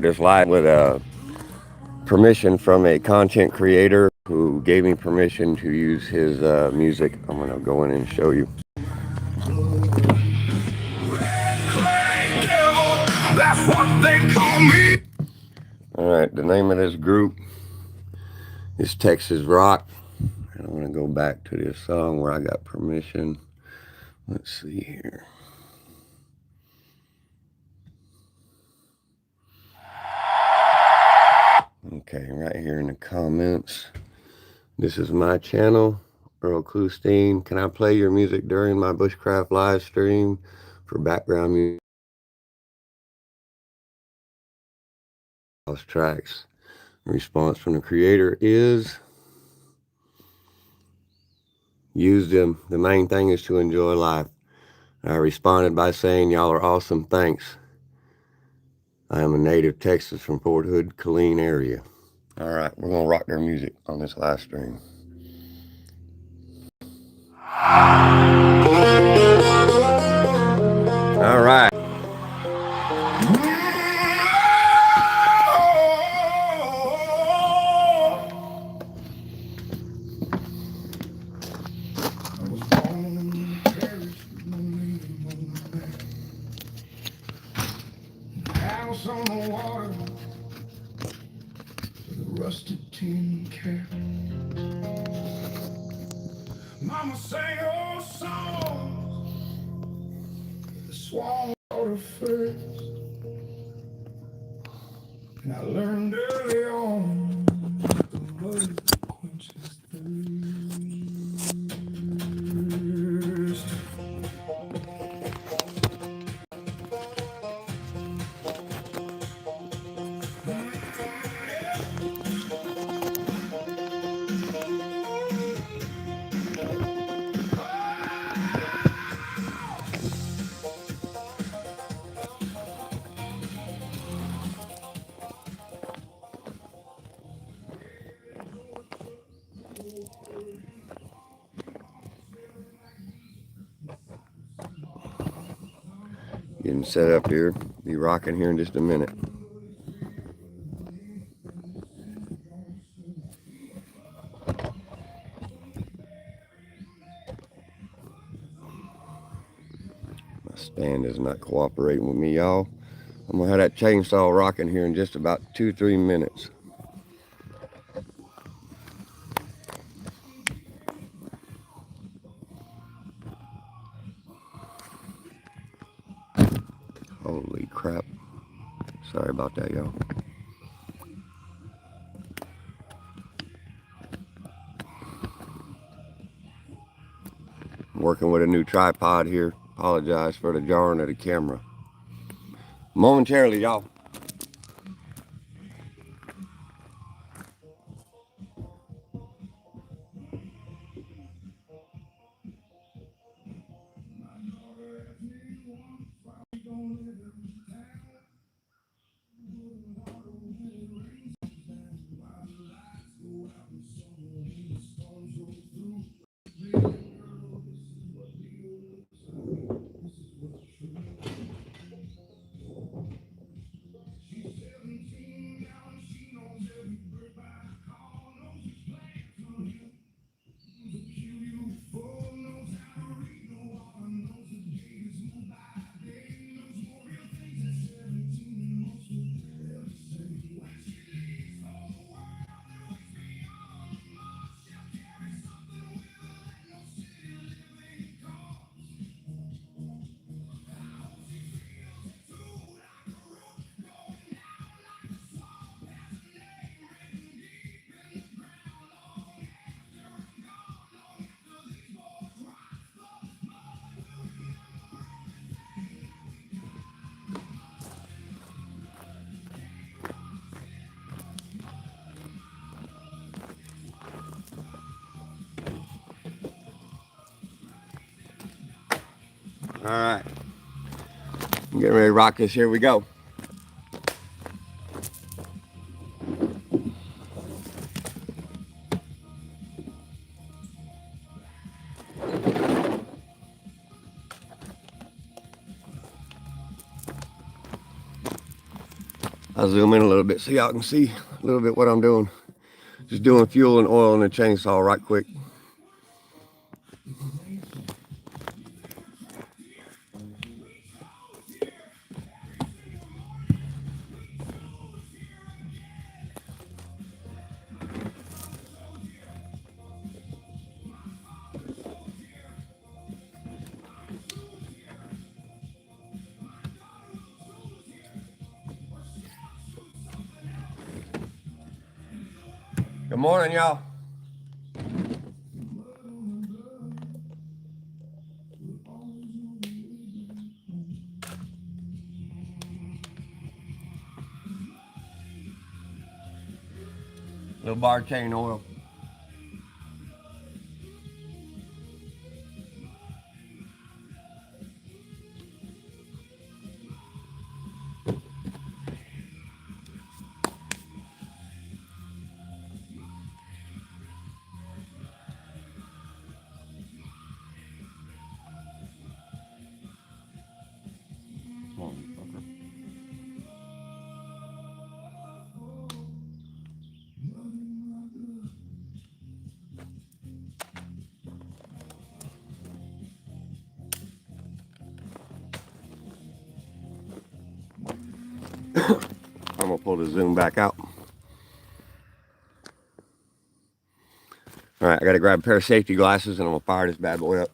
this live with permission from a content creator who gave me permission to use his music. I'm going to go in and show you. That's what they call me. All right, the name of this group is Texas Rock. And I'm going to go back to this song where I got permission. Let's see here. Okay, right here in the comments. This is my channel, Earl Klustein. Can I play your music during my Bushcraft live stream for background music? Tracks. The response from the creator is use them. The main thing is to enjoy life. I responded by saying, y'all are awesome. Thanks. I am a native Texas from Fort Hood, Killeen area. All right, we're going to rock their music on this live stream. All right. House on the water, with a rusted tin can. Mama sang old songs, the swan water first, and I learned early on the mud quenches thirst. Getting set up here. Be rocking here in just a minute. My stand is not cooperating with me, y'all. I'm gonna have that chainsaw rocking here in just about 2-3 minutes. Holy crap. Sorry about that, y'all. I'm working with a new tripod here. Apologize for the jarring of the camera. Momentarily, y'all. All right, I'm getting ready to rock this. Here we go. I'll zoom in a little bit so y'all can see a little bit what I'm doing. Just doing fuel and oil in the chainsaw right quick. Good morning, y'all. Little bar chain oil. I'm gonna pull the zoom back out. All right, I gotta grab a pair of safety glasses and I'm gonna fire this bad boy up.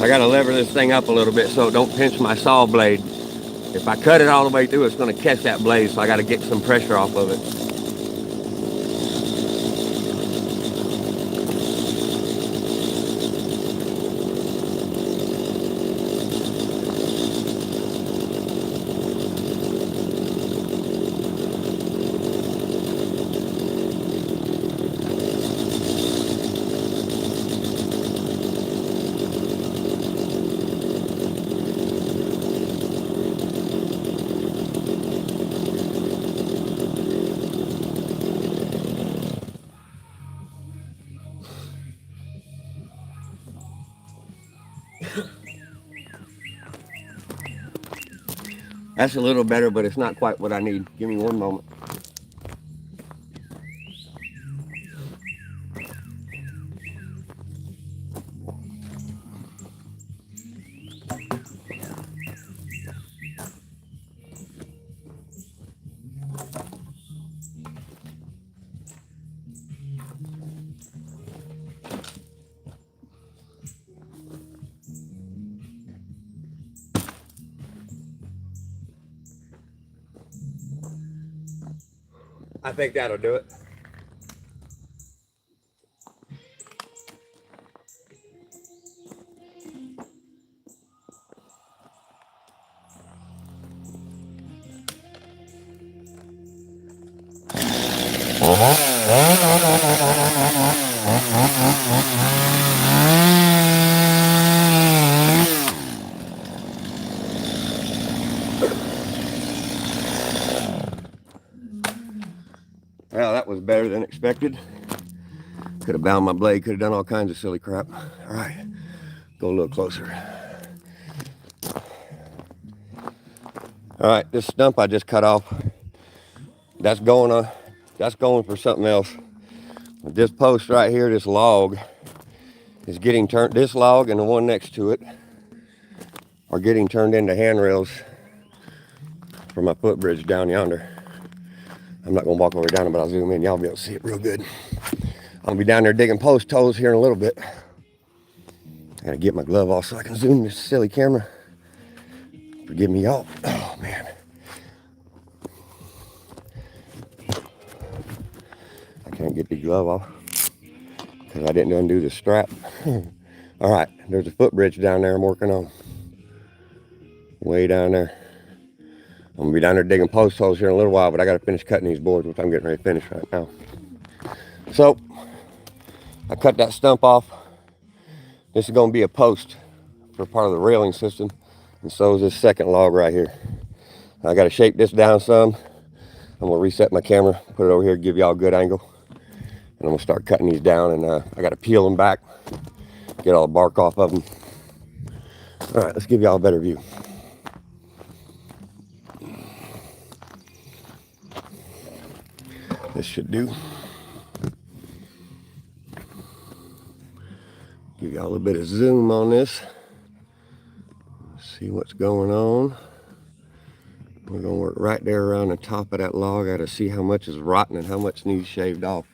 I gotta lever this thing up a little bit so it don't pinch my saw blade. If I cut it all the way through, it's gonna catch that blade, so I gotta get some pressure off of it. That's a little better, but it's not quite what I need. Give me one moment. I think that'll do it. Well, that was better than expected. Could have bound my blade, could have done all kinds of silly crap. All right, go a little closer. All right, this stump I just cut off, that's going for something else. This post right here, this log, is getting turned, this log and the one next to it are getting turned into handrails for my footbridge down yonder. I'm not gonna walk over down it, but I'll zoom in. Y'all be able to see it real good. I'll be down there digging post holes here in a little bit. I gotta get my glove off so I can zoom this silly camera. Forgive me, y'all. Oh man. I can't get the glove off because I didn't undo the strap. All right, there's a footbridge down there I'm working on. Way down there. I'm gonna be down there digging post holes here in a little while, but I gotta finish cutting these boards, which I'm getting ready to finish right now. So, I cut that stump off. This is gonna be a post for part of the railing system, and so is this second log right here. I gotta shape this down some. I'm gonna reset my camera, put it over here, give y'all a good angle, and I'm gonna start cutting these down, and I gotta peel them back, get all the bark off of them. All right, let's give y'all a better view. This should do. Give y'all a little bit of zoom on this. See what's going on. We're gonna work right there around the top of that log. I gotta see how much is rotten and how much needs shaved off.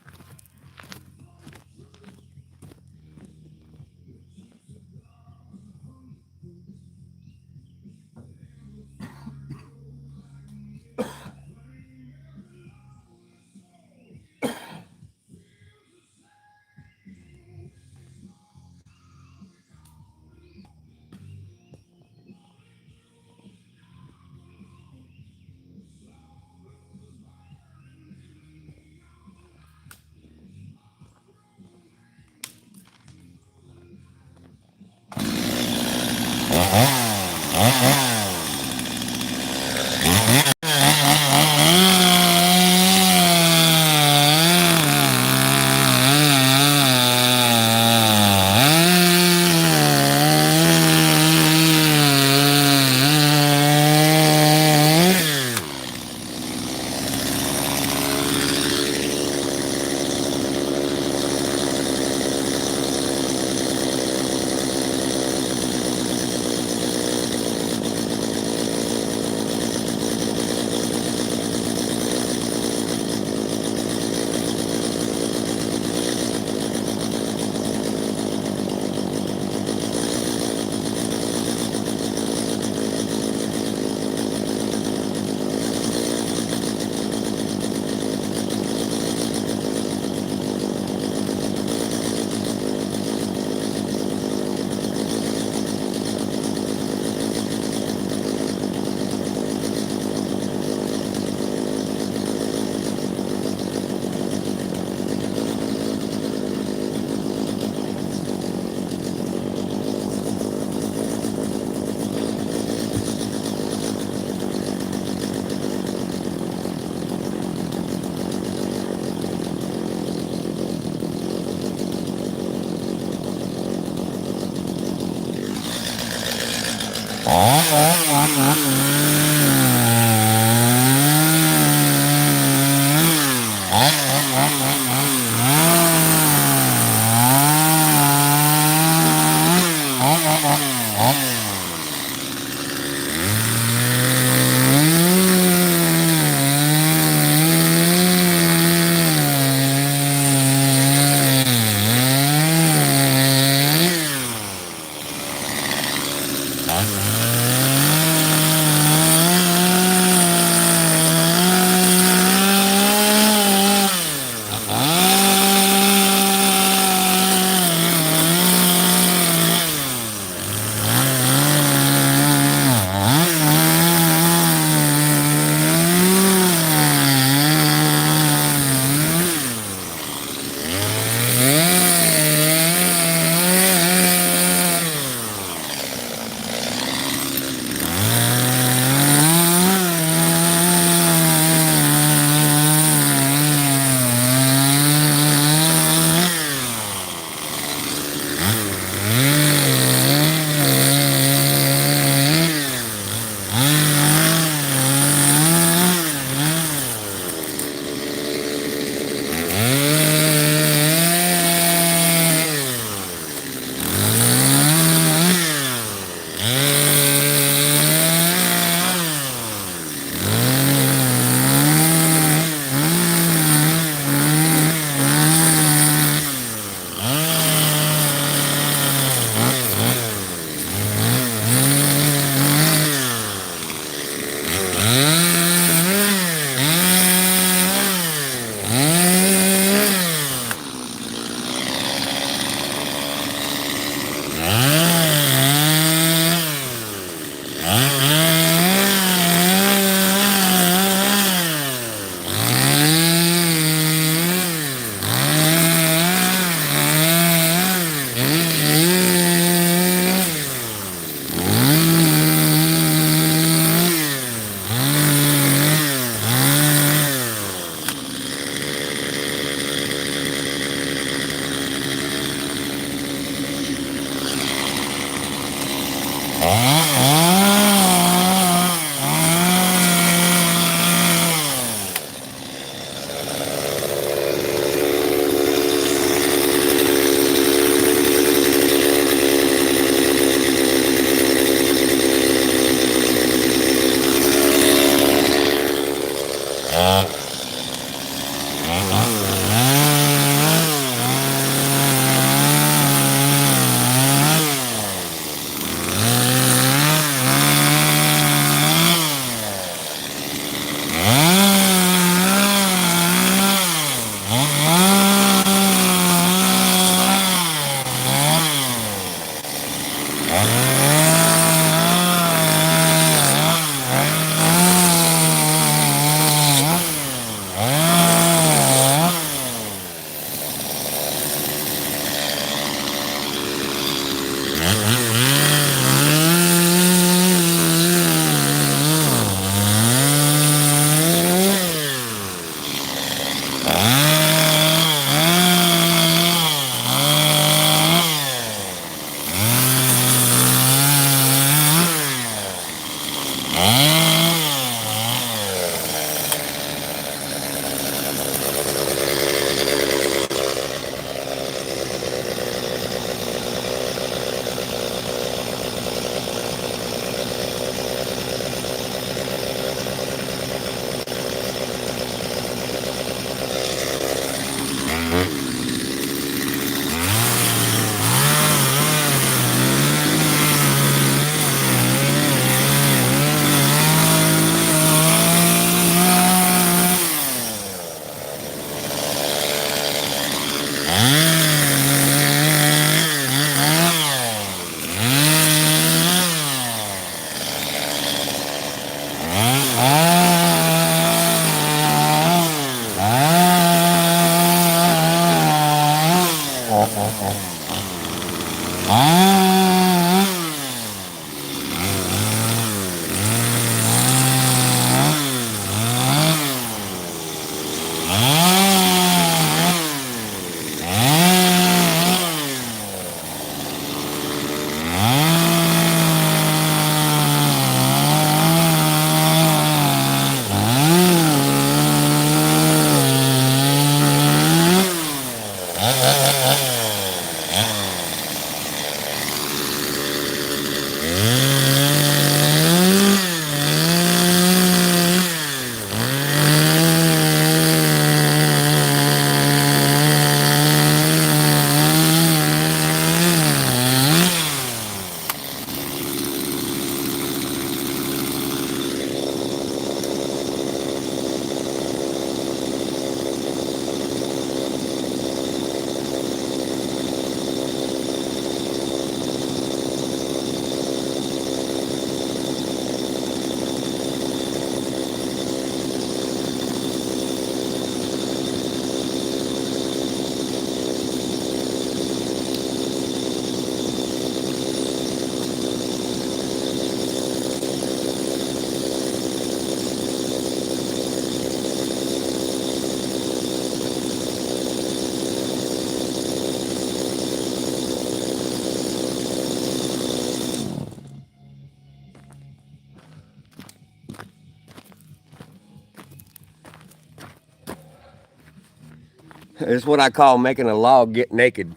It's what I call making a log get naked.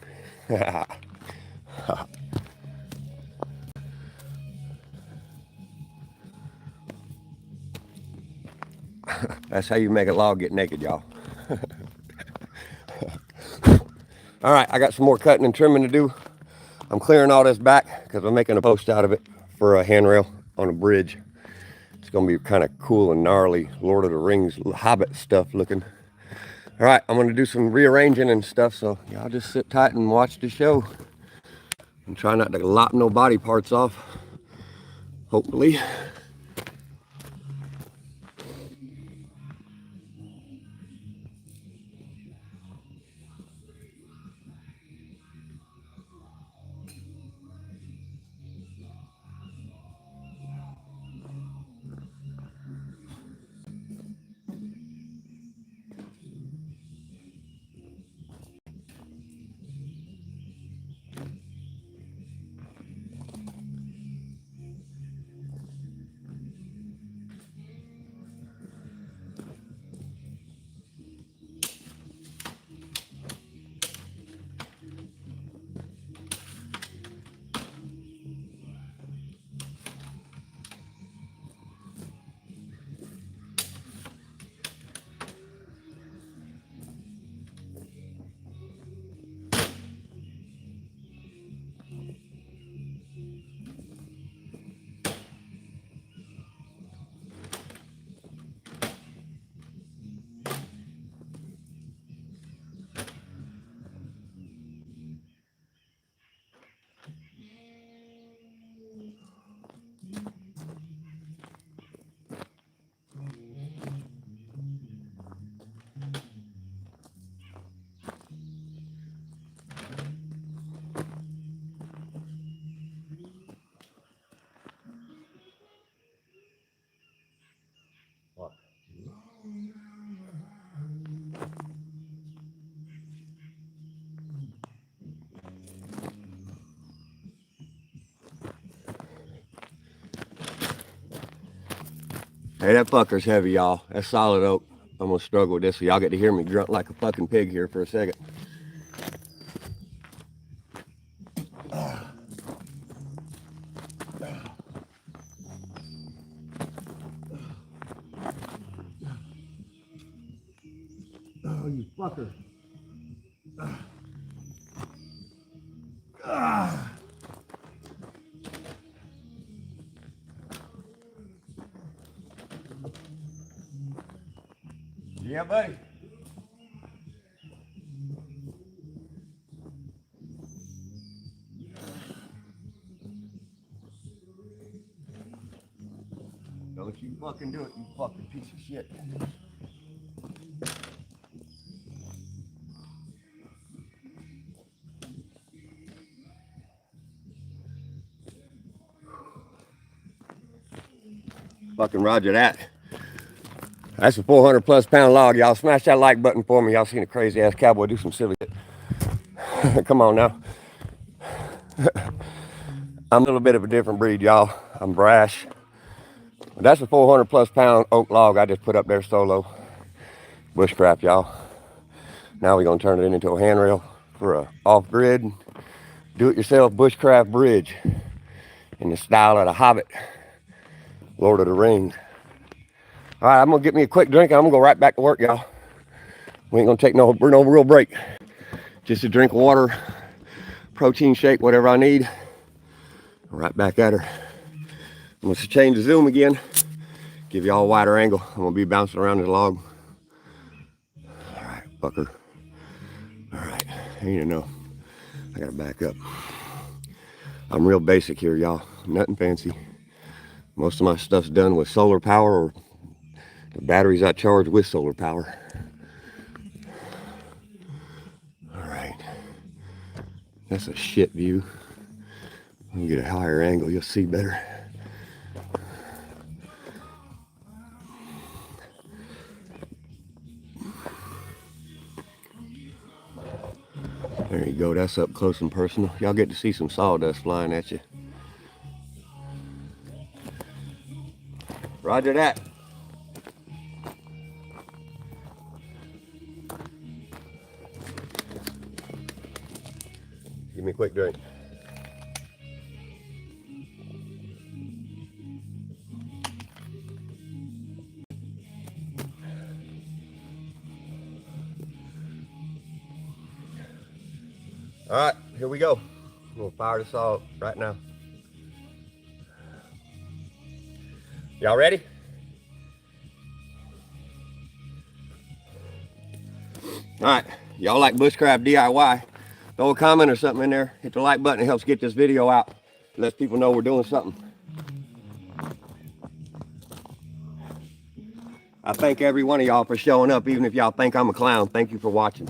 That's how you make a log get naked, y'all. All right, I got some more cutting and trimming to do. I'm clearing all this back because I'm making a post out of it for a handrail on a bridge. It's going to be kind of cool and gnarly, Lord of the Rings Hobbit stuff looking. All right, I'm going to do some rearranging and stuff, so y'all just sit tight and watch the show. And try not to lop no body parts off, hopefully. Hey, that fucker's heavy, y'all. That's solid oak. I'm gonna struggle with this, so y'all get to hear me grunt like a fucking pig here for a second. Oh, you fucker. Yeah, buddy. Don't you fucking do it, you fucking piece of shit. Fucking roger that. That's a 400 plus pound log, y'all. Smash that like button for me. Y'all seen a crazy ass cowboy do some silly shit. Come on now. I'm a little bit of a different breed, y'all. I'm brash. That's a 400 plus pound oak log I just put up there solo. Bushcraft, y'all. Now we're gonna turn it into a handrail for a off-grid, do-it-yourself bushcraft bridge in the style of the Hobbit, Lord of the Rings. All right, I'm gonna get me a quick drink and I'm gonna go right back to work, y'all. We ain't gonna take no real break. Just a drink of water, protein shake, whatever I need. Right back at her. I'm gonna change the zoom again, give y'all a wider angle. I'm gonna be bouncing around this log. All right, fucker. All right, you know, I gotta back up. I'm real basic here, y'all. Nothing fancy. Most of my stuff's done with solar power, or the batteries I charge with solar power. All right, that's a shit view. Let me get a higher angle, you'll see better. There you go, that's up close and personal. Y'all get to see some sawdust flying at you. Roger that. Give me a quick drink. All right, here we go. I'm gonna fire this all right now. Y'all ready? All right, y'all like Bushcraft DIY? Throw a comment or something in there. Hit the like button, it helps get this video out. It lets people know we're doing something. I thank every one of y'all for showing up, even if y'all think I'm a clown. Thank you for watching.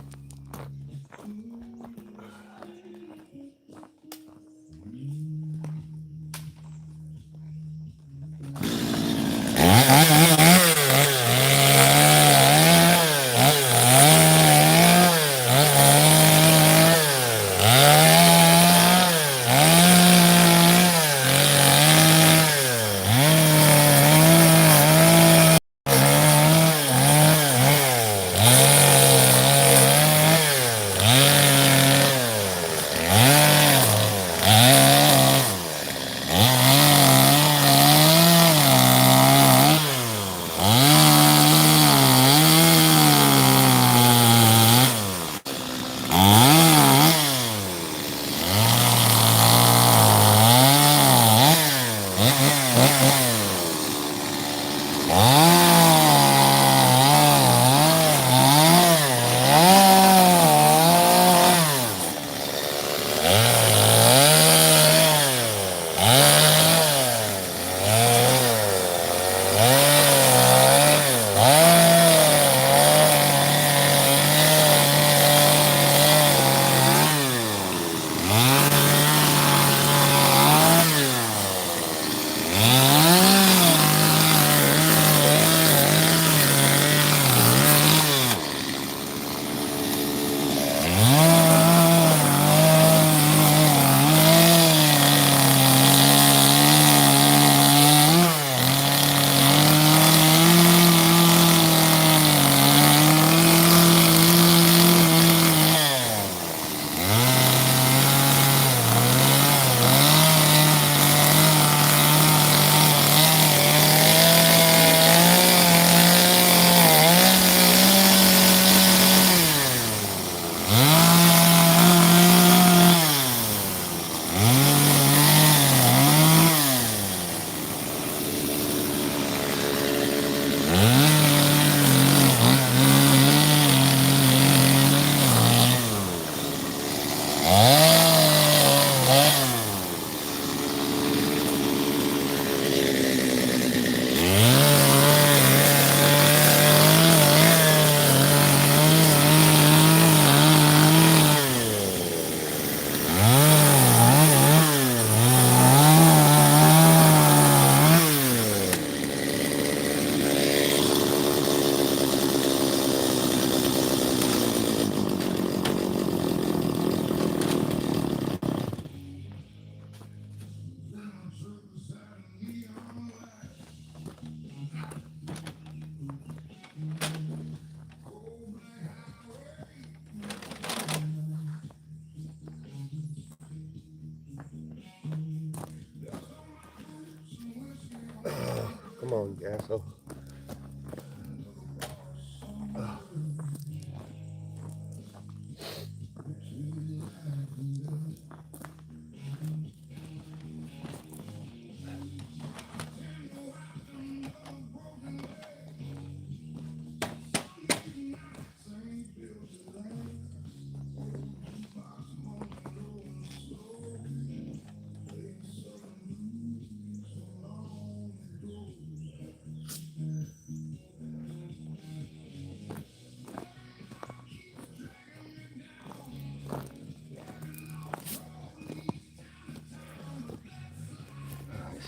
Come on, Gasso.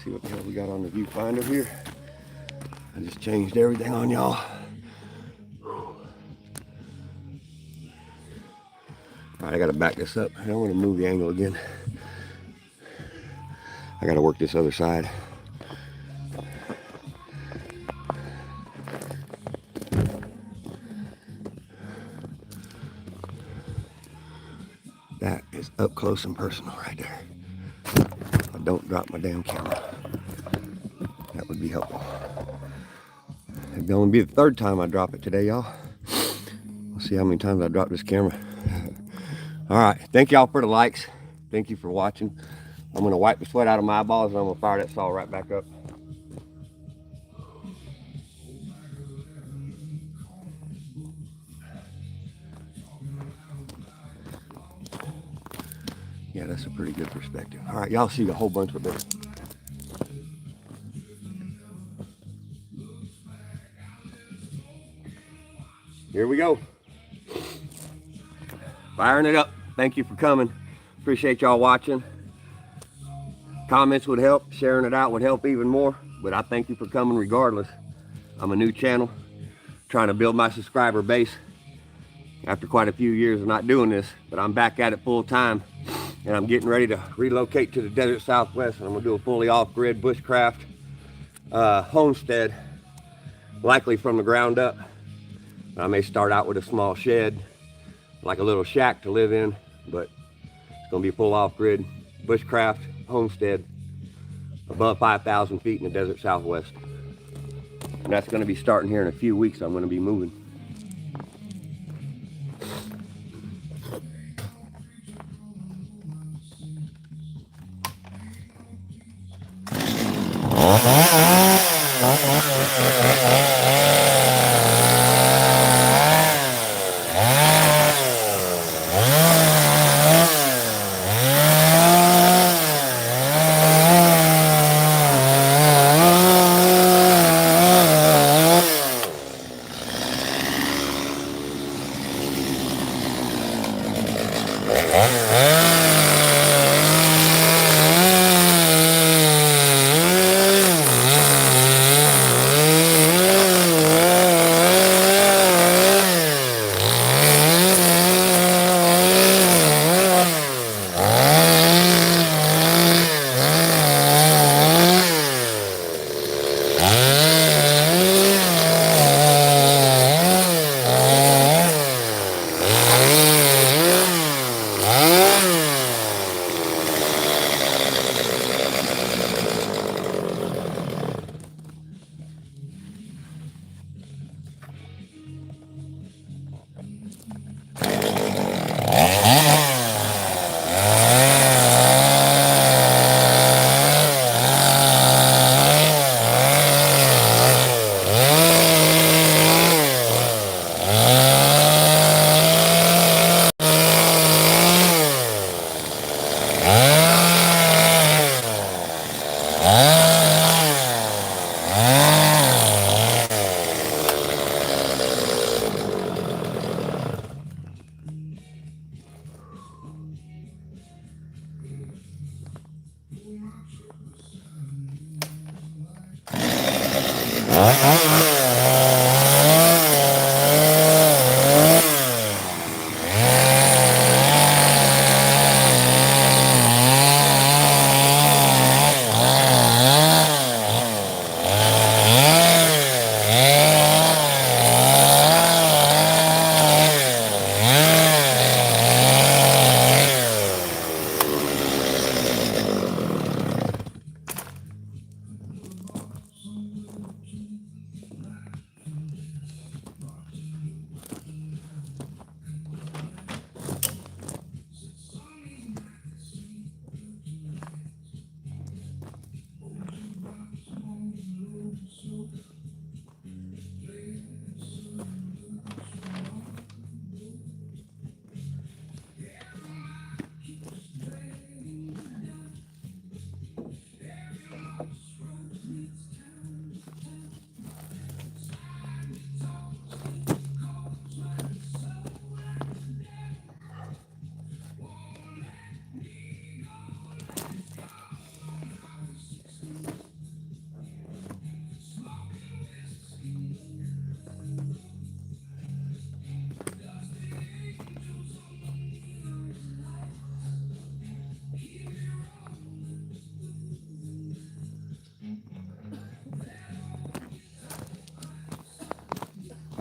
See what the hell we got on the viewfinder here. I just changed everything on y'all. Alright, I gotta back this up. I don't want to move the angle again. I gotta work this other side. That is up close and personal right there. I don't drop my damn camera. That would be helpful. It'd only be the third time I drop it today, y'all. We'll see how many times I drop this camera. All right, thank y'all for the likes. Thank you for watching. I'm gonna wipe the sweat out of my eyeballs and I'm gonna fire that saw right back up. Yeah, that's a pretty good perspective. All right, y'all see a whole bunch of this. Here we go. Firing it up. Thank you for coming. Appreciate y'all watching. Comments would help. Sharing it out would help even more. But I thank you for coming regardless. I'm a new channel. Trying to build my subscriber base. After quite a few years of not doing this. But I'm back at it full time. And I'm getting ready to relocate to the desert Southwest. And I'm going to do a fully off-grid bushcraft homestead. Likely from the ground up. I may start out with a small shed, like a little shack to live in, but it's gonna be full off-grid bushcraft homestead above 5,000 feet in the desert Southwest. And that's gonna be starting here in a few weeks. I'm gonna be moving.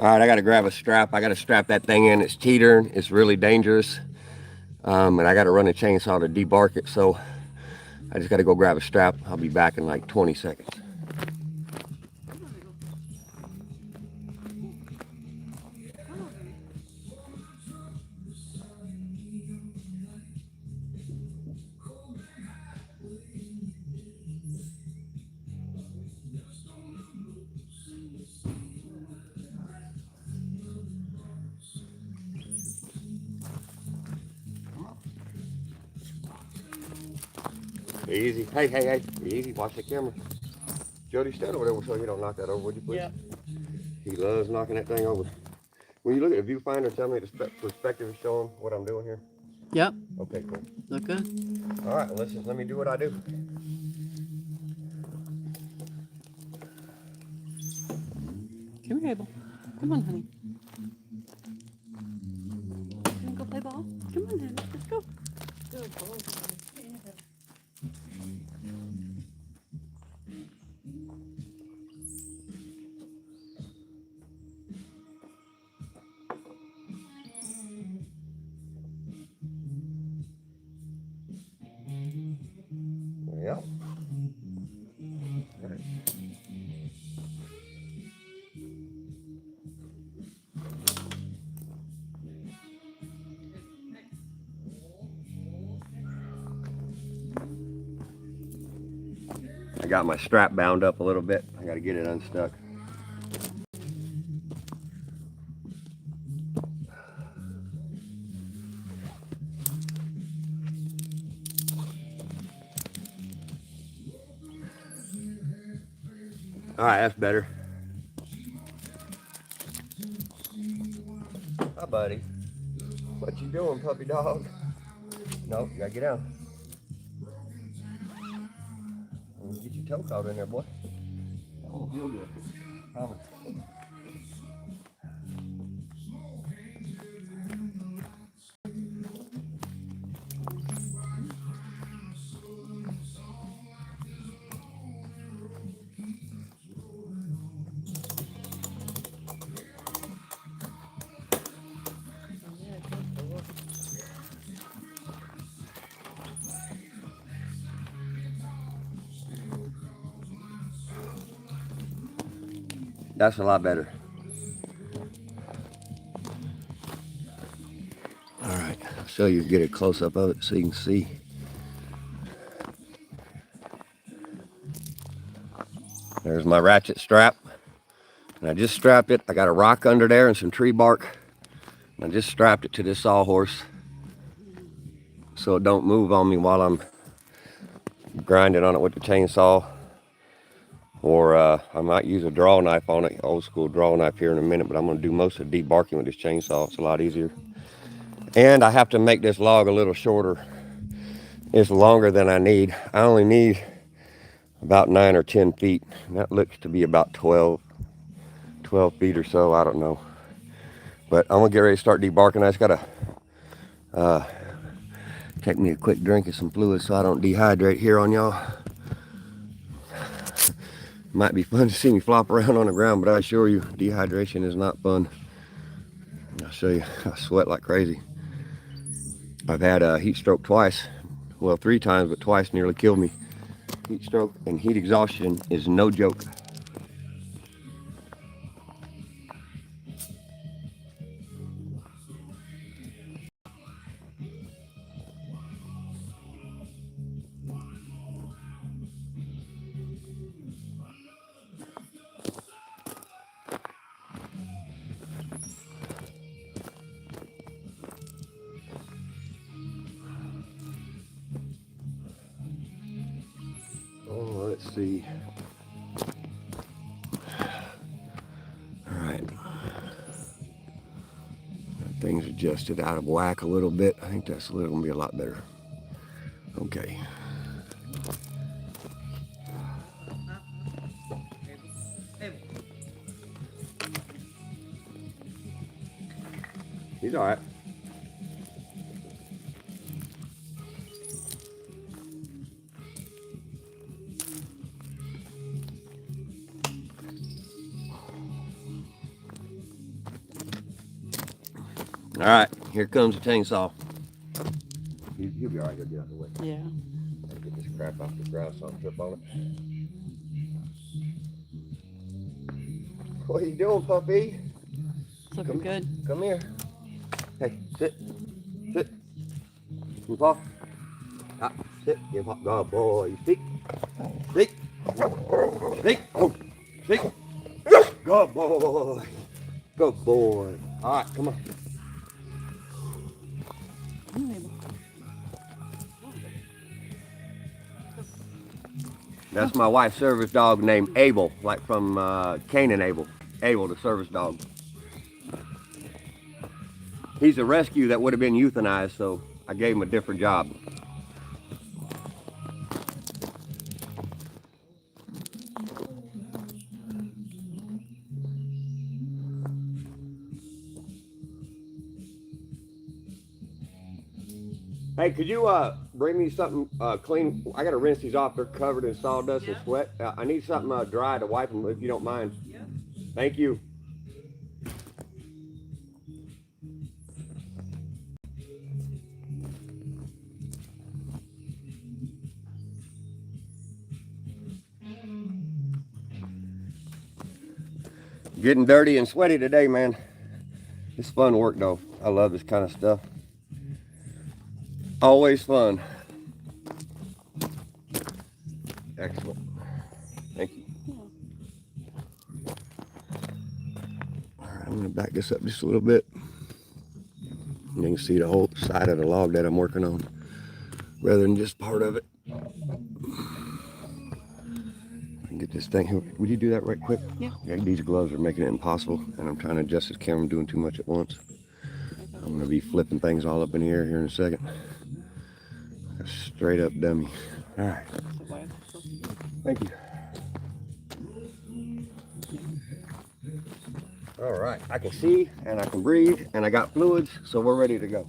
All right, I got to grab a strap. I got to strap that thing in. It's teetering. It's really dangerous. And I got to run a chainsaw to debark it. So I just got to go grab a strap. I'll be back in like 20 seconds. Easy. Hey, hey, hey. Easy. Watch the camera. Jody, stand over there so you don't knock that over, would you please? Yeah. He loves knocking that thing over. When you look at the viewfinder, tell me the perspective is showing what I'm doing here. Yep. Okay, cool. Look good. All right, let me do what I do. Come here, Abel. Come on, honey. You wanna go play ball? Come on, honey. Let's go. Good boy. Yep. Right. I got my strap bound up a little bit. I got to get it unstuck. All right, that's better. Hi, buddy. What you doing, puppy dog? No, you gotta get down. Get your toe caught in there, boy. That won't feel good. Promise. That's a lot better. All right, I'll show you, get a close up of it so you can see. There's my ratchet strap. And I just strapped it. I got a rock under there and some tree bark. And I just strapped it to this sawhorse so it don't move on me while I'm grinding on it with the chainsaw. Or I might use a draw knife on it, old school draw knife here in a minute, but I'm gonna do most of the debarking with this chainsaw. It's a lot easier. And I have to make this log a little shorter. It's longer than I need. I only need about 9 or 10 feet. And that looks to be about 12 feet or so, I don't know. But I'm gonna get ready to start debarking. I just gotta take me a quick drink of some fluid so I don't dehydrate here on y'all. Might be fun to see me flop around on the ground, but I assure you, dehydration is not fun. I'll show you, I sweat like crazy. I've had a heat stroke twice. Well, 3 times, but twice nearly killed me. Heat stroke and heat exhaustion is no joke. Oh, let's see. All right. That thing's adjusted out of whack a little bit. I think that's gonna be a lot better. Okay. He's all right. All right, here comes the chainsaw. He'll be all right. He'll get out of the way. Yeah. Gotta get this crap off the ground so I don't trip on it. What are you doing, puppy? It's looking good. Come here. Hey, sit. Sit. You paw. Ah, sit. Give up. Good boy. Speak. Speak. Speak. Speak. Good boy. Good boy. All right, come on. That's my wife's service dog named Abel, like from Cain and Abel. Abel, the service dog. He's a rescue that would have been euthanized, so I gave him a different job. Hey, could you bring me something clean? I got to rinse these off. They're covered in sawdust and sweat. I need something dry to wipe them, if you don't mind. Yep. Thank you. Getting dirty and sweaty today, man. It's fun work, though. I love this kind of stuff. Always fun. Excellent. Thank you. All right, I'm going to back this up just a little bit. You can see the whole side of the log that I'm working on, rather than just part of it. I can get this thing. Would you do that right quick? Yeah. These gloves are making it impossible, and I'm trying to adjust this camera. I'm doing too much at once. I'm going to be flipping things all up in the air here in a second. A straight up dummy. All right. Thank you. All right. I can see and I can breathe and I got fluids, so we're ready to go.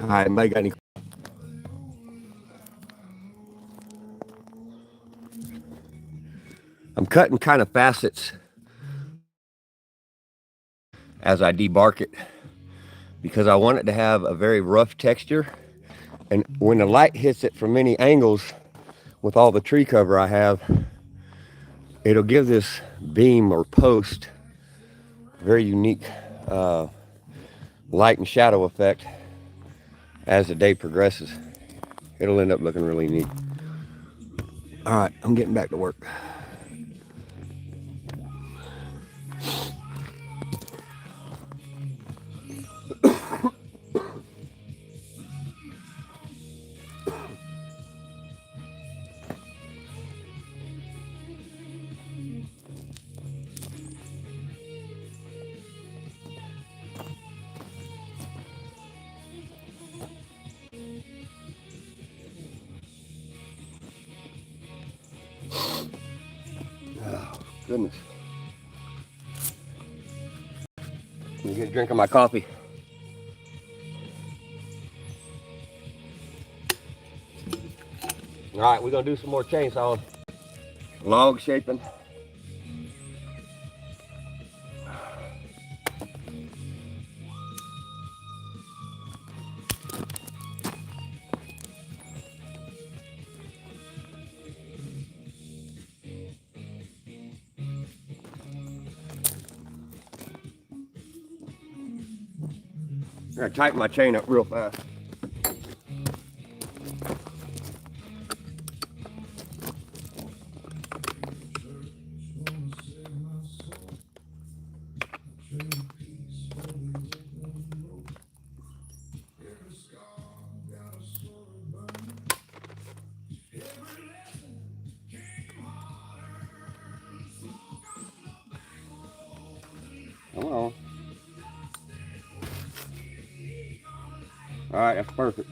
All right, anybody got any? I'm cutting kind of facets as I debark it because I want it to have a very rough texture. And when the light hits it from many angles with all the tree cover I have, it'll give this beam or post very unique light and shadow effect as the day progresses. It'll end up looking really neat. All right, I'm getting back to work. Oh, goodness. Let me get a drink of my coffee. All right, we're gonna do some more chainsawing. Log shaping. I'm gonna tighten my chain up real fast. Come on. All right, that's perfect.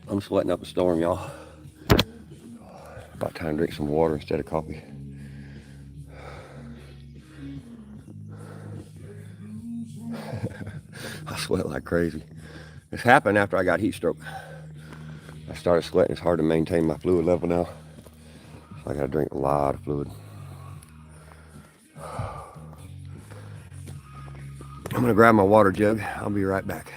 I'm sweating up a storm, y'all. About time to drink some water instead of coffee. I sweat like crazy. This happened after I got heat stroke. I started sweating. It's hard to maintain my fluid level now. So I gotta drink a lot of fluid. I'm gonna grab my water jug. I'll be right back.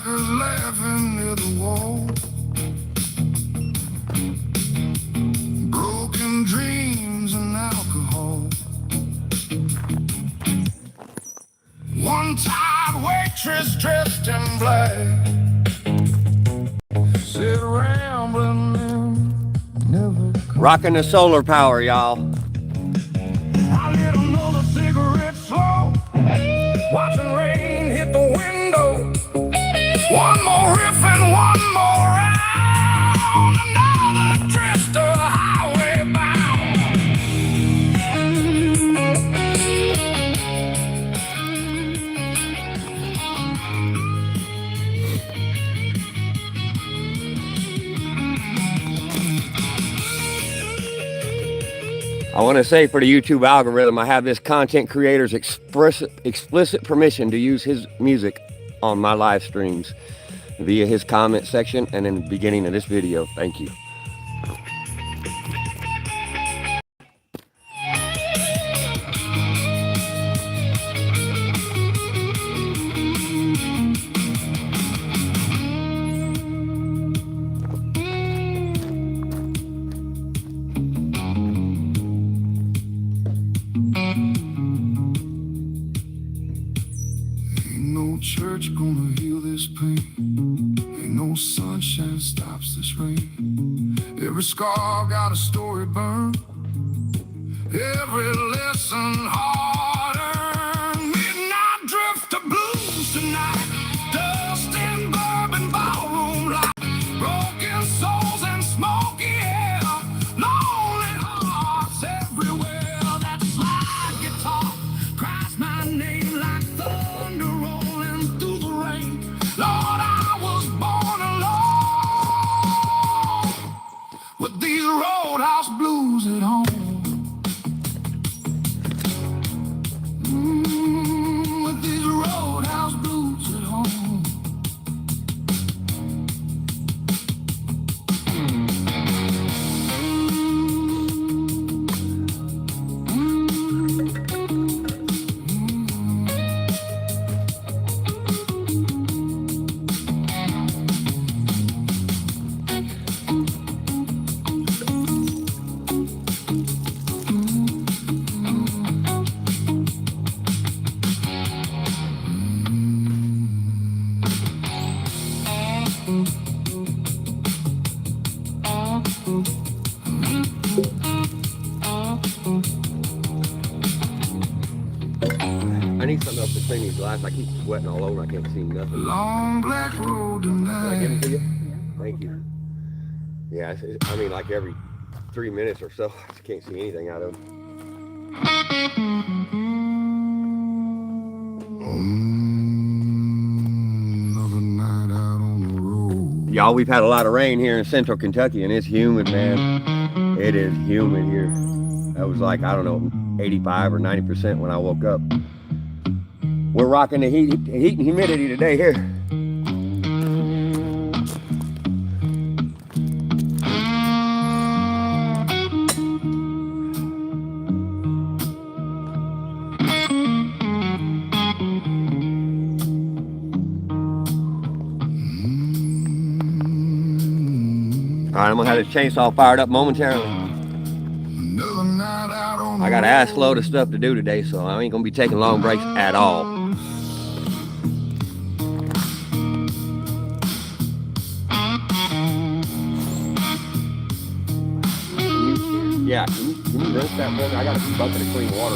Laughing near the wall, broken dreams and alcohol. One tired waitress dressed in black said rambling, never rocking the solar power, y'all. I lit another cigarette slow, watching rain hit the window. One more riff and one more round, another drifter highway bound. I want to say for the YouTube algorithm, I have this content creator's explicit permission to use his music on my live streams via his comment section and in the beginning of this video. Thank you. Ain't no church gonna heal this pain. Ain't no sunshine stops this rain. Every scar got a story burned. Every lesson hard earned. Midnight drifter blues tonight. Dust and bourbon ballroom light. Broken souls and smoky air. Lonely hearts everywhere. That slide guitar cries my name like thunder rolling through the rain. Lord, I was born alone with these roadhouse blues at home. With these roadhouse blues at home. I need something else to clean these glass. I keep sweating all over. I can't see nothing. Long black road tonight. Can I give them to you? Thank you. Yeah, I mean, like every 3 minutes or so, I just can't see anything out of them. Another night out on the road. Y'all, we've had a lot of rain here in central Kentucky, and it's humid, man. It is humid here. That was like, I don't know, 85 or 90% when I woke up. We're rocking the heat and humidity today here. Alright, I'm gonna have this chainsaw fired up momentarily. I got an ass load of stuff to do today, so I ain't gonna be taking long breaks at all. Yeah, can you rinse that for me? I got a bucket of clean water.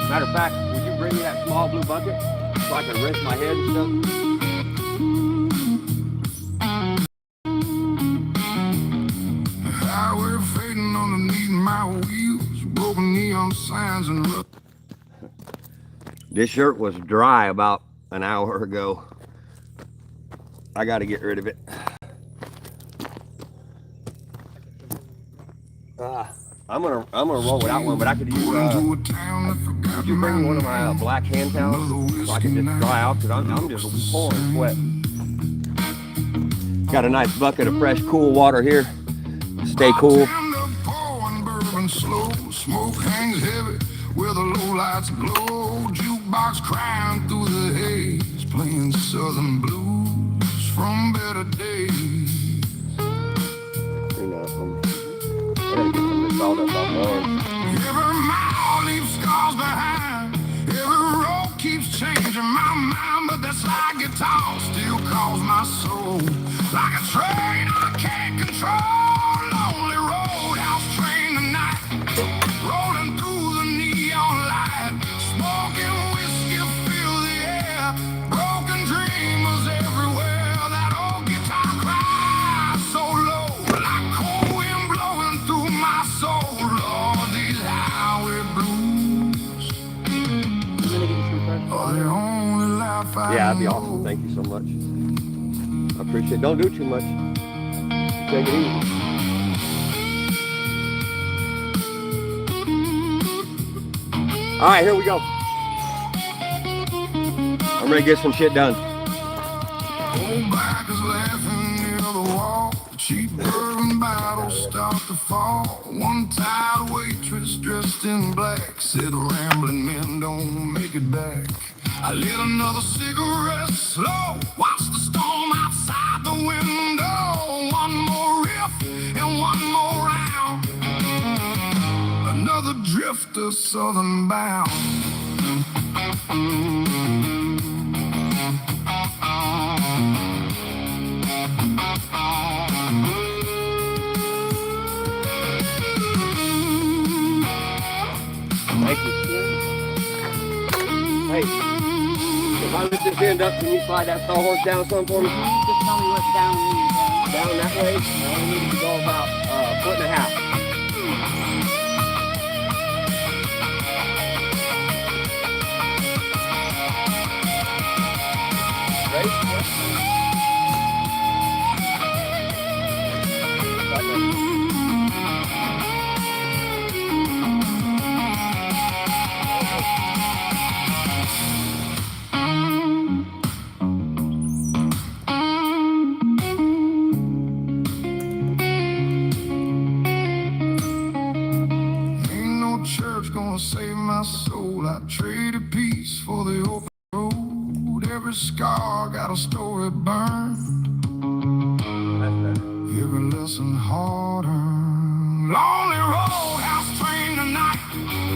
Matter of fact, would you bring me that small blue bucket so I can rinse my head and stuff? Highway fading underneath my wheels, broken neon signs and look. This shirt was dry about an hour ago. I got to get rid of it. I'm gonna roll without one, but I could use. Would you bring me one of my black hand towels so I can just dry out? Because I'm just pouring sweat. Got a nice bucket of fresh, cool water here. Stay cool. Smoke hangs heavy where the low lights glow. Jukebox crying through the haze, playing southern blues from better days. Every mile leaves scars behind. Every road keeps changing my mind, but this like guitar still calls my soul. Like a train I can't control. Lonely roadhouse train tonight, rolling through the neon light. Smoking whiskey fill the air. Broken dreamers everywhere. That old guitar cries so low, like cold wind blowing through my soul. Lord, these highway blues are the only life I know. Yeah, that'd be awesome. Thank you so much. I appreciate it. Don't do too much. Take it easy. All right, here we go. I'm ready to get some shit done. Old backers laughing near the wall. Cheap bourbon bottles start to fall. One tired waitress dressed in black said rambling men don't make it back. I lit another cigarette slow. Watch the storm outside the window. One more riff and one more round. Another drifter southern bound. Thank you. Hey, if I lift this end up, can you slide that sawhorse down some for me? Just tell me what's down means. Down that way? I only need to go about a foot and a half. Ready? Save my soul. I traded peace for the open road. Every scar got a story burned. Every lesson hard earned. Lonely roadhouse train tonight.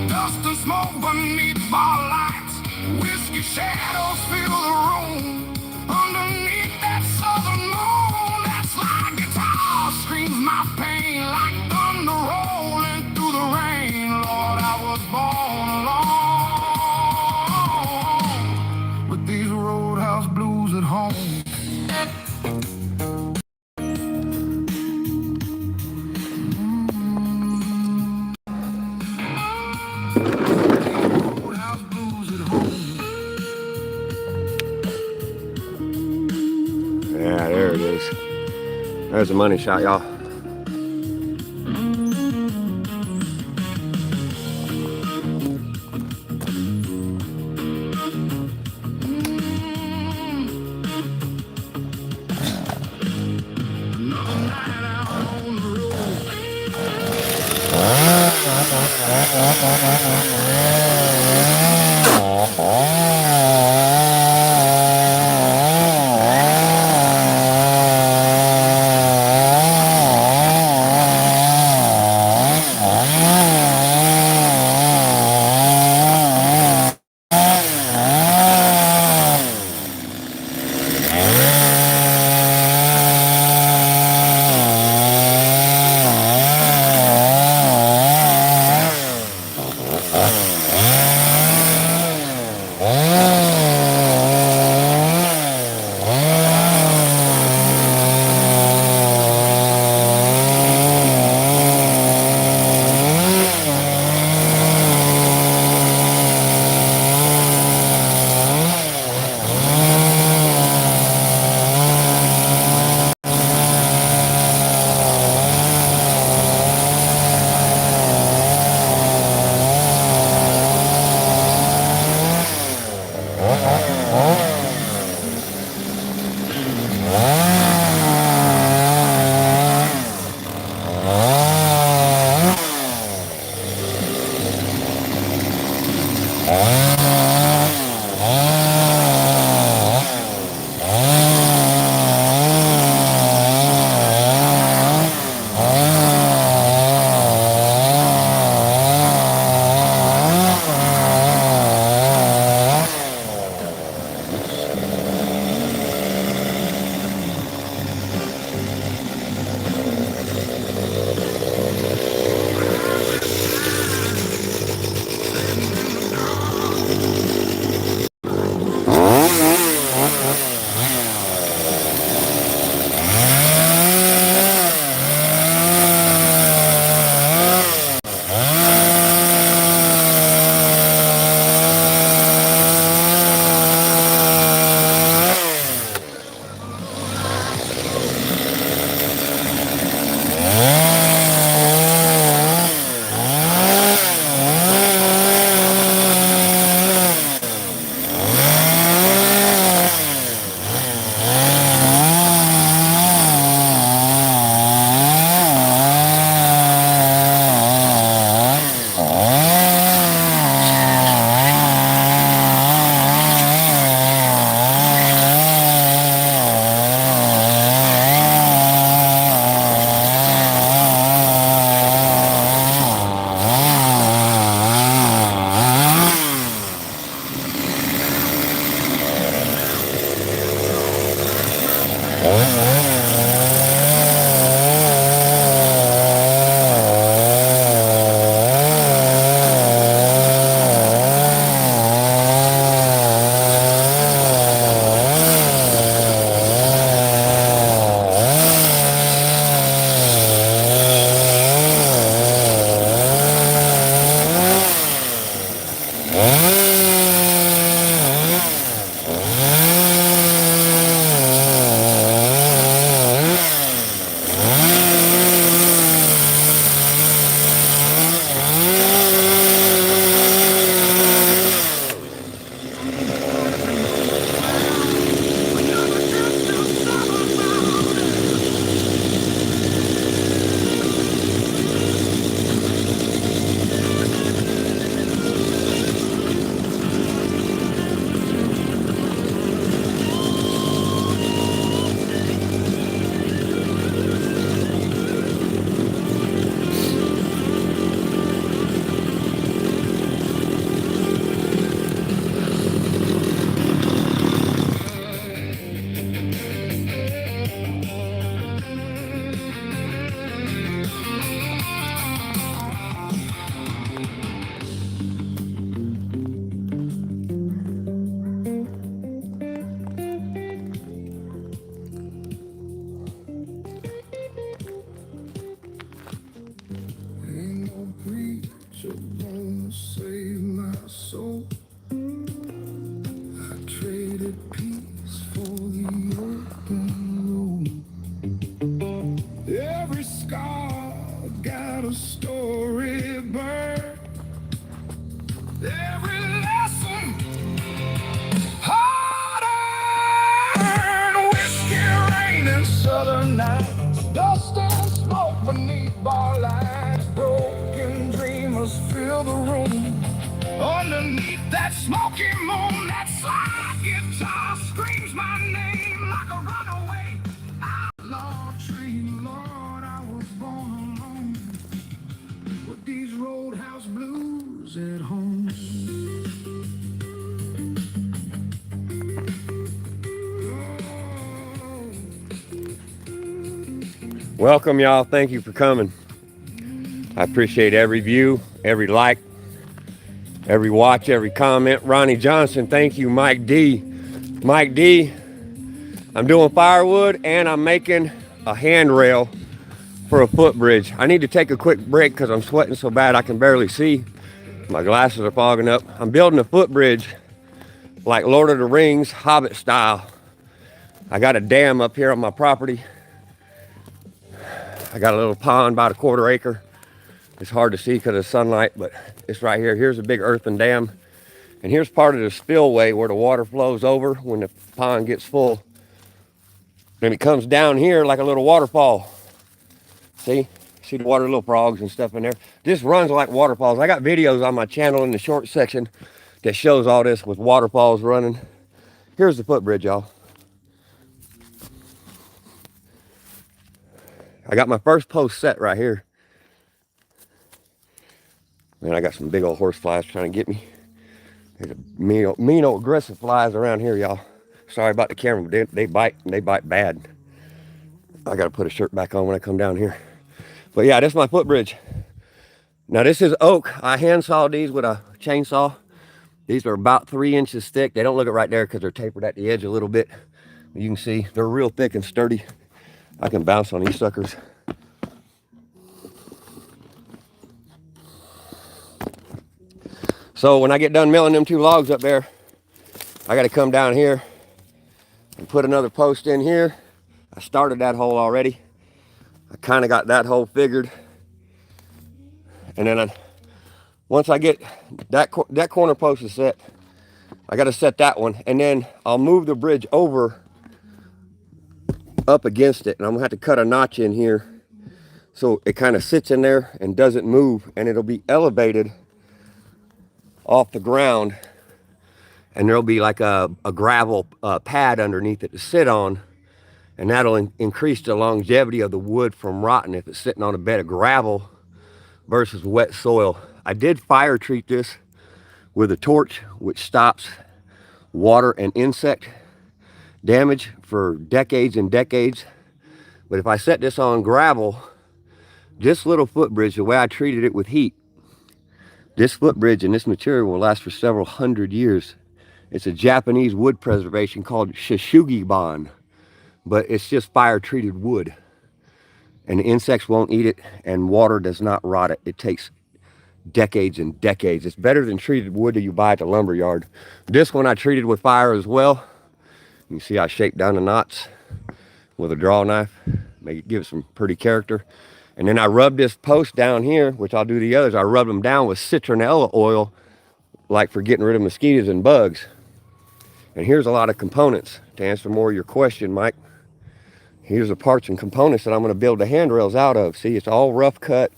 Dust and smoke beneath bar lights. Whiskey shadows fill the room. Underneath that southern moon, that slide guitar screams my pain like thunder rolling through the rain. Lord, I was born alone with these roadhouse blues at home. Roadhouse blues at home. Yeah, there it is. There's a money shot, y'all. a storyboard. Every lesson hard earned. Whiskey rain and southern nights, dust and smoke beneath bar lights. Broken dreamers fill the room. Underneath that smoky moon, that slide guitar screams my name like a runaway outlaw tree. Lord, I was born alone with these roadhouse blues at home. Welcome, y'all. Thank you for coming. I appreciate every view, every like, every watch, every comment. Ronnie Johnson, thank you. Mike D. Mike D, I'm doing firewood and I'm making a handrail for a footbridge. I need to take a quick break because I'm sweating so bad I can barely see. My glasses are fogging up. I'm building a footbridge like Lord of the Rings, Hobbit style. I got a dam up here on my property. I got a little pond about a quarter acre. It's hard to see because of sunlight, but it's right here. Here's a big earthen dam. And here's part of the spillway where the water flows over when the pond gets full. And it comes down here like a little waterfall. See the water, little frogs and stuff in there. This runs like waterfalls. I got videos on my channel in the short section that shows all this with waterfalls running. Here's the footbridge, y'all. I got my first post set right here. Man, I got some big old horse flies trying to get me. There's a mean old aggressive flies around here, y'all. Sorry about the camera, but they bite, and they bite bad. I gotta put a shirt back on when I come down here. But yeah, this is my footbridge. Now this is oak. I hand sawed these with a chainsaw. These are about 3 inches thick. They don't look it right there because they're tapered at the edge a little bit. You can see they're real thick and sturdy. I can bounce on these suckers. So when I get done milling them 2 logs up there, I got to come down here and put another post in here. I started that hole already. I kind of got that hole figured. And then once I get that corner post is set, I got to set that one. And then I'll move the bridge over up against it. And I'm going to have to cut a notch in here so it kind of sits in there and doesn't move. And it'll be elevated off the ground, and there'll be like a gravel pad underneath it to sit on, and that'll increase the longevity of the wood from rotting if it's sitting on a bed of gravel versus wet soil. I did fire treat this with a torch, which stops water and insect damage for decades and decades. But if I set this on gravel, this little footbridge, the way I treated it with heat, this footbridge and this material will last for several hundred years. It's a Japanese wood preservation called Shishugiban, but it's just fire treated wood. And the insects won't eat it, and water does not rot it. It takes decades and decades. It's better than treated wood that you buy at the lumber yard. This one I treated with fire as well. You can see I shaped down the knots with a draw knife, make it give it some pretty character. And then I rubbed this post down here, which I'll do the others. I rubbed them down with citronella oil, like for getting rid of mosquitoes and bugs. And here's a lot of components to answer more of your question, Mike. Here's the parts and components that I'm going to build the handrails out of. See, it's all rough cut,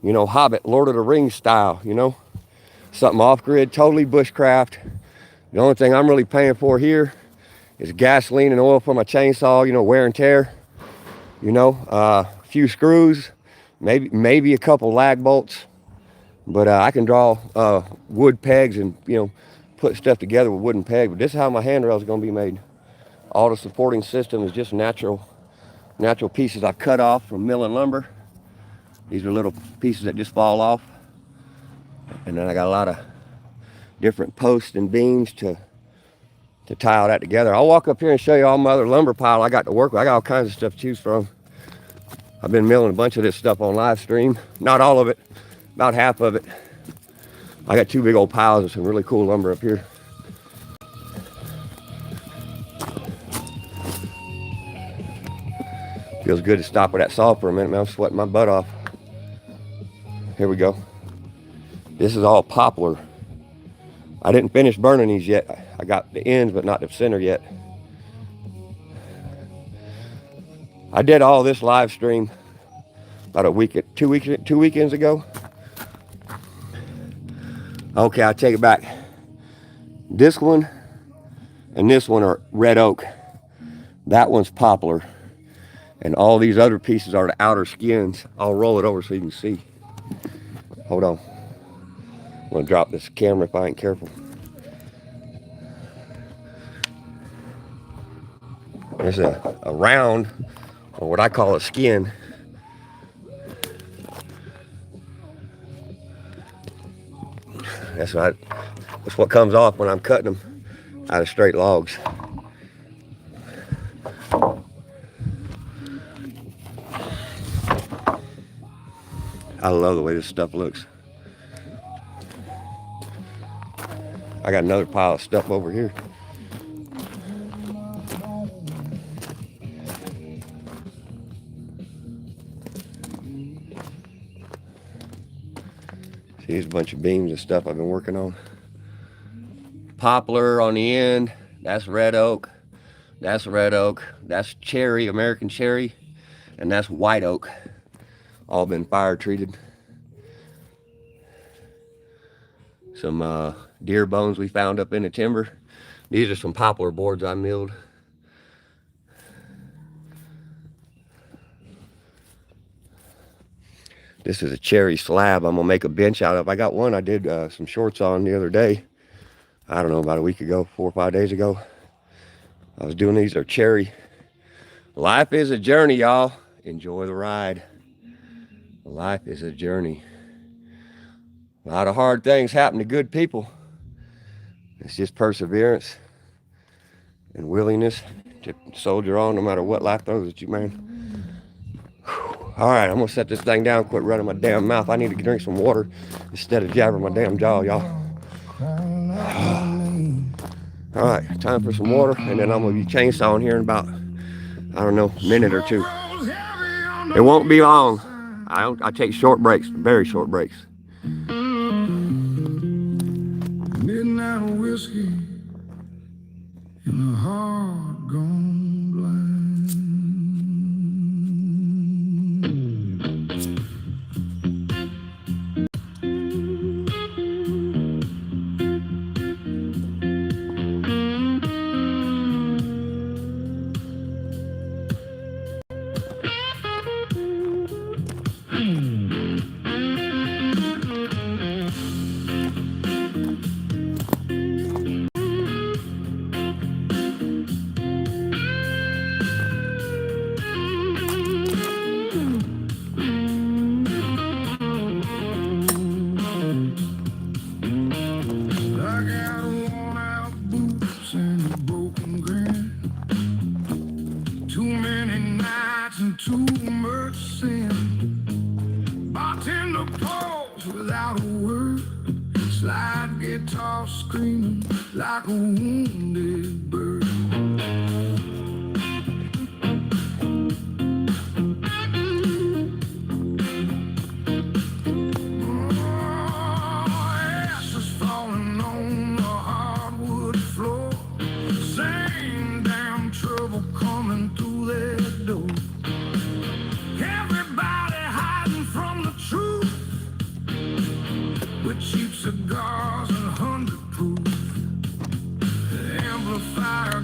you know, Hobbit, Lord of the Rings style, you know. Something off-grid, totally bushcraft. The only thing I'm really paying for here is gasoline and oil for my chainsaw, you know, wear and tear. You know, a few screws, maybe a couple lag bolts, but I can draw wood pegs and, you know, put stuff together with wooden pegs. But this is how my handrail is going to be made. All the supporting system is just natural pieces I've cut off from milling lumber. These are little pieces that just fall off. And then I got a lot of different posts and beams to tie all that together. I'll walk up here and show you all my other lumber pile I got to work with. I got all kinds of stuff to choose from. I've been milling a bunch of this stuff on live stream. Not all of it, about half of it. I got 2 big old piles of some really cool lumber up here. Feels good to stop with that saw for a minute, man. I'm sweating my butt off. Here we go. This is all poplar. I didn't finish burning these yet. I got the ends, but not the center yet. I did all this live stream about two weekends ago. Okay, I'll take it back. This one and this one are red oak. That one's poplar. And all these other pieces are the outer skins. I'll roll it over so you can see. Hold on. I'm gonna drop this camera if I ain't careful. There's a round, or what I call a skin. That's what comes off when I'm cutting them out of straight logs. I love the way this stuff looks. I got another pile of stuff over here. See, here's a bunch of beams and stuff I've been working on. Poplar on the end, that's red oak. That's red oak. That's cherry, American cherry. And that's white oak. All been fire treated. Some deer bones we found up in the timber. These are some poplar boards I milled. This is a cherry slab I'm gonna make a bench out of. I got one I did some shorts on the other day. I don't know, about a week ago, 4 or 5 days ago. I was doing these. Are cherry. Life is a journey, y'all. Enjoy the ride. Life is a journey. A lot of hard things happen to good people. It's just perseverance and willingness to soldier on no matter what life throws at you, man. All right, I'm gonna set this thing down, quit running my damn mouth. I need to drink some water instead of jabbering my damn jaw, y'all. All right, time for some water, and then I'm gonna be chainsawing here in about, I don't know, a minute or two. It won't be long. I take short breaks, very short breaks. Midnight whiskey in a heart gone blind. Without a word, slide guitar screaming like a wounded bird. Ashes falling on the hardwood floor, same damn trouble coming through that door. Everybody hiding from the truth with cheap cigars and 100 proof. The amplifier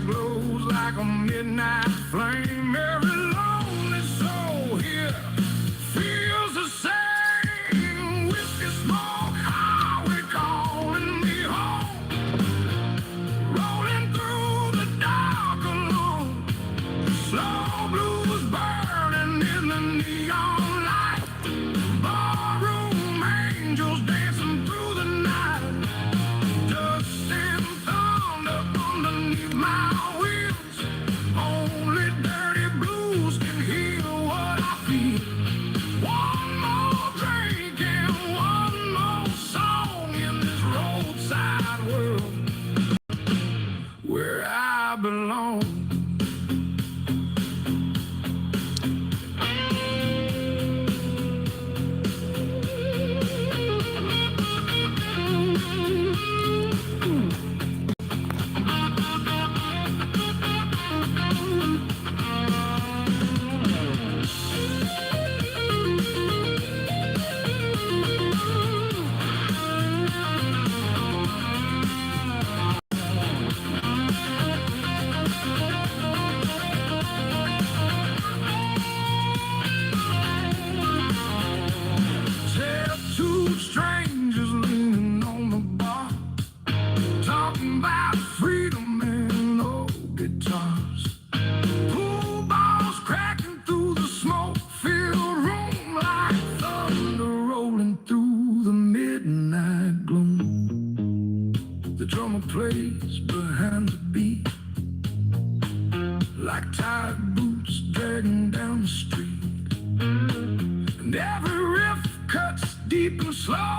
And every riff cuts deep and slow,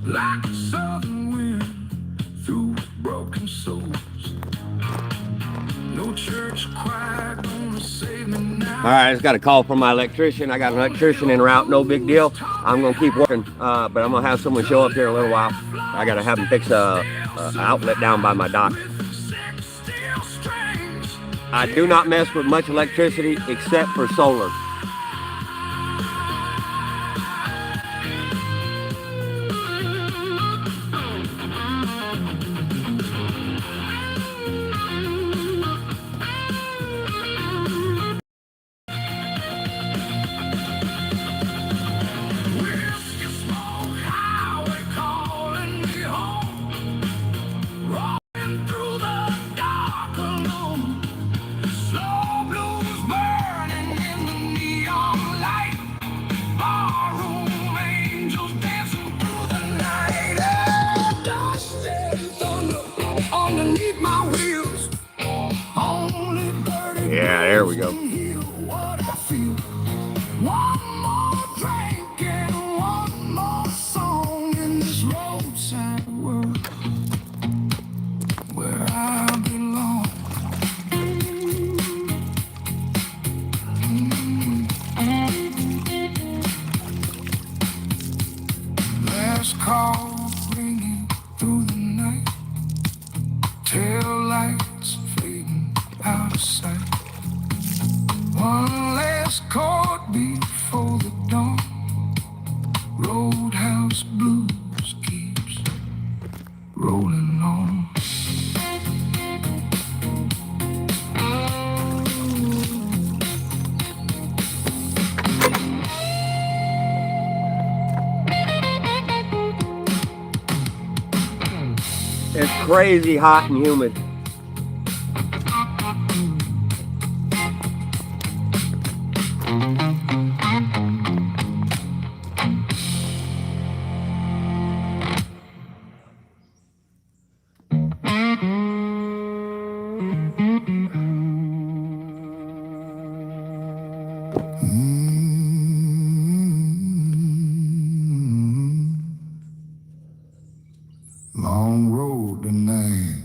like a southern wind through broken souls. No church choir gonna save me now. All right, I just got a call from my electrician. I got an electrician en route, no big deal. I'm gonna keep working, but I'm gonna have someone show up here in a little while. I gotta have him fix a outlet down by my dock. I do not mess with much electricity except for solar. Yeah, there we go. One more drink and one more song in this roadside world where I belong. Last call ringing through the night, tail lights fading out of sight. One last chord before the dawn. Roadhouse blues keeps rolling on. It's crazy hot and humid. Long road tonight.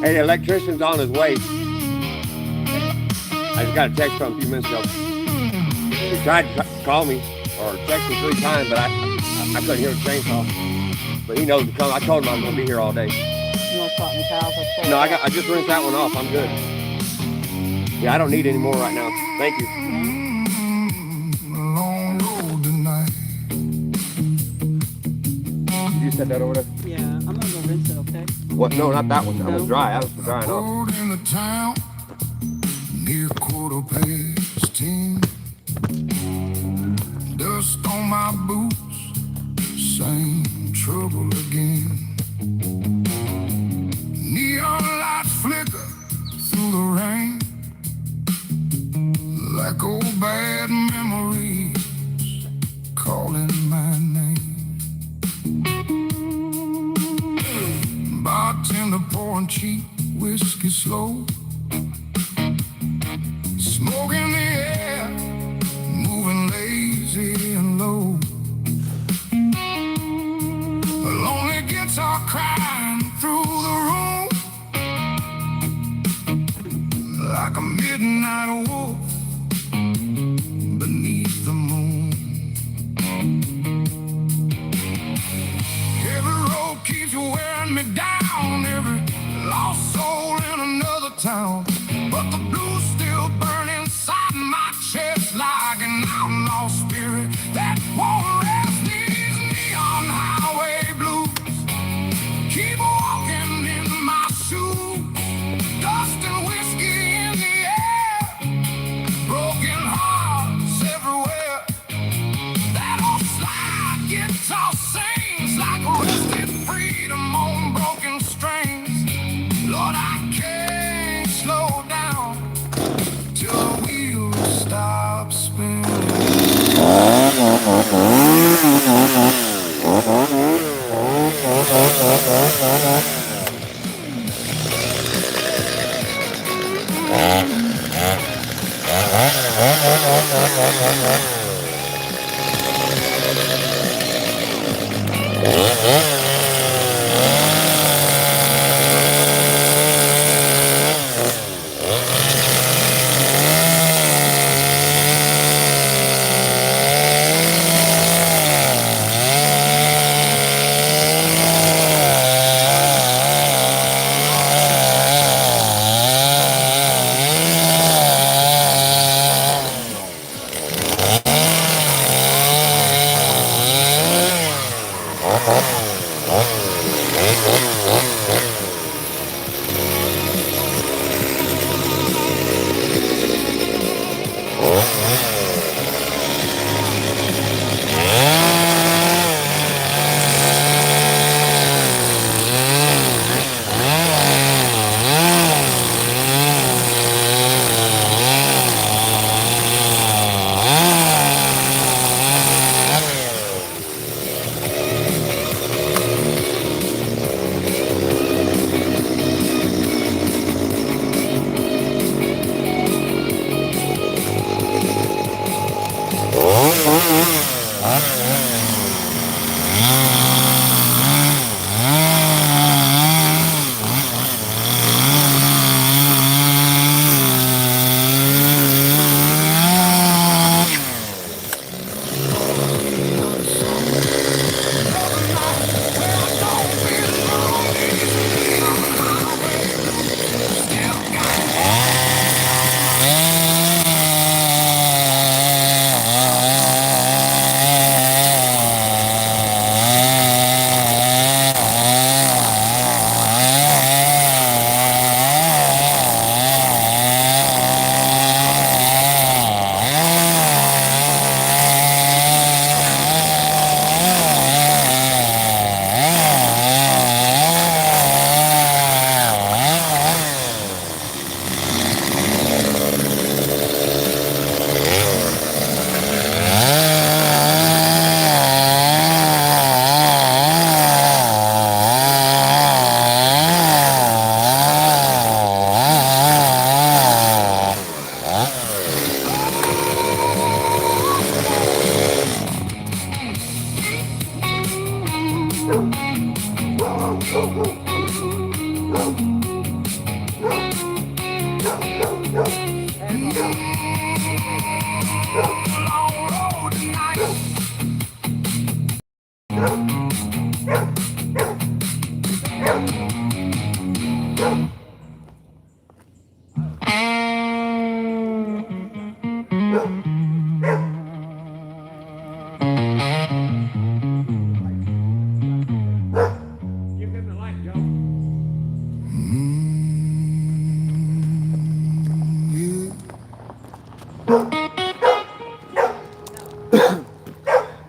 Hey, the electrician's on his way. I just got a text from him a few minutes ago. He tried to call me or text me 3 times, but I couldn't hear the chainsaw. But he knows to come. I told him I'm going to be here all day. You want to swap me towels? No, I just rinsed that one off. I'm good. Yeah, I don't need any more right now. Thank you. Long road tonight. You said that over there? Yeah, I'm going to go rinse it, okay? What? No, not that one. That No. was dry. That was for drying off. Road in the town near 10:15. Dust on my boots, same trouble again. Neon lights flicker through the rain like old bad memories calling my name. Bartender pouring cheap whiskey slow. Smoke in the air, moving lazy and low. A lonely guitar crying through the room like a midnight wolf beneath the moon. Every road keeps wearing me down, every lost soul in another town. But the blues still burn inside my chest like an outlaw spirit that won't rest. These neon highway blues keep walking in my shoes. Dust and whiskey in the air, broken hearts everywhere. That old slide guitar sings like rusted freedom on broken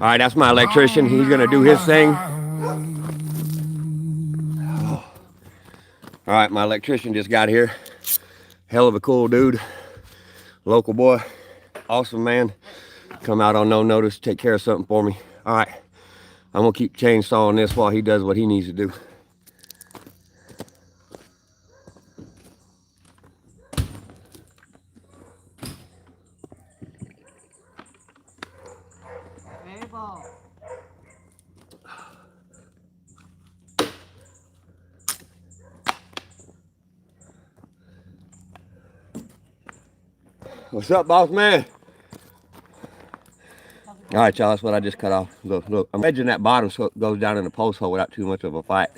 All right, that's my electrician. He's gonna do his thing. All right, my electrician just got here. Hell of a cool dude. Local boy. Awesome man. Come out on no notice, take care of something for me. All right, I'm gonna keep chainsawing this while he does what he needs to do. What's up, boss man? All right, y'all, that's what I just cut off. Look, I'm edging that bottom so it goes down in the post hole without too much of a fight.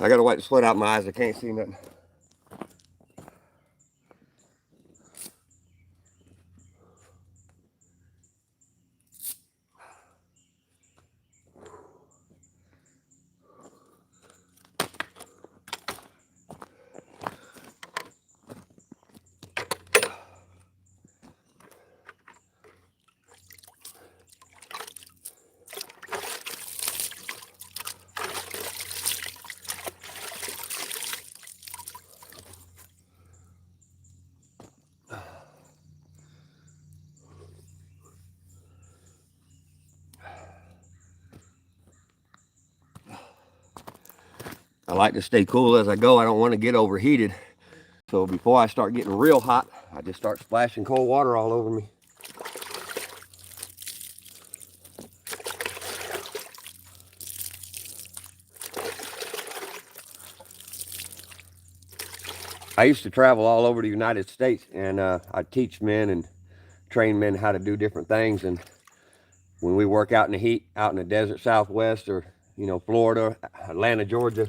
I gotta wipe the sweat out my eyes. I can't see nothing. I like to stay cool as I go. I don't want to get overheated. So before I start getting real hot, I just start splashing cold water all over me. I used to travel all over the United States, and I teach men and train men how to do different things. And when we work out in the heat, out in the desert Southwest, or Florida, Atlanta, Georgia,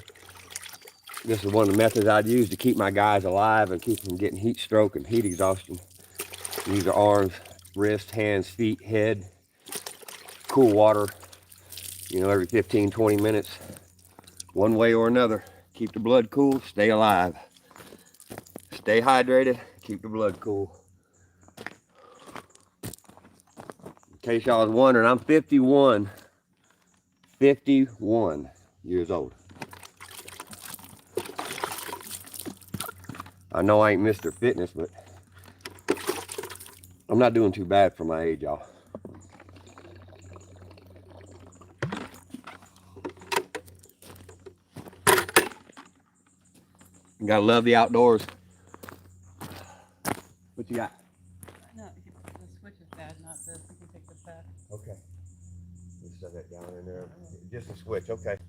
this is one of the methods I'd use to keep my guys alive and keep them from getting heat stroke and heat exhaustion. These are arms, wrists, hands, feet, head. Cool water, every 15, 20 minutes, one way or another. Keep the blood cool, stay alive. Stay hydrated, keep the blood cool. In case y'all was wondering, I'm 51 years old. I know I ain't Mr. Fitness, but I'm not doing too bad for my age, y'all. You gotta love the outdoors. What you got? No, the switch is bad, not this. You can take this back. Okay. Just set that down in there. Just a switch, okay.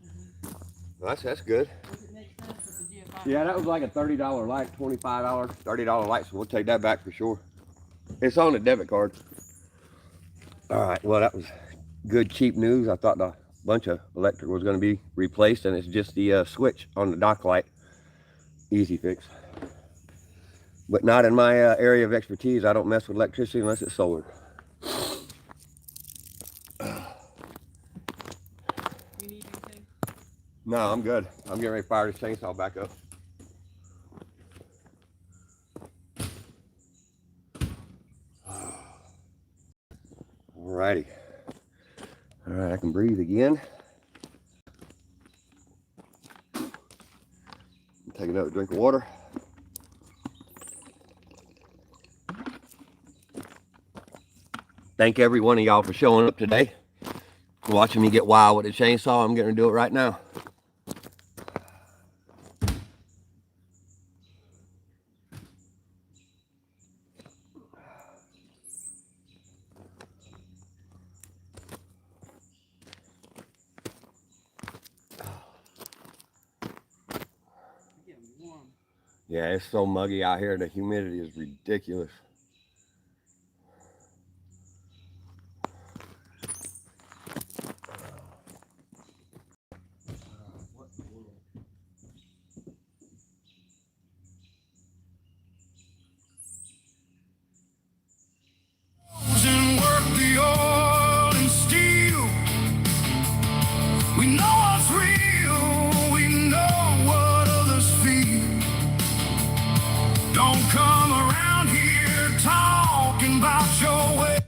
Well, that's good. Does it make sense with the GFI? Yeah, that was like a $30 light, $25, $30 light, so we'll take that back for sure. It's on the debit card. All right, well, that was good, cheap news. I thought a bunch of electric was going to be replaced, and it's just the switch on the dock light. Easy fix. But not in my area of expertise. I don't mess with electricity unless it's solar. You need anything? No, I'm good. I'm getting ready to fire this chainsaw back up. Alrighty. All right, I can breathe again. Take another drink of water. Thank every one of y'all for showing up today. Watching me get wild with the chainsaw. I'm going to do it right now. Yeah, it's so muggy out here. The humidity is ridiculous. And work the oil and steel. We know what's real. We know what others feel. Don't come around here talking about your way.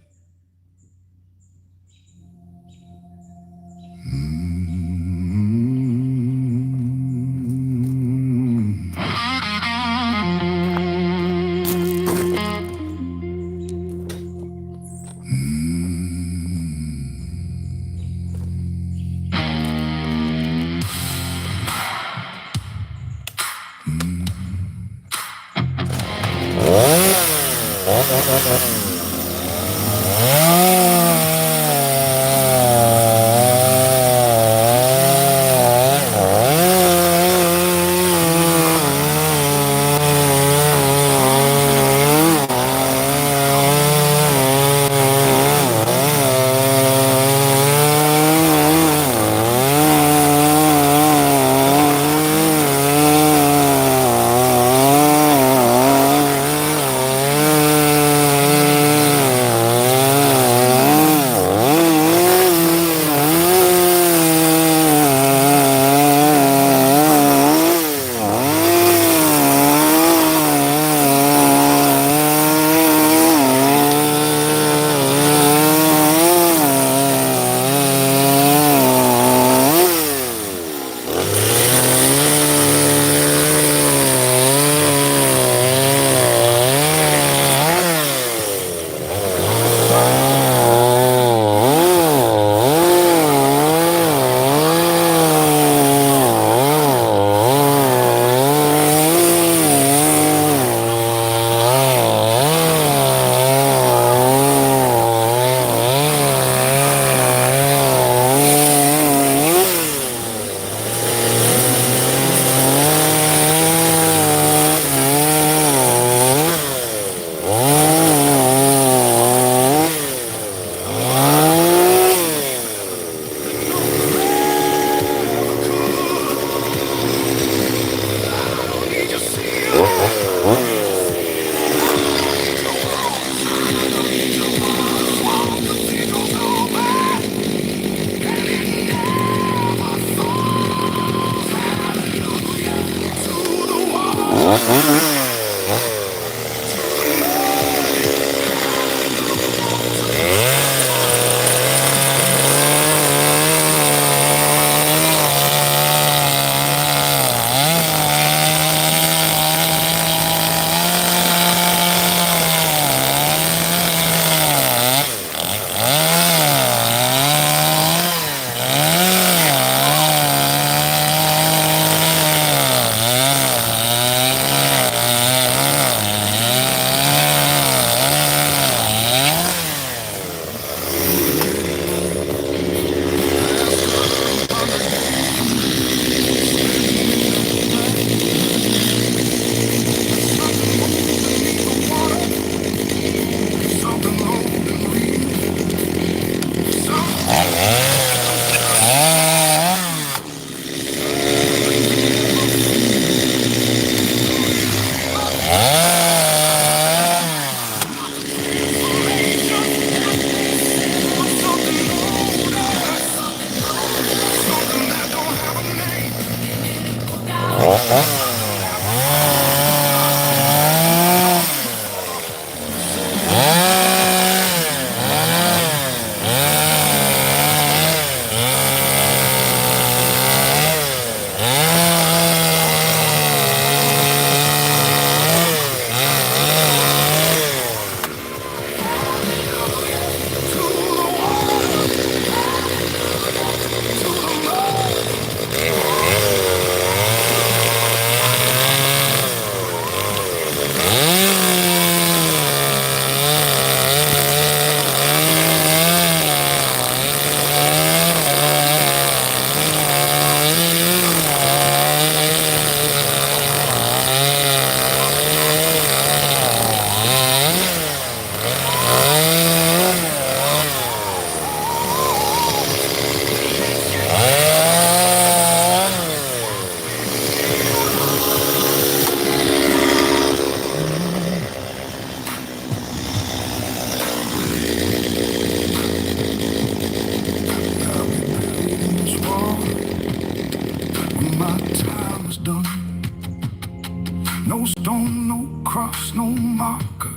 No stone, no cross, no marker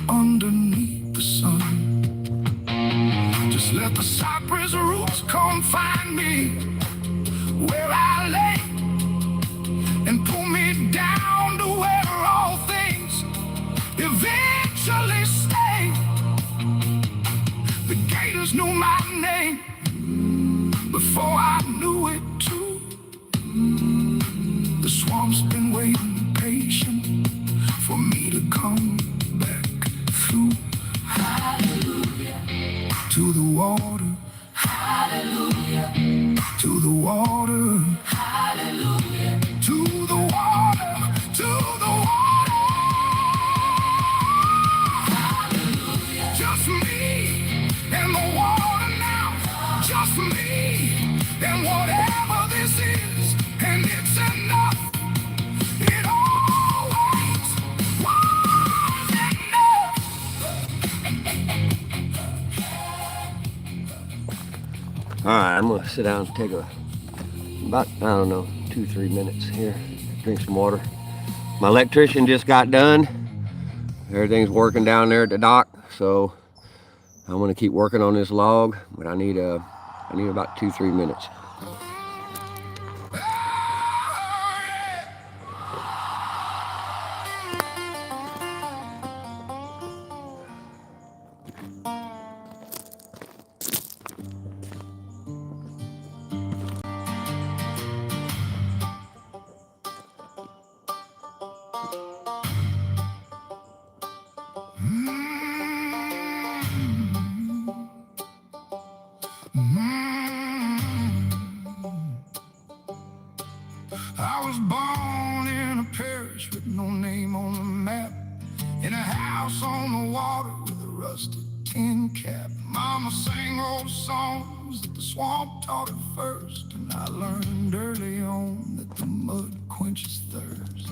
underneath the sun. Just let the cypress roots come find me where I lay and pull me down to where all things eventually stay. The gators knew my name before I knew it too. The swamp's been waiting patient for me to come back through. Hallelujah. To the water. Hallelujah. To the water. Hallelujah. To the water. To the water. Hallelujah. Just me and the water now. Just me and whatever this is. And it's enough. It always was enough. All right, I'm gonna sit down and take about, I don't know, 2-3 minutes here, drink some water. My electrician just got done. Everything's working down there at the dock, so I'm gonna keep working on this log, but I need about 2-3 minutes. I was born in a parish with no name on the map, in a house on the water with a rusted tin cap. Mama sang old songs that the swamp taught her first, and I learned early on that the mud quenches thirst.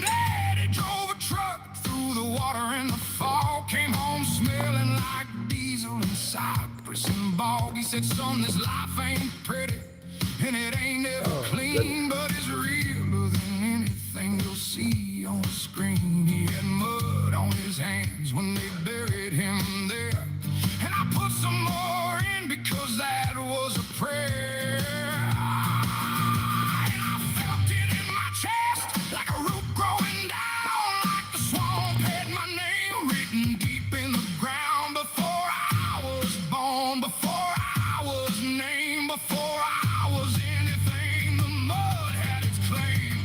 Daddy drove a truck through the water in the fall, came home smelling like diesel and cypress and bog. He said, son, this life ain't pretty, and it ain't ever clean, but it's realer than anything you'll see on a screen. He had mud on his hands when they buried him there, and I put some more in because that was a prayer. And I felt it in my chest like a root growing down, like the swamp had my name written deep in the ground. Before I was born, before I was named, before I was anything, the mud had its claim.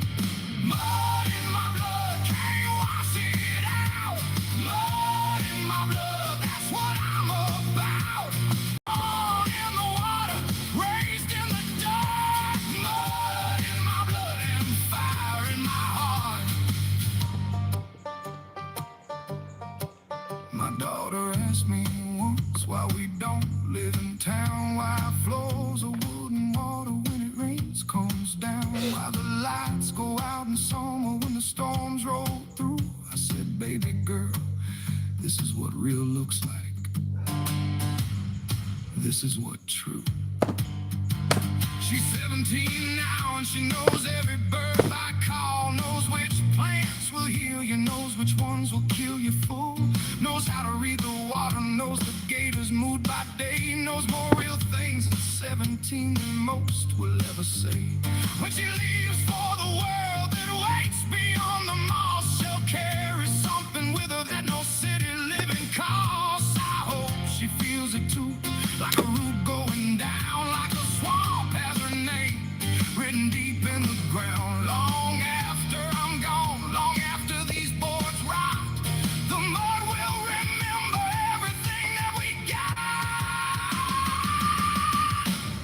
Mud in my blood, can't wash it out. Mud in my blood, that's what I'm about. Born in the water, raised in the dark. Mud in my blood and fire in my heart. My daughter asked me once why we don't live in town, why flows of wood and water when it rains comes down, why the lights go out in summer when the storms roll through. I said, baby girl, this is what real looks like. This is what true. She's 17 now and she knows every bird I call, knows which plants will heal you, knows which ones will kill you full, knows how to read the water, knows the gator's mood by day, knows more real things at 17 than most will ever say. When she leaves for the world that waits beyond the mall, she'll carry something with her that no city living costs. I hope she feels it too, like a root going down, like a swamp has her name written deep in the ground. Long after I'm gone, long after these boards rot, the mud will remember everything that we got.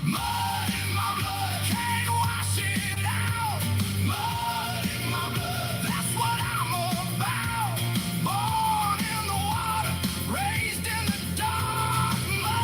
Mud in my blood, can't wash it out. Mud in my blood, that's what I'm about. Born in the water, raised in the dark. Mud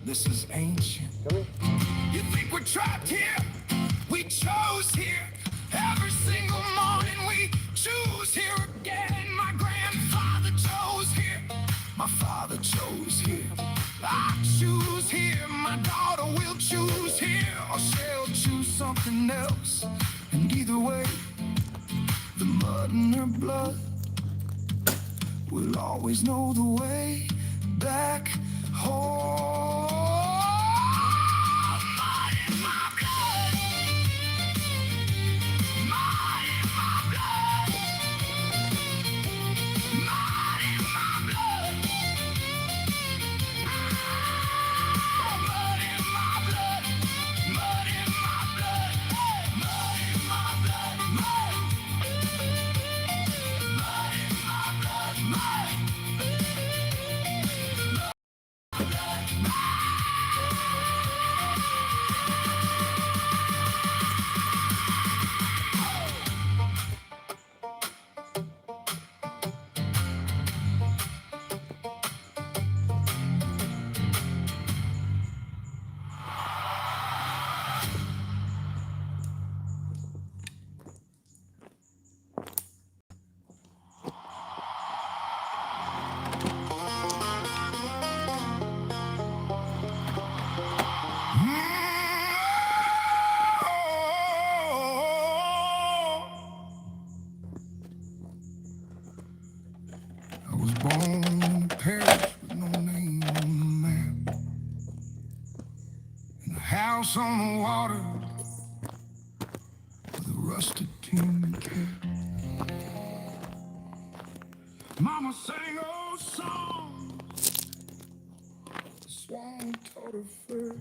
This is ancient. You think we're trapped here? We chose here. Every single morning we choose here again. My grandfather chose here. My father chose here. I choose here. My daughter will choose here. Or she'll choose something else. And either way, the mud in her blood will always know the way back home. Mud in my blood. Mud in my blood. Mud in my blood. Mud in my blood. Mud in my blood. Mud in my blood. Mud. Mud in my blood. Mud. I was born in a parish with no name on the map. In a house on the water with a rusted tin cap. Mama sang old songs. The swan taught her first.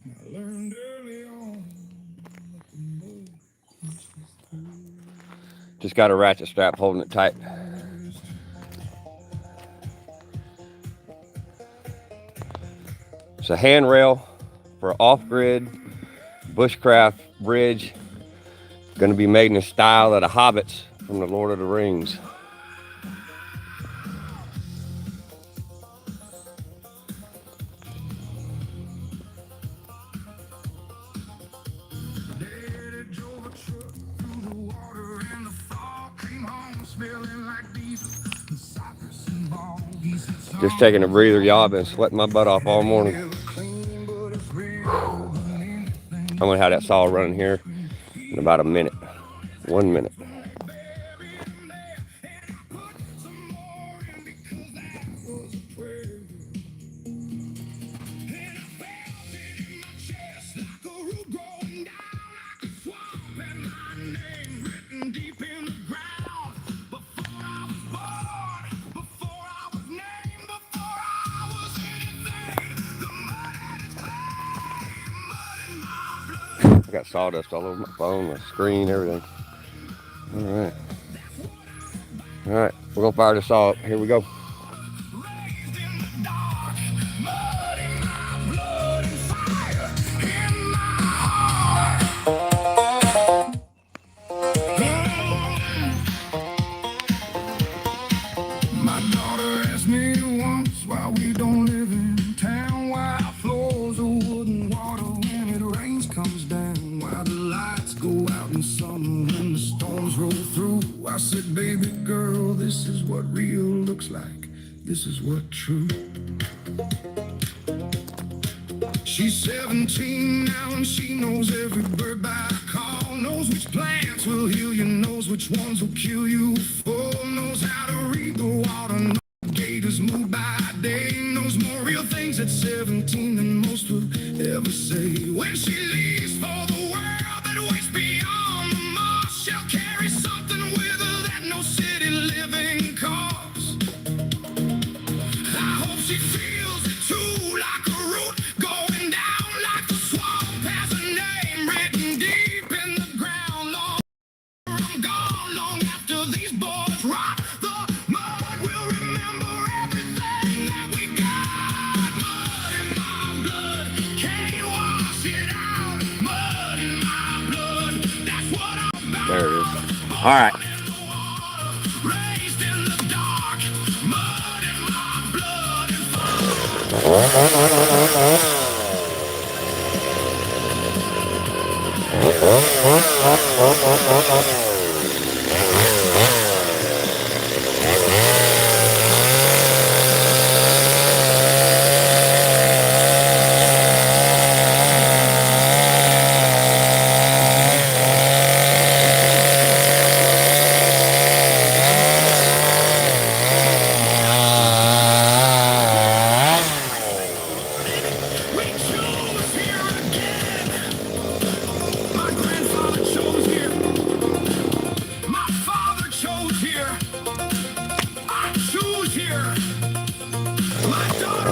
And I learned early on that the mud pushes through. Just got a ratchet strap holding it tight. It's a handrail for off-grid bushcraft bridge. Going to be made in the style of the hobbits from the Lord of the Rings. Daddy drove a truck through the water and the fog came home smelling like diesel and cypress and bogies. Just taking a breather, y'all. I've been sweating my butt off all morning. I'm going to have that saw running here in about a minute. 1 minute. I got sawdust all over my phone, my screen, everything. All right. All right, we're gonna fire this saw up. Here we go. My daughter asked me once why we don't live in town, why our floors are wood and water when it rains comes down, why the lights go out in summer when the storms roll through. I said, baby girl, this is what real looks like. This is what true. She's 17 now and she knows every bird by call, knows which plants will heal you, knows which ones will kill you. Full knows how to read the water, knows gators move by day, knows more real things at 17 than most would ever say. When she leaves for the world that waits beyond the marsh, she'll carry something with her that no city living costs. I hope she feels it too, like a root going down like the swamp, has a name written deep in the ground. Long I'm gone, long after these boys rot, the mud will remember everything that we got. Mud in my blood, can't wash it out. Mud in my blood, that's what I'm about. There it is. All right. Raised in the dark, mud in my blood, We chose here again. My grandfather chose here. My father chose here. I choose here. My daughter.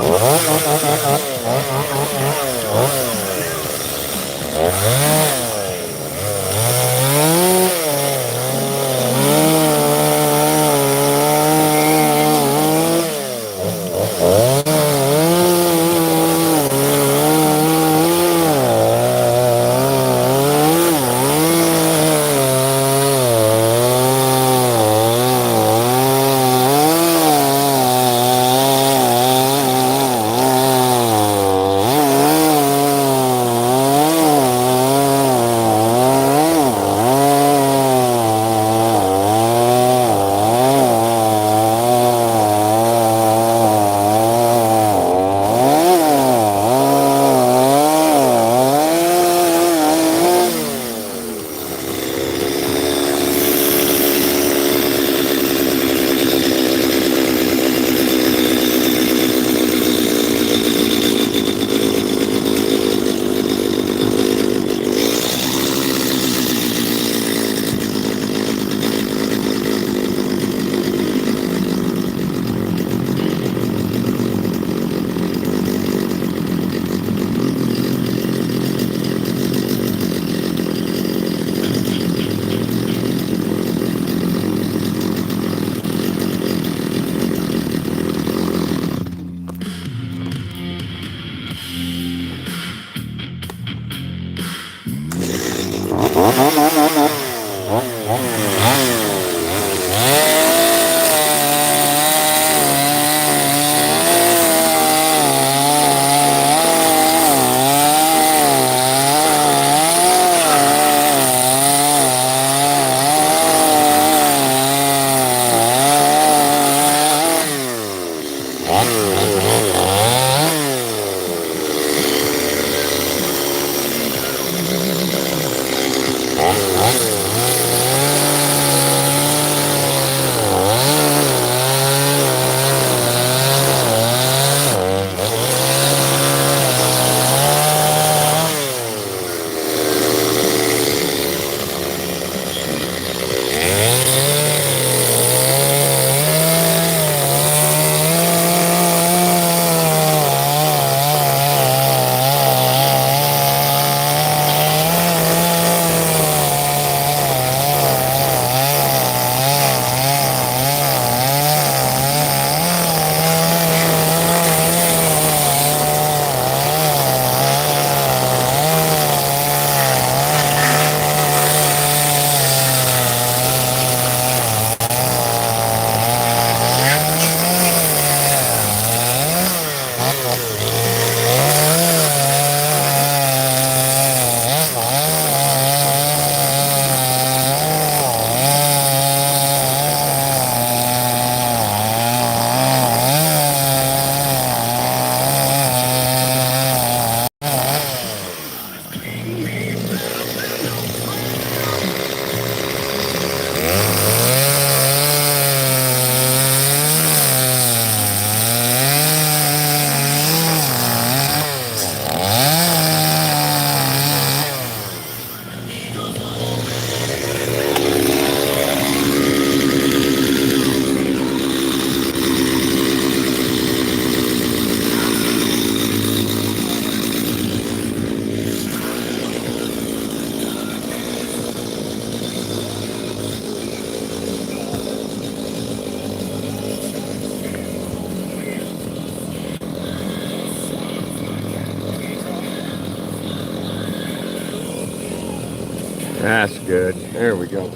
That's good. There we go.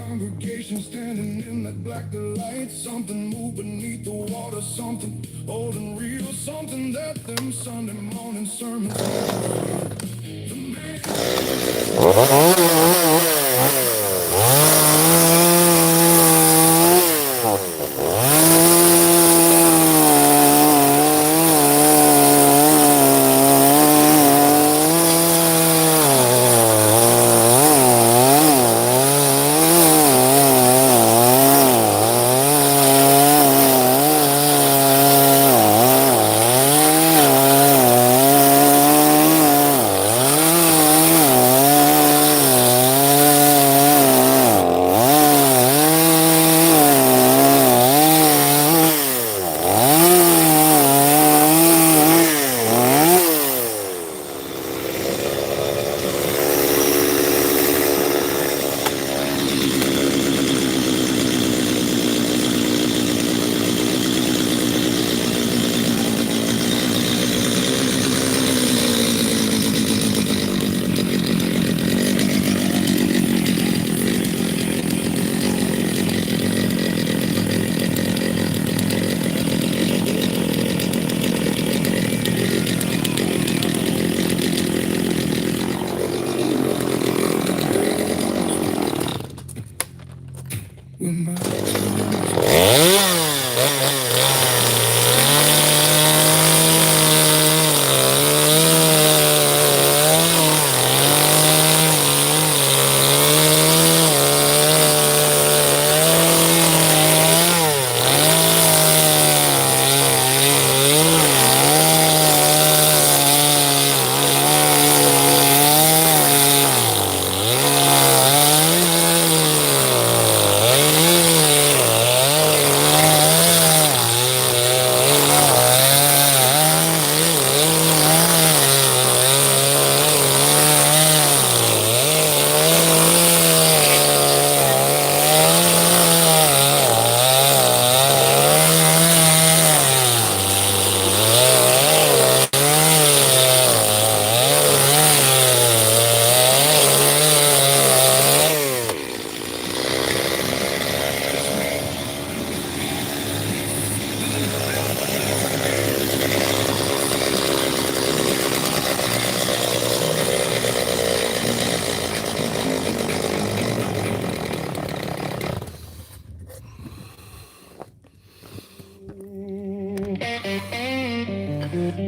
congregation standing in that black light. Something moved beneath the water, something old and real, something that them Sunday morning sermons never heard. The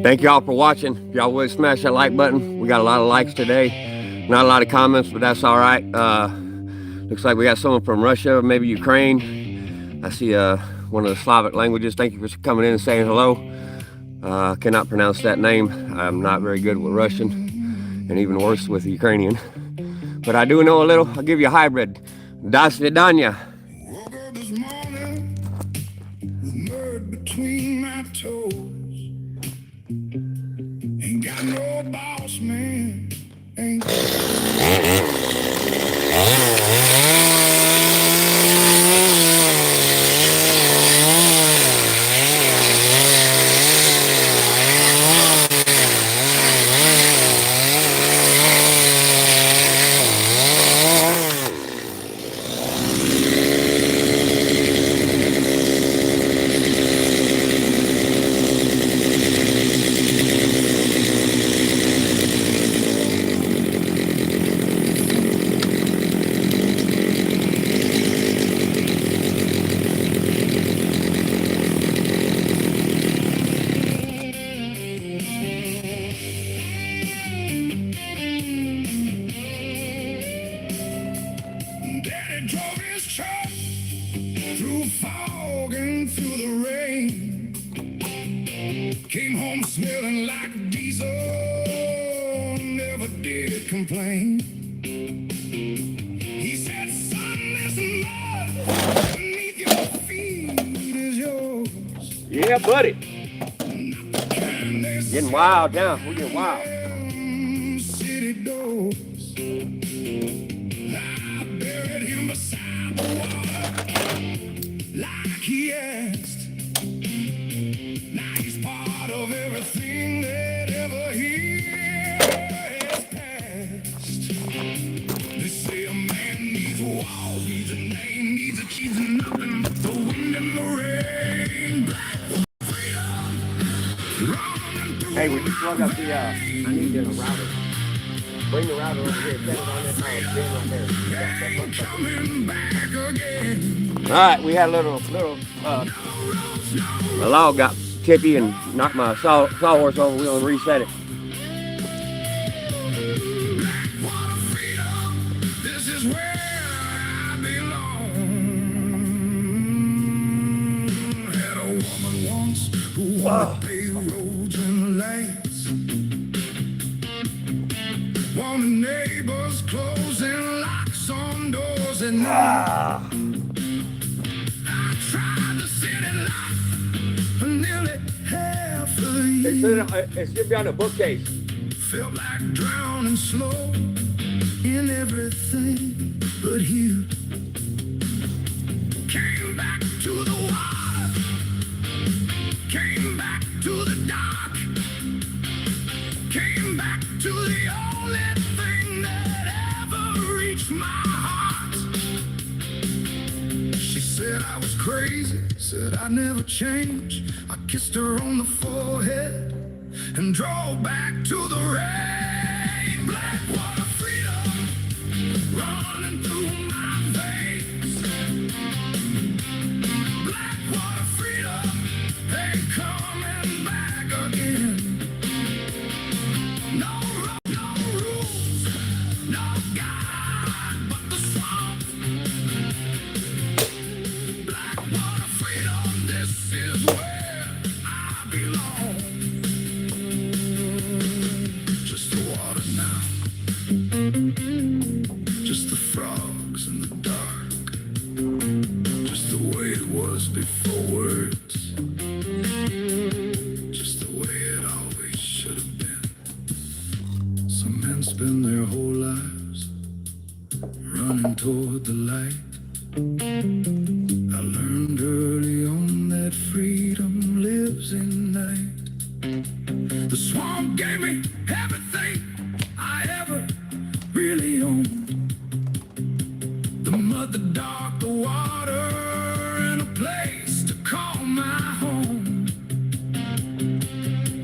Thank y'all for watching. If y'all would smash that like button. We got a lot of likes today. Not a lot of comments, but that's all right. Looks like we got someone from Russia, maybe Ukraine. I see one of the Slavic languages. Thank you for coming in and saying hello. Cannot pronounce that name. I'm not very good with Russian, and even worse with Ukrainian. But I do know a little. I'll give you a hybrid. До свидания. woke up this morning with mud between my toes. Ain't got no boss, man. Ain't Daddy drove his truck through fog and through the rain. Came home smelling like diesel, never did complain. He said, son, this mud beneath your feet is yours. Yeah, buddy. Kind they Getting wild now. We're getting wild. city doors. I buried him beside the water like he asked. Now he's part of everything that ever here has passed. They say a man needs walls, needs a name needs achieving nothing but the wind and the rain. Hey, would you plug up the, I need a router. Bring the router over here, set it on that bin right there. Coming back again. All right, we had a little, my log got tippy and knocked my sawhorse over. We're gonna reset it. Blackwater freedom, this is where I belong. Had a woman once who wanted paved roads and lights. Wanted neighbors closing locks on doors at night. I tried to sit in life for nearly half a year. It's just behind a bookcase. Felt like drowning slow in everything but you. Came back to the water, came back to the dark, came back to the only thing that ever reached my heart. She said I was crazy, said I'd never change. I kissed her on the forehead and drove back to the rain. Blackwater freedom running through my veins. Blackwater freedom ain't coming back again. No rules, no God but the swamp. Blackwater freedom, this is where I belong. Just the water now, just the frogs in the dark, just the way it was before words, just the way it always should have been. Some men spend their whole lives running toward the light. I learned early on that freedom lives in night. The swamp gave me everything I ever really owned. The mud, the dark, the water, and a place to call my home.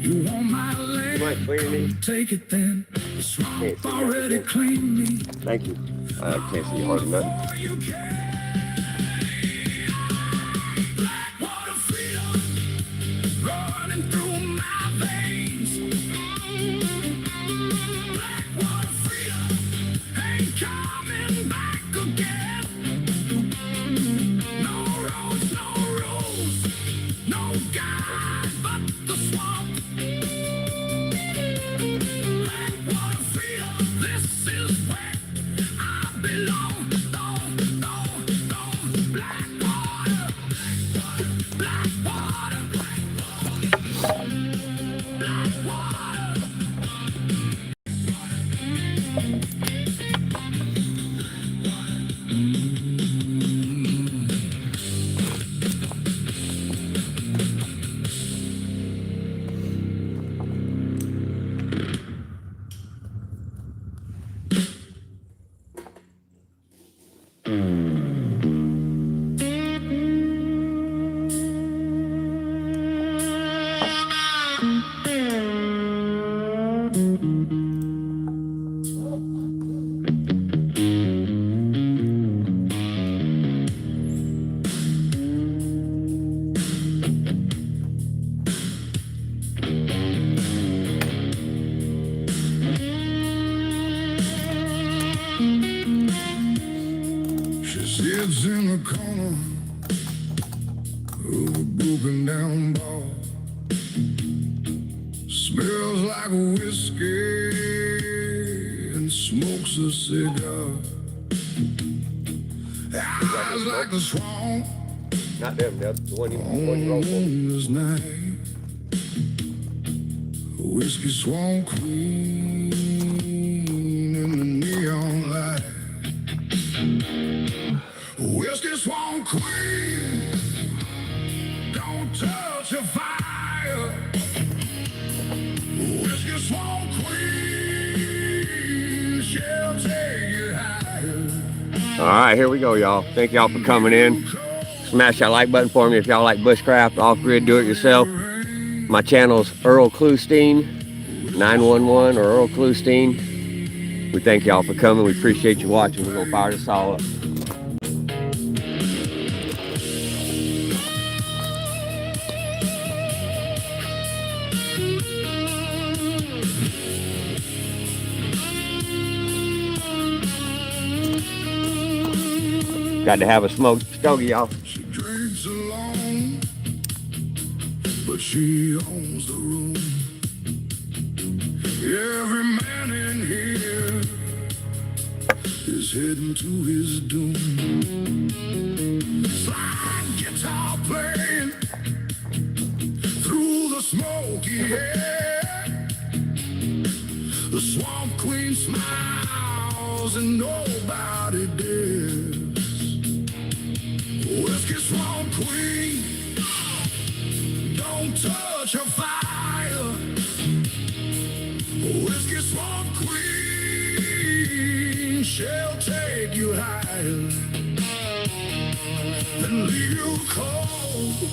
You want my land? Come take it then. The swamp already claimed me. Thank you. I can't see hardly nothing. Before you came. Blackwater freedom running through my veins. Blackwater freedom ain't coming back again. No roads, no rules, no God but the swamp. Blackwater freedom, this is where I belong. Blackwater, Blackwater, Blackwater. She sits in the corner of a broken down bar. Smells like whiskey and smokes a cigar. Eyes like the swamp Not them, the one you on roll for. this night. Whiskey swamp queen in the neon light. Whiskey swamp queen, don't touch a fire. Whiskey swamp queen, she'll take you higher. All right, here we go, y'all. Thank y'all for coming in. Smash that like button for me if y'all like Bushcraft, Off-Grid, do-it-yourself. My channel's Earl Klustein, 911 or Earl Klustein. We thank y'all for coming. We appreciate you watching. We're going to fire this all up. Got to have a smoked stogie, y'all. She drinks alone, but she owns the room. Every man in here is heading to his doom. Slide guitar playing through the smoky air. The swamp queen smiles and nobody dares. Whiskey swamp queen, don't touch her fire. Whiskey swamp queen, she'll take you higher and leave you cold.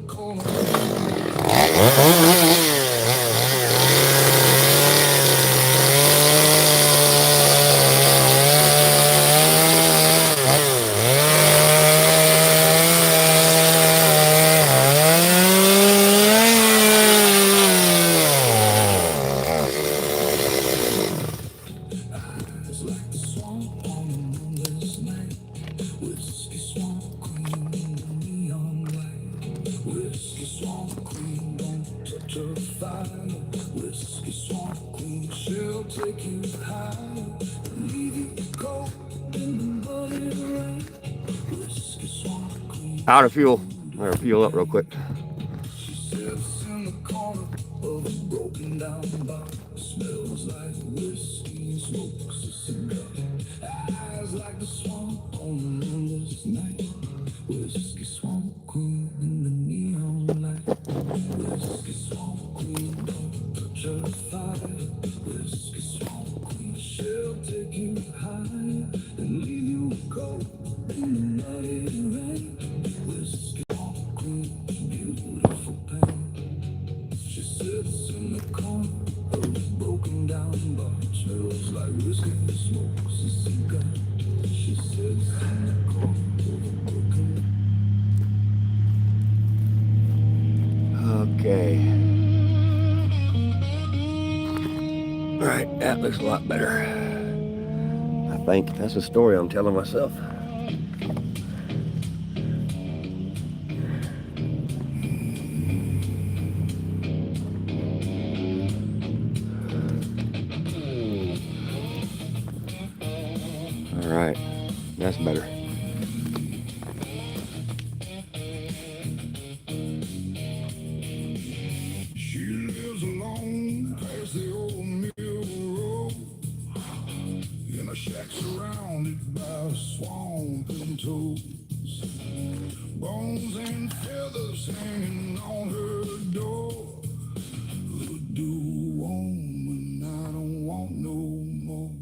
corner. It's like the swamp on a moonless night. Whiskey swamp queen in the neon light. Whiskey swamp queen, don't touch her fire. Whiskey swamp queen, she'll take you higher. Leave you cold in the muddy rain. Whiskey swamp queen. Out of fuel. Better fuel up real quick. She sits in the corner of a broken down bar. Smells like whiskey and smokes a cigar. Eyes like the swamp on a moonless night. Whiskey swamp queen in the neon light. Whiskey swamp queen, don't touch her fire. Whiskey swamp queen, she'll take you higher and leave you cold in the muddy rain. Whiskey swamp queen, beautiful pain. She sits in the corner of a broken down bar. Smells like whiskey and smokes a cigar. She sits in the corner of a broken. Okay. All right, that looks a lot better. I think that's a story I'm telling myself. All right, that's better. She lives alone past the old mill road, in a shack surrounded by swamp and toads. Bones and feathers hanging on her door. Hoodoo woman, I don't want no more.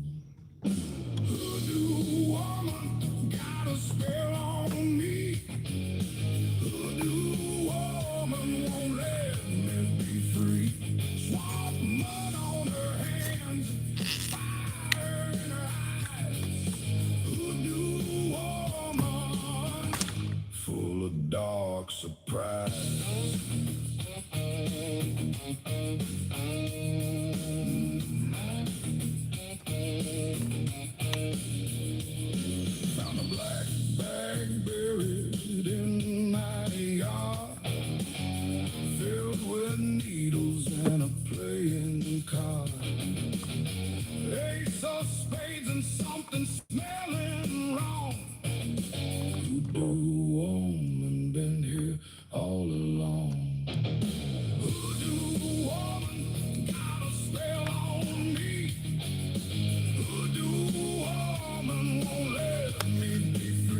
Hoodoo woman, got a spell on me. Hoodoo woman won't let me be free. Swamp mud on her hands, fire in her eyes. Hoodoo woman, full of dark surprise. Found a black bag buried in my yard, filled with needles and a playing card. Ace of spades and something smelling wrong. Hoodoo woman been here all along. Hoodoo woman got a spell on me. Hoodoo woman won't let me be free.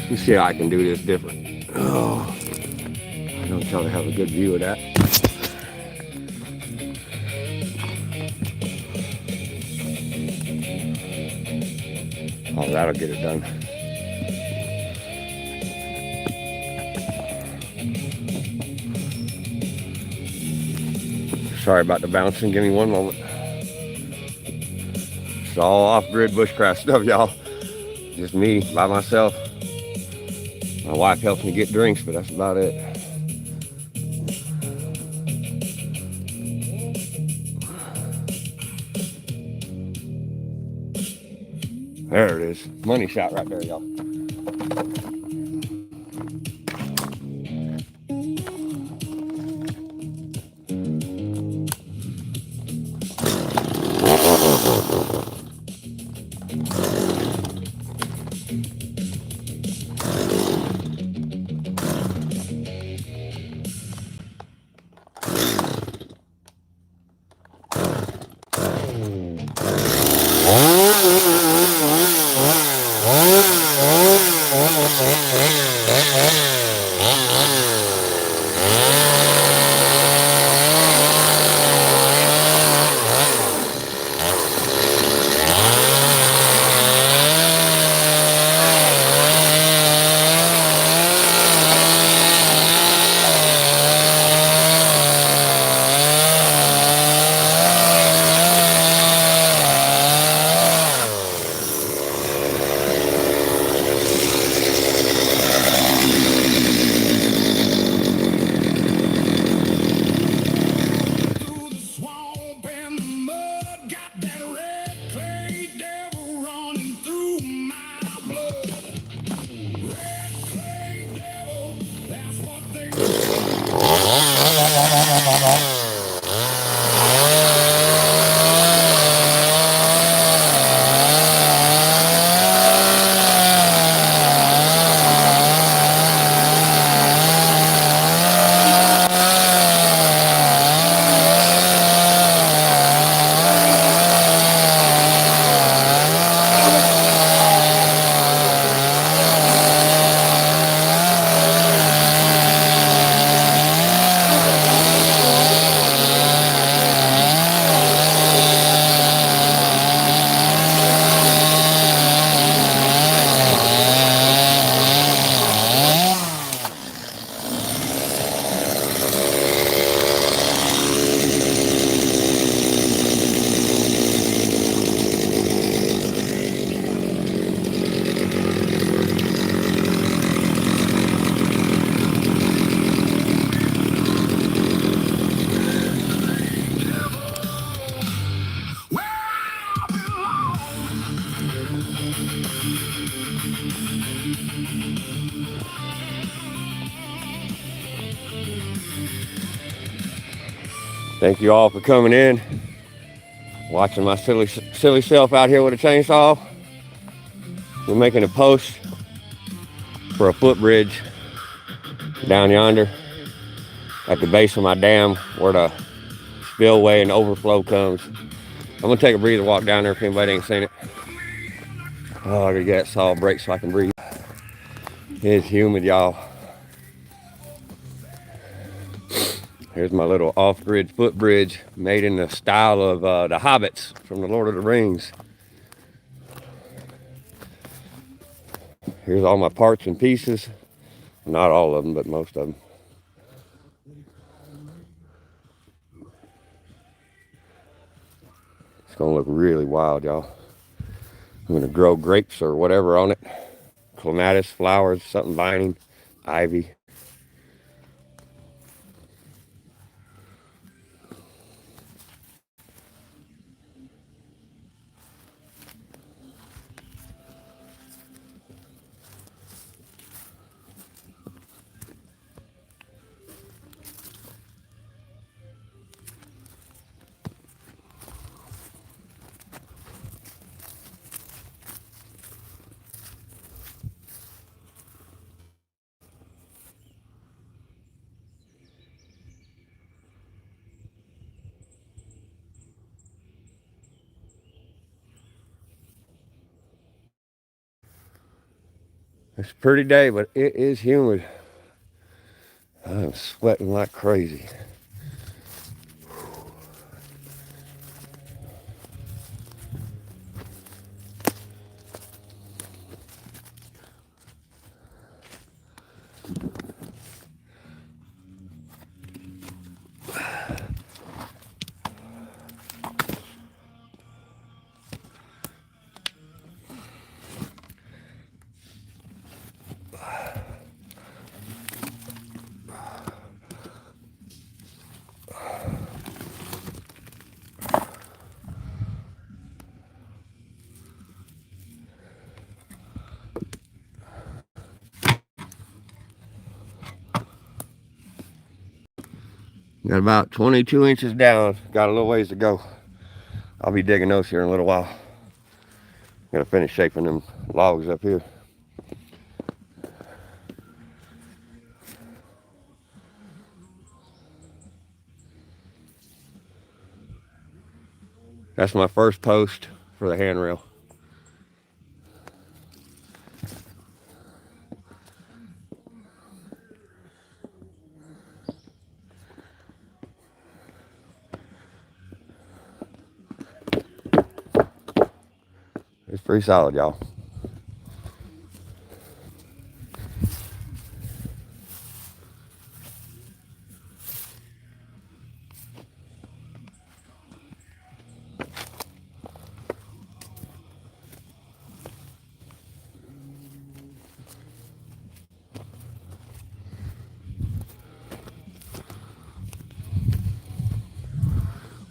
Let's see how I can do this different. Oh, I don't try to have a good view of that. Oh, that'll get it done. Sorry about the bouncing. Give me one moment. It's all off-grid bushcraft stuff, y'all. Just me by myself. My wife helps me get drinks, but that's about it. There it is. Money shot right there, y'all. Thank you all for coming in, watching my silly self out here with a chainsaw. We're making a post for a footbridge down yonder at the base of my dam where the spillway and overflow comes. I'm gonna take a breather walk down there if anybody ain't seen it. Oh, I gotta get that saw break so I can breathe. It's humid, y'all. Here's my little off-grid footbridge made in the style of the hobbits from the Lord of the Rings. Here's all my parts and pieces. Not all of them, but most of them. It's gonna look really wild, y'all. I'm gonna grow grapes or whatever on it. Clematis, flowers, something vining, ivy. It's a pretty day, but it is humid. I'm sweating like crazy. Got about 22 inches down. Got a little ways to go. I'll be digging those here in a little while. Gotta finish shaping them logs up here. That's my first post for the handrail. It's pretty solid, y'all.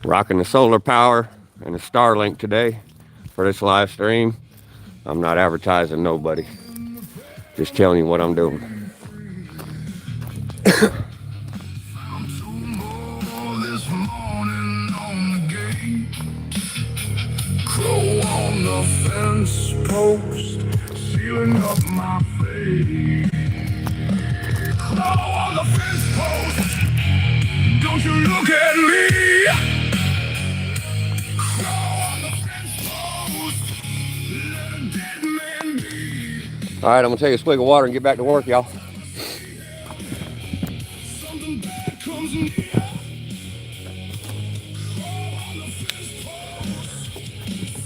Rocking the solar power and the Starlink today for this live stream. I'm not advertising nobody. Just telling you what I'm doing. Found two more this morning on the gate. Crow on the fence post, sealing up my fate. Crow on the fence post, don't you look at me. Crow on the fence post, let a dead man be. All right, I'm gonna take a swig of water and get back to work, y'all. Something bad comes near. Crow on the fence post,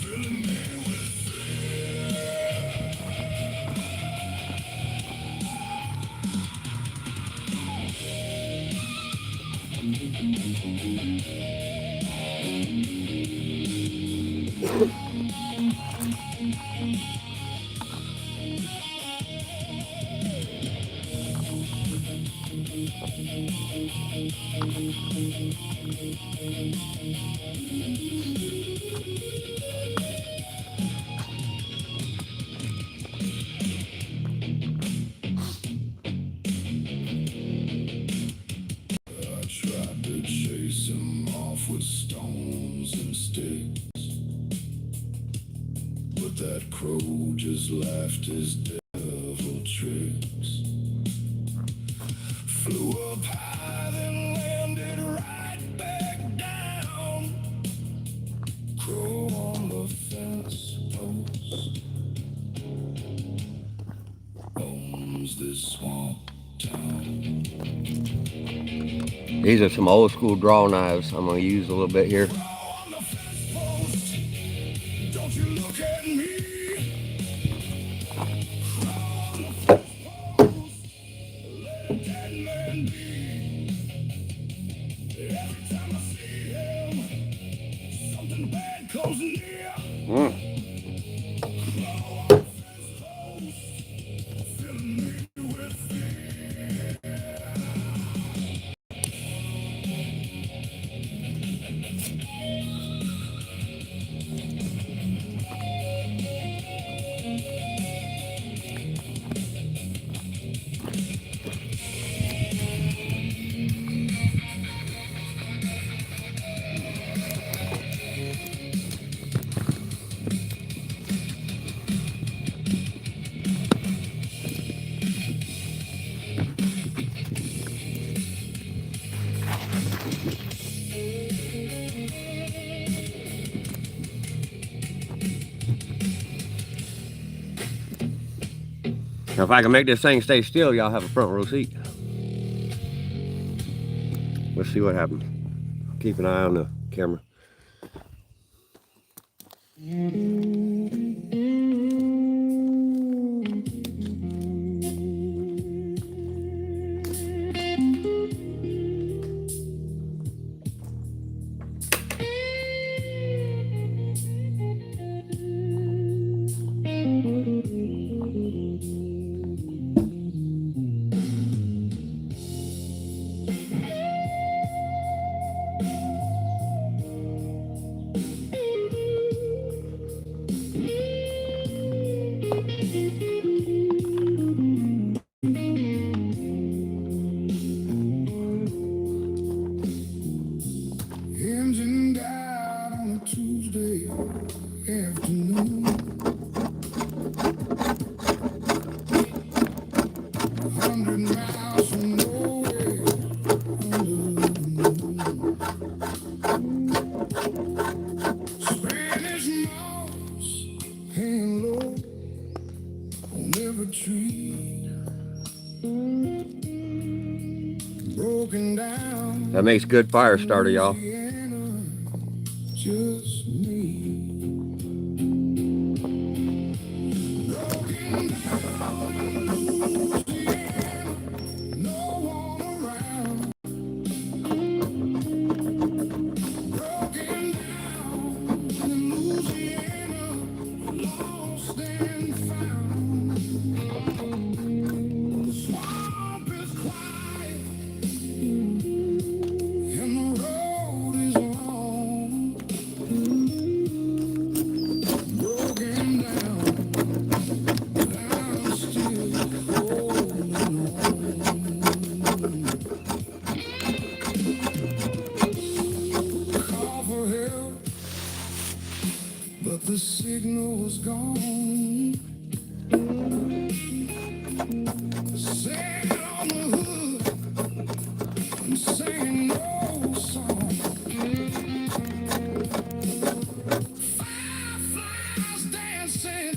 filling me with I tried to chase him off with stones and sticks, but that crow just laughed his devil tricks. Flew up high, then landed right back down. Crow on the fence post owns this swamp town. These are some old school draw knives. I'm gonna use a little bit here. Crow on the fence post, don't you look at me. Crow on the fence post, let a dead man be. Every time I see him, something bad comes near. Crow on the fence post, filling me with fear. Now, if I can make this thing stay still, y'all have a front row seat. Let's see what happens. Keep an eye on the camera. Engine died on a Tuesday afternoon. 100 miles from nowhere under the moon. Spanish moss hanging low on every tree. Broken down. That makes good fire starter, y'all. Just me. Broken down, no one around. Broken down in Louisiana, lost and found. The swamp is quiet and the road is long. Broken down, but I'm still holding on. Call for help, but the signal was gone. Sat on the hood and sang no song. Fireflies dancing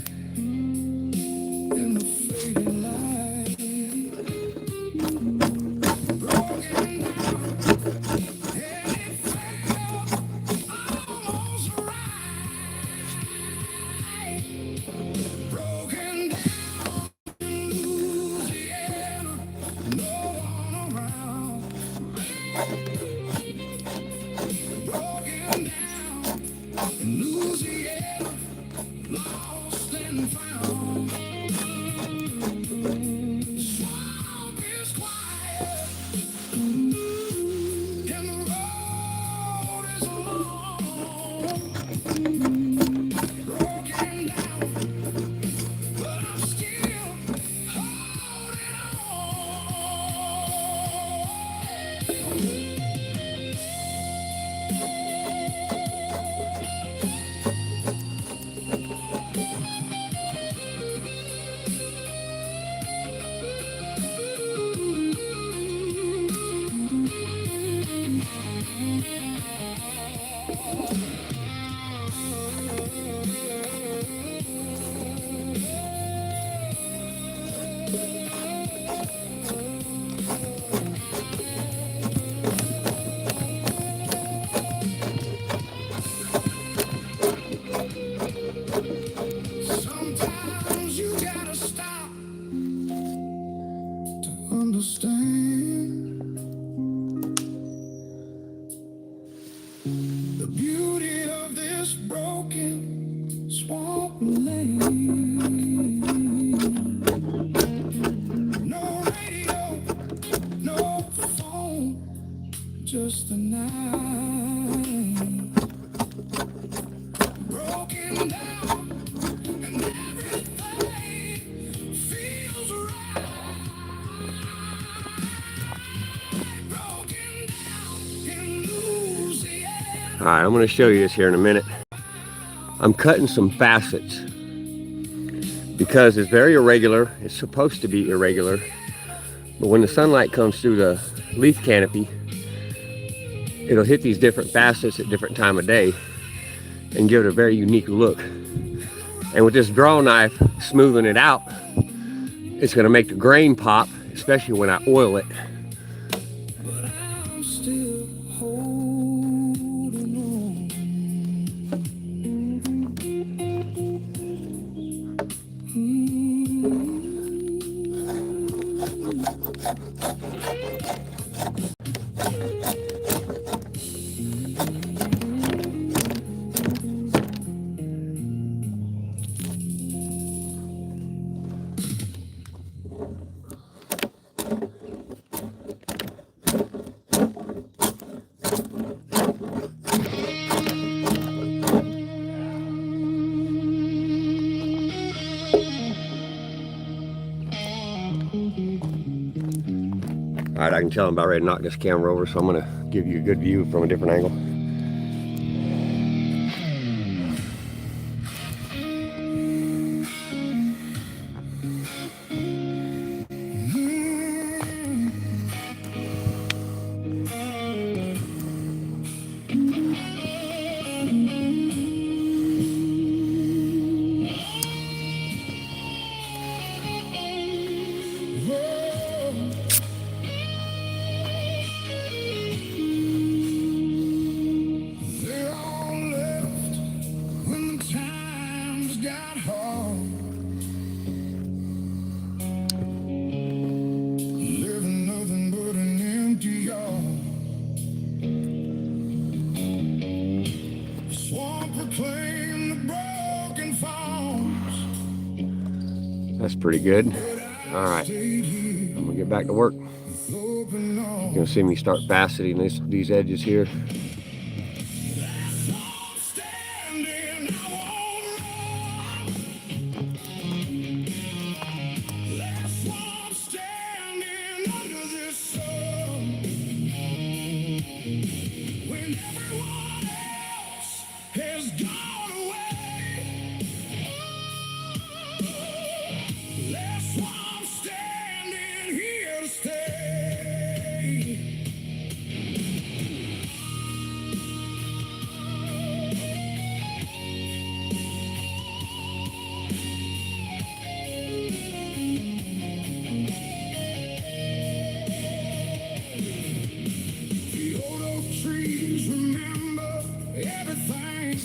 in the fading light. Broken down, and it felt almost right. Broken down in Louisiana, no one around. Broken down in Louisiana, lost and found. Swamp is quiet and the road is long. Broken down, but I'm still holding on. Sometimes you gotta stop to understand the beauty of this broken swamp lane. No radio, no phone, just the night. Broken down and everything feels right. Broken down in Louisiana. All right, I'm going to show you this here in a minute. I'm cutting some facets because it's very irregular. It's supposed to be irregular, but when the sunlight comes through the leaf canopy, it'll hit these different facets at different time of day and give it a very unique look. And with this draw knife smoothing it out, It's going to make the grain pop, especially when I oil it. But I'm still holding on. All right, I can tell I'm about ready to knock this camera over, so I'm going to give you a good view from a different angle. They're all left when the times got hard. Living nothing but an empty yard. The swamp proclaimed the broken farms. That's pretty good. All right, Stayed here, I'm going to get back to work. open You're arms. going to see me start faceting these edges here. I'm standing, I won't run. That's why I'm standing under this sun. When everyone else has gone away, that's why I'm standing here to stay. The old oak trees remember everything.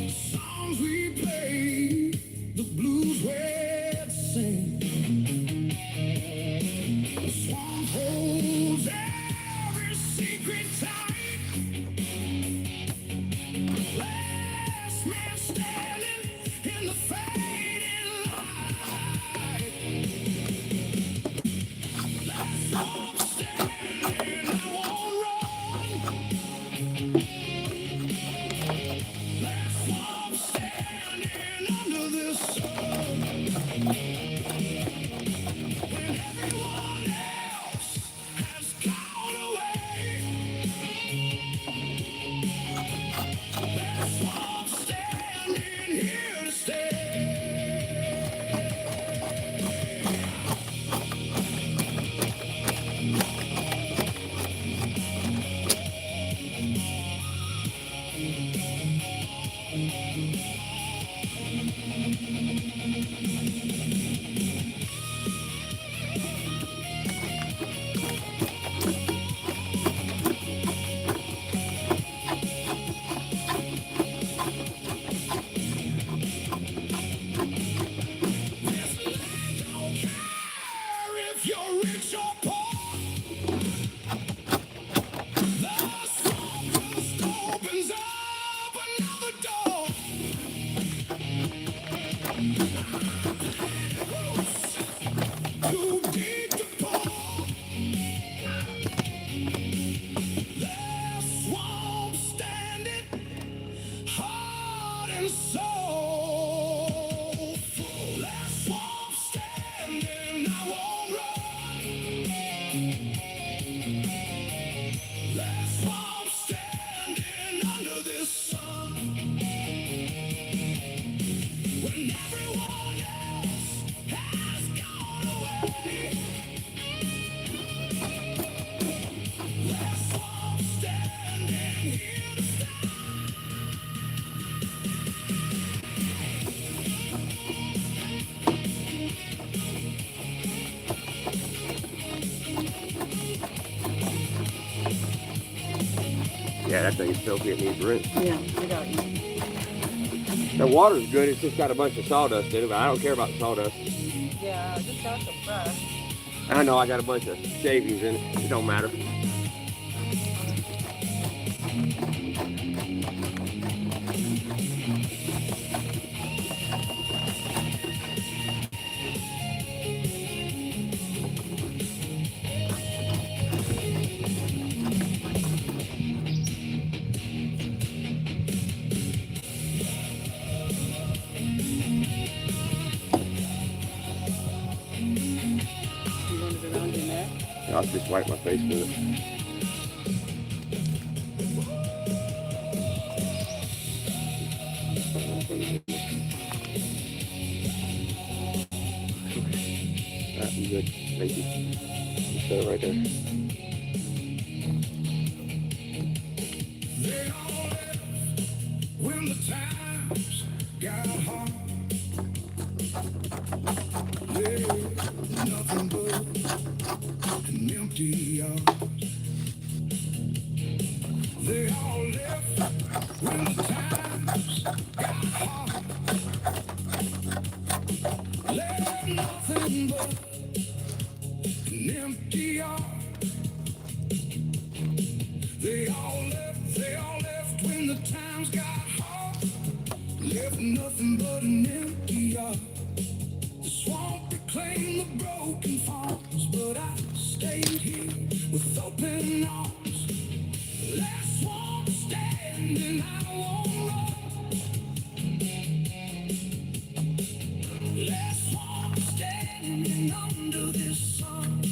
Songs we played, the blues we'd sing. The swamp holds every secret tight. Last man standing in the fading light. I'm standing, I won't run. That's why I'm standing under this sun. When everyone else has gone away, that's why I'm standing here to stay. If you're rich or poor, the swamp just opens up another door. Too deep to pour. The swamp standing hard and soulful. The swamp standing, I won't run. That's why I'm standing under this sun. When everyone else has gone away, that's why I'm standing here to stay. That thing's filthy. It needs rinse. Yeah, I got you. The water's good. It's just got a bunch of sawdust in it, but I don't care about the sawdust. Yeah, I just got some brush. I know I got a bunch of shavings in it. It don't matter. You want it around your neck? I'll just wipe my face with it. That's good. Thank you. Just set it right there. They all left when the times got hard. Yeah, nothing but an empty yard. They all left when the times got hard. Left nothing but an empty yard. They all left when the times got hard. Left nothing but an empty yard. The swamp reclaimed the broken farms, but I stayed here with open arms. Last one standing, I won't run. Last one standing under this sun.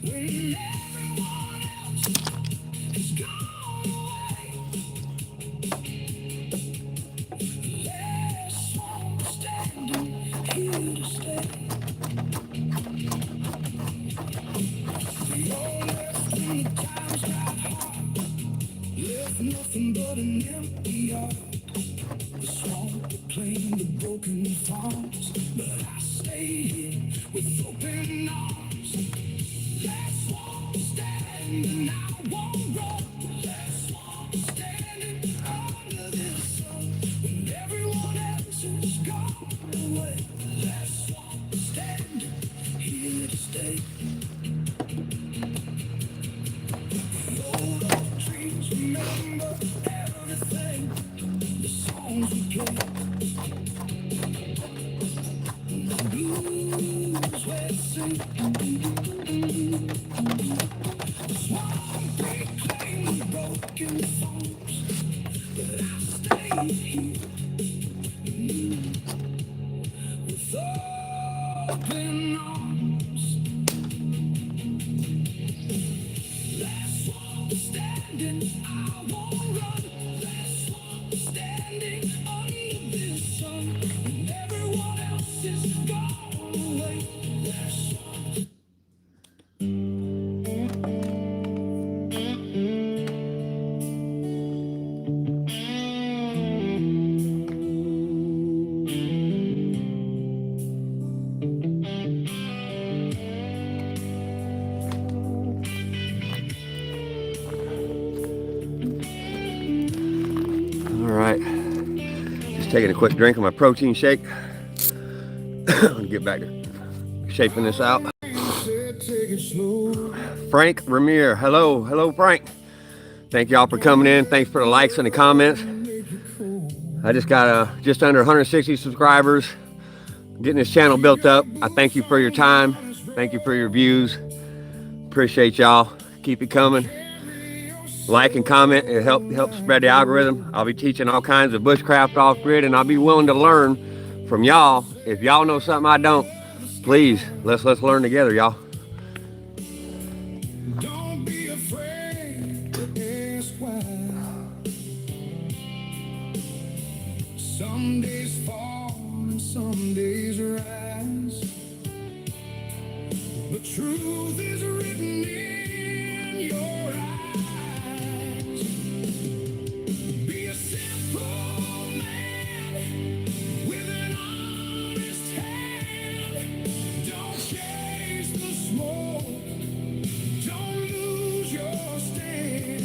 When everyone else is gone away, last one standing here to stay. We all left when the times got hard, left nothing but an empty yard. The swamp reclaimed the broken farms, but I stay here with open arms. Last one standing, I won't run. Last one standing under this sun. When everyone else is gone away, last one standing here to stay. The old oak trees remember everything, the songs we played, the blues we sing. The swamp reclaimed the broken farms, but I stayed here with open arms. Last one standing, I won't run. Last one standing under this sun. When everyone else is gone away, last one. All right. Just taking a quick drink of my protein shake. I'll get back to shaping this out. Said take it slow. Frank Ramir. Hello, Frank. Thank y'all for coming in. Thanks for the likes and the comments. I just got just under 160 subscribers. Getting this channel built up. I thank you for your time. Thank you for your views. Appreciate y'all. Keep it coming. Like and comment. It helps spread the algorithm. I'll be teaching all kinds of bushcraft off-grid, and I'll be willing to learn from y'all. If y'all know something I don't, please let's learn together, y'all. Don't be afraid to ask why. Some days fall and some days rise. The truth is written in your eyes. Be a simple man with an honest hand. Don't chase the smoke. Don't lose your stand.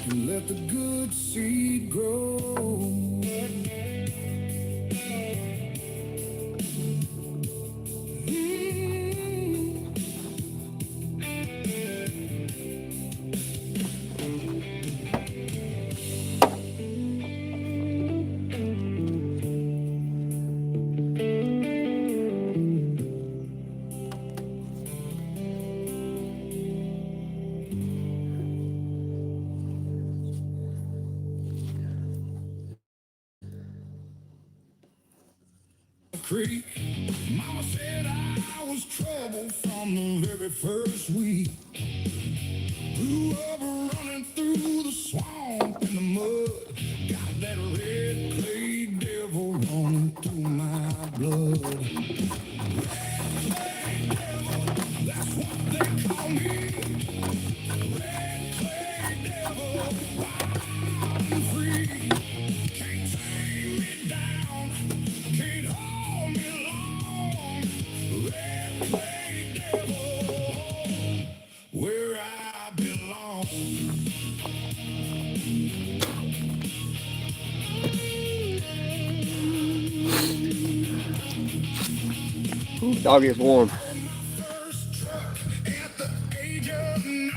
and let the good seed grow. Creek. Mama said I was trouble from the very first week. Grew up running through the swamp in the mud. Got that red clay devil running through my blood. Red clay devil, that's what they call me. Red clay devil, wild and free. Can't tame me down, can't hold me long. Red clay devil, where I belong. Ooh, doggy is warm. First truck at the age of 9,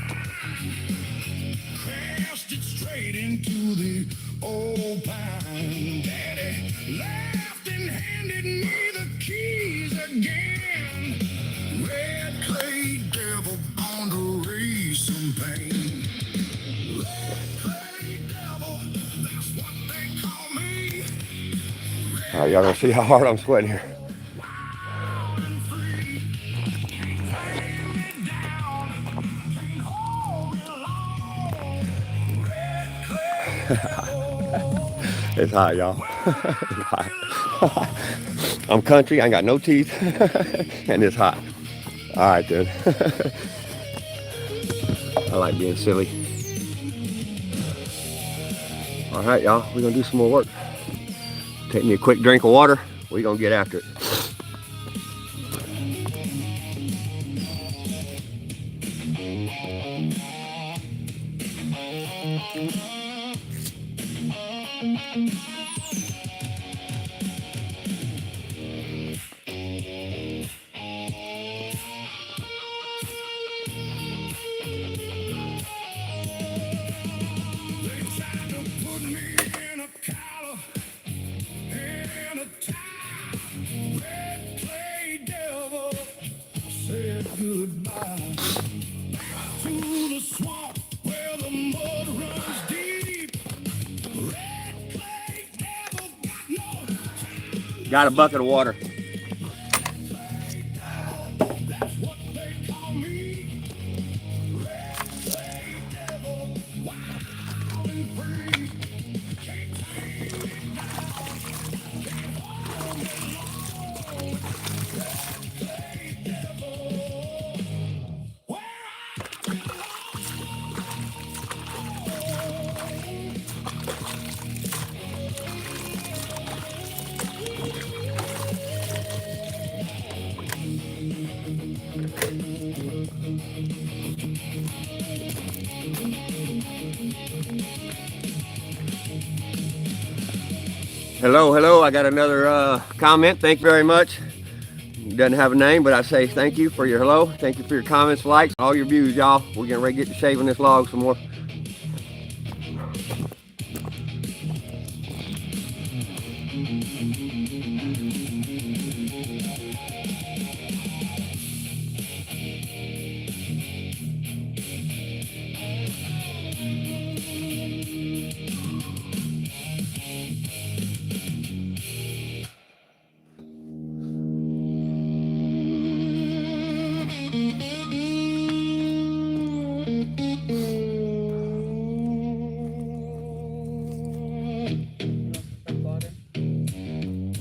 crashed it straight into the old pine. Daddy laughed and handed me the keys again. Red clay devil born to raise some pain. Red clay devil, that's what they call me. All right, y'all gonna see how hard I'm sweating here. Wild and free, can't tame me down, can't hold me long. Red clay devil. It's hot, y'all. It's hot. I'm country, I ain't got no teeth, and it's hot. All right, dude. I like being silly. All right, y'all, we're gonna do some more work. Take me a quick drink of water. We're gonna get after it. They tried to put me in a collar and a tie. Red clay devil said goodbye to the swamp where the mud runs deep. Red clay devil got no time. Got a bucket of water. That's what they call me. Red clay devil, wild and free. Can't tame me down, can't hold me long. Red clay devil, where I belong. Hello, hello. I got another comment. Thank you very much. Doesn't have a name, but I say thank you for your hello. Thank you for your comments, likes, all your views, y'all. We're getting ready to get to shaving this log some more.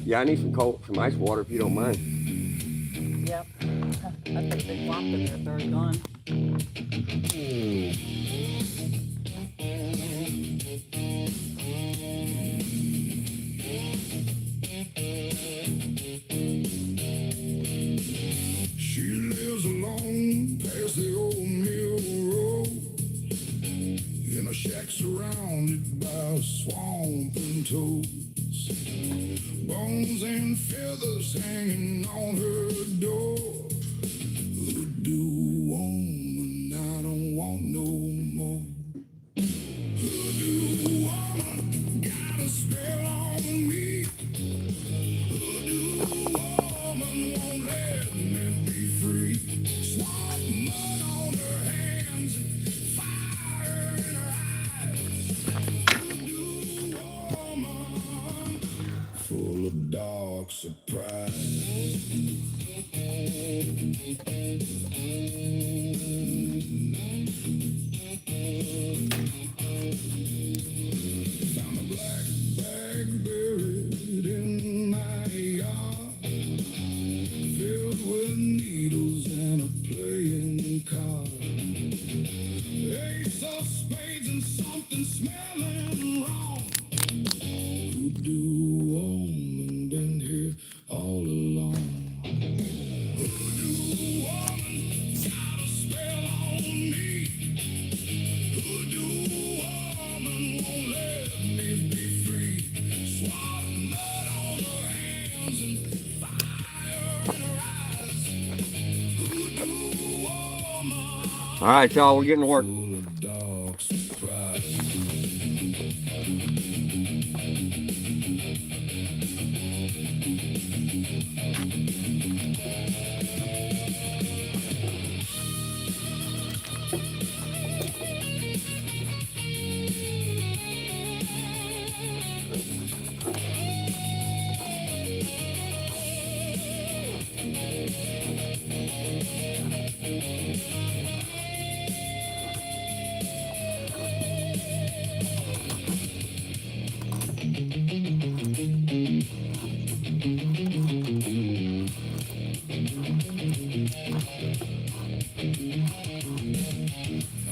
Yeah, I need some ice water if you don't mind. Yep. I think they swamped in there, so they're gone. She lives alone past the old mill road in a My shack surrounded by a swamp and toads, bones and feathers hanging on her door. Hoodoo woman, I don't want no more. Hoodoo woman, got a spell on me. Hoodoo woman won't let me be free. Swamp mud on her hands and fire in her eyes. Hoodoo woman, full of dark surprise. Found a black bag buried in my yard, filled with needles and a playing card. Ace of spades and something smelling wrong. Voodoo woman been here all along. Voodoo woman got a spell on me. Voodoo woman won't let me be free. Swamp mud on her hands and fire in her eyes. Voodoo woman. All right, y'all, we're getting to work. Full of dark surprise.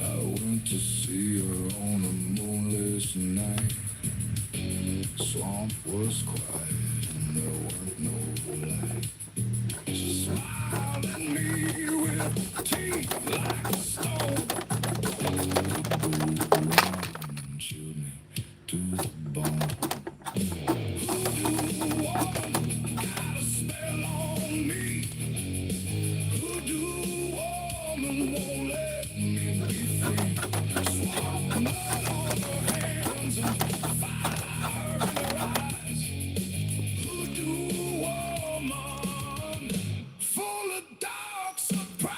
I went to see her on a moonless night. Swamp was quiet and there weren't no light. She smiled at me with teeth like stone. And chewed me to the bone. Voodoo woman got a spell on me. Voodoo woman won't let me be free. Swamp mud on her hands and fire in her eyes. Voodoo woman, full of dark surprise.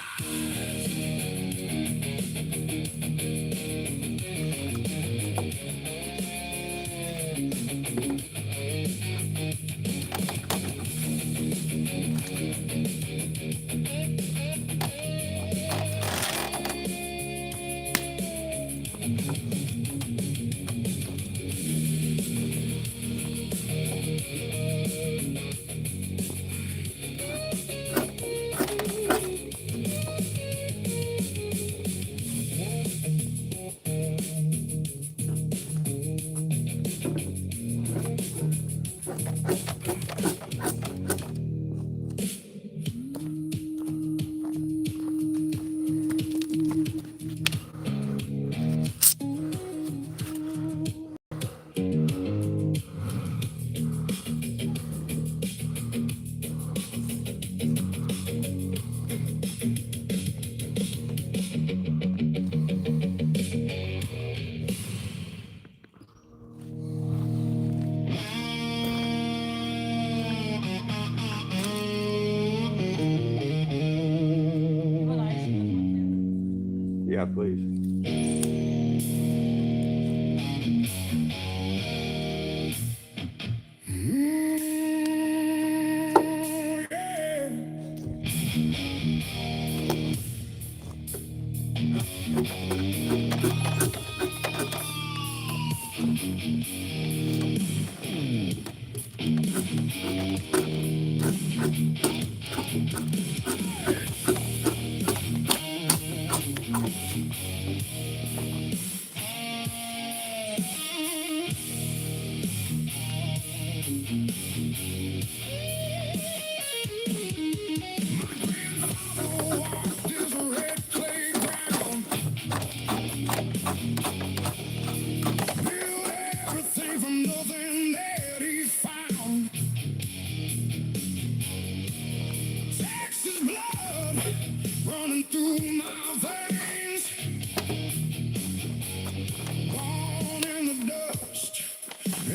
Yeah, please.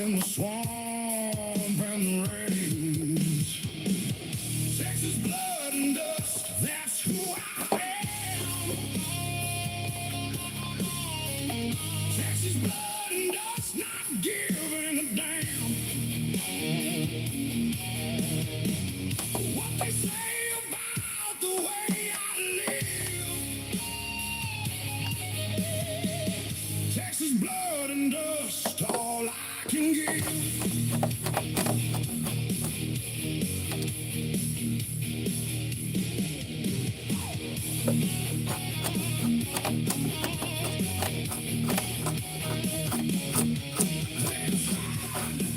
in the swamp and the rains. Texas blood and dust, that's who I am. Texas blood and dust, not giving a damn. What they say about the way I live. Texas blood and dust, all I can give.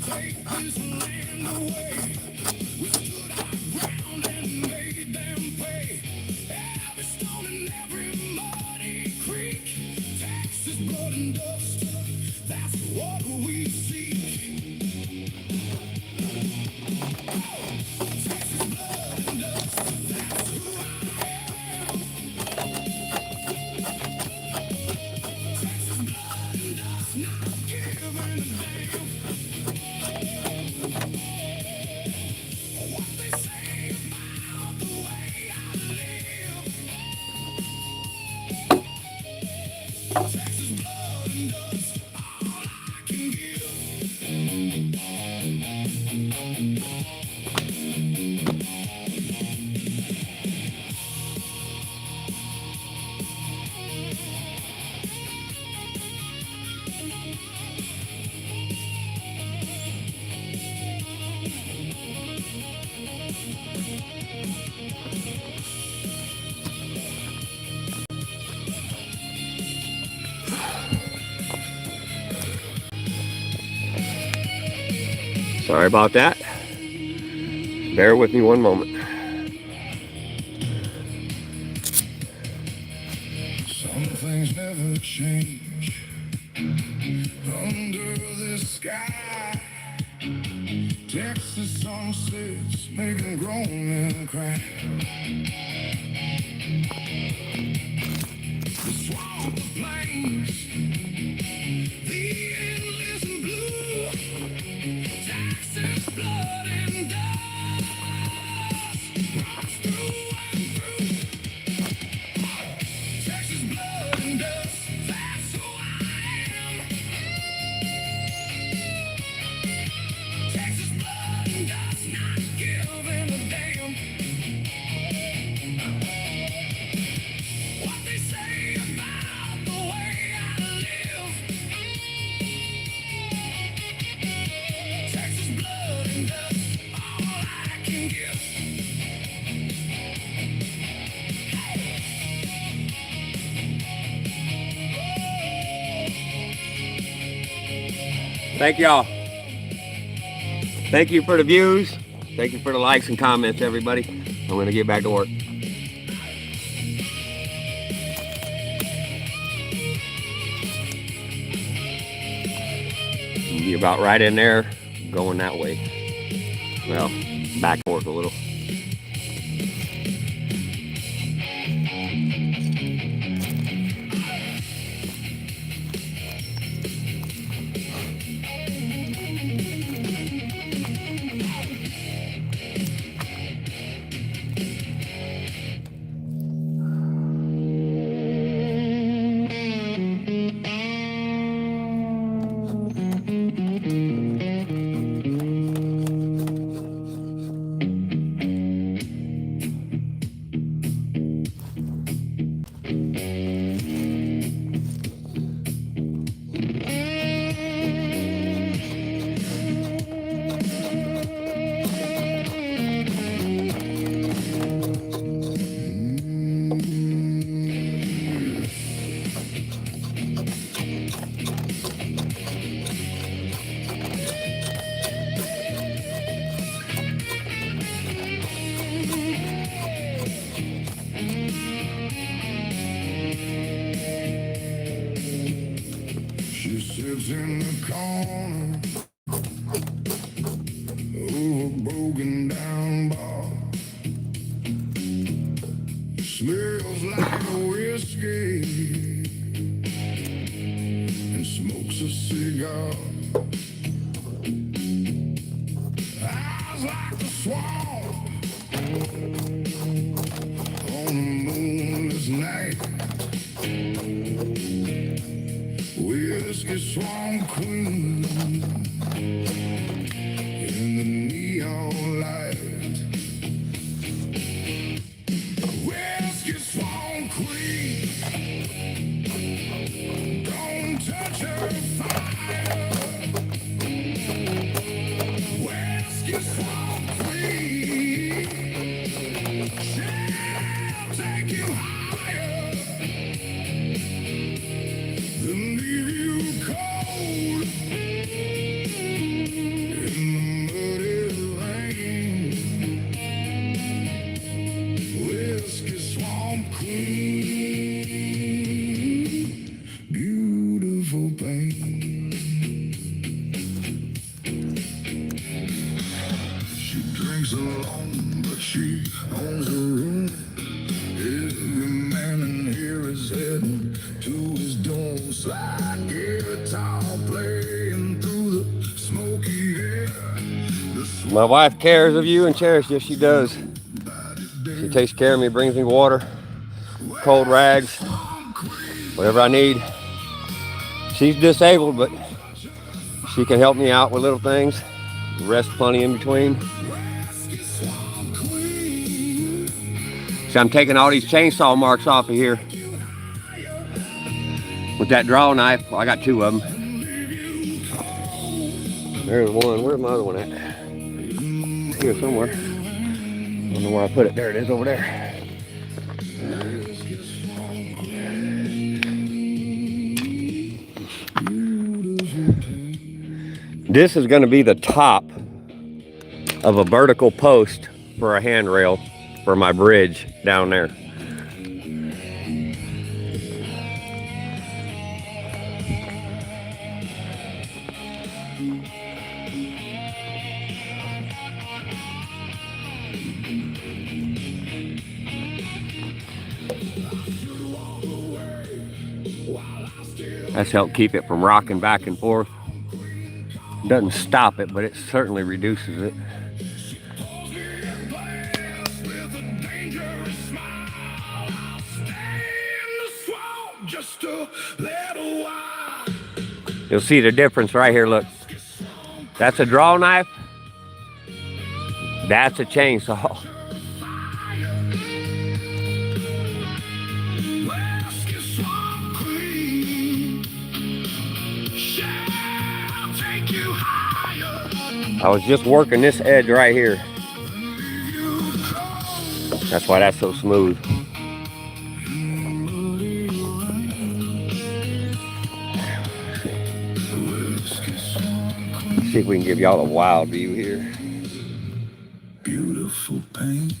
Take this land away. We stood our ground and made them pay. Every stone and every muddy creek. Texas blood and dust, that's what we seek. Texas blood and dust, that's who I am. Texas blood and dust, not giving a damn. What they say about the way I live. Texas blood and dust, all I can give. Sorry about that. Bear with me one moment. Some things never change under the sky. Texas sunsets make them groan and cry. The swamp, the plains, the endless blue. Texas blood and dust runs through and through. Texas blood and dust, that's who I am. Texas blood and dust, not giving a damn. What they say about the way I live. Texas blood and dust, all I can give. Thank y'all. Thank you for the views. Thank you for the likes and comments, everybody. I'm going to get back to work. Be about right in there, going that way. Well, back and forth a little. sits in the corner of a broken down bar. Smells like a whiskey and smokes a cigar. like a swan on a moonless night. Whiskey Swan Queen in the neon light. Whiskey Swan Queen, don't touch her fire. Whiskey Swan Queen, she'll take you higher than leave you cold in the muddy rain. Whiskey Swamp Queen, beautiful pain. She drinks alone, but she owns her room. Every man in here is heading to his doom. Slide guitar playing through the smoky air. My wife cares of you and cherishes. Yes, she does. She takes care of me, brings me water, cold rags, whatever I need. She's disabled, but she can help me out with little things. Rest plenty in between. So I'm taking all these chainsaw marks off of here with that draw knife. Well, I got two of them. There's one. Where's my other one at? It's here somewhere. I don't know where I put it. There it is over there. This is going to be the top of a vertical post for a handrail for my bridge down there. That's helped keep it from rocking back and forth. Doesn't stop it, but it certainly reduces it. You'll see the difference right here, look. That's a draw knife. That's a chainsaw. I was just working this edge right here. That's why that's so smooth. See if we can give y'all a wild view here. Beautiful paint.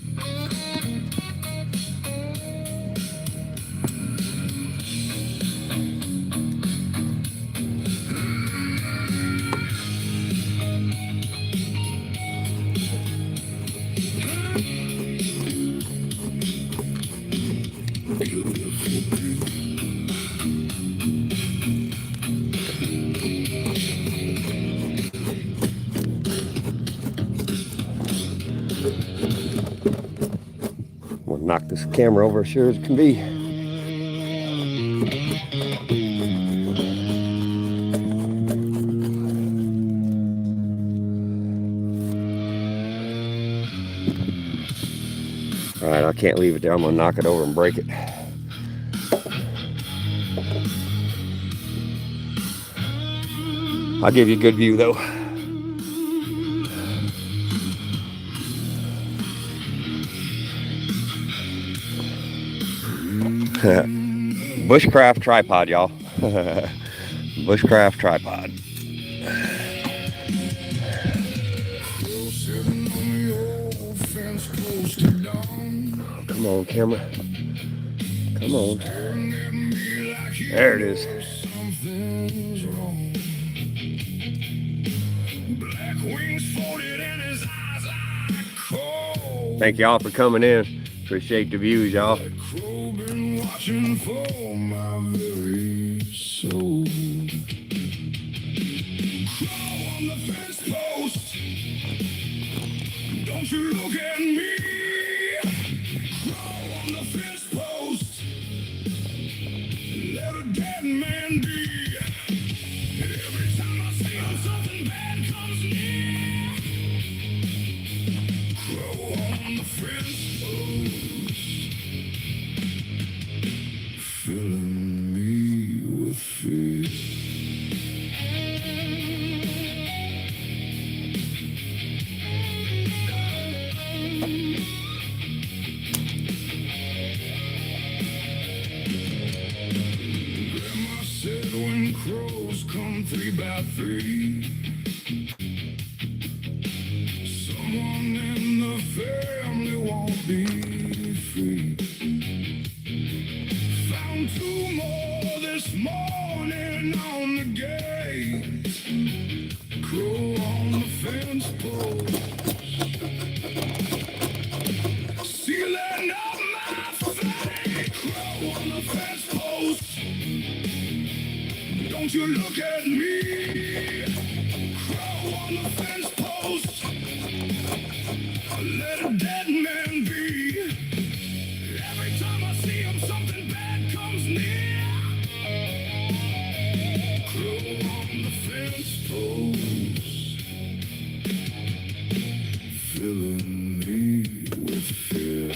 We'll knock this camera over as sure as it can be. All right, I can't leave it there. I'm gonna knock it over and break it. I'll give you a good view though. Bushcraft tripod, y'all. Bushcraft tripod. Come on, camera. Come on. There it is. Thank y'all for coming in. Appreciate the views, y'all. Watching for my very soul. Crawl on the fence post. comes near. Crow on the fence post, filling me with fear. Grandma said when crows come 3 by 3, someone in the family won't be free. Found 2 more this morning on the gate. Crow on the fence post, sealing up my fate. Crow on the fence post, don't you look at me. Crow on the fence post, let a dead man be. Every time I see him, something bad comes near. Crow on the fence post, filling me with fear.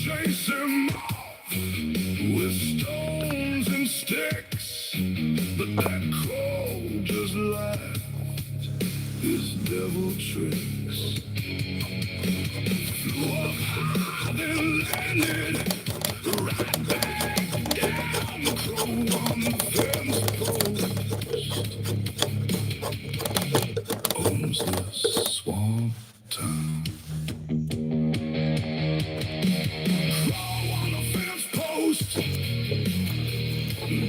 Chase him off with stones and sticks, but that crow just laughed his devil tricks. Flew up high, then landed right back down. Crow on the fence post owns the swamp town.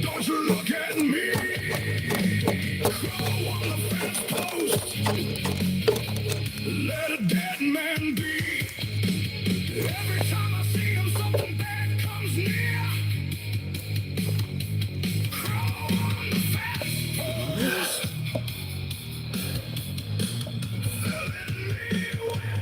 Don't you look at me. Crow on the fence post, let a dead man be. Every time I see him, something bad comes near. Crow on the fence post, filling me with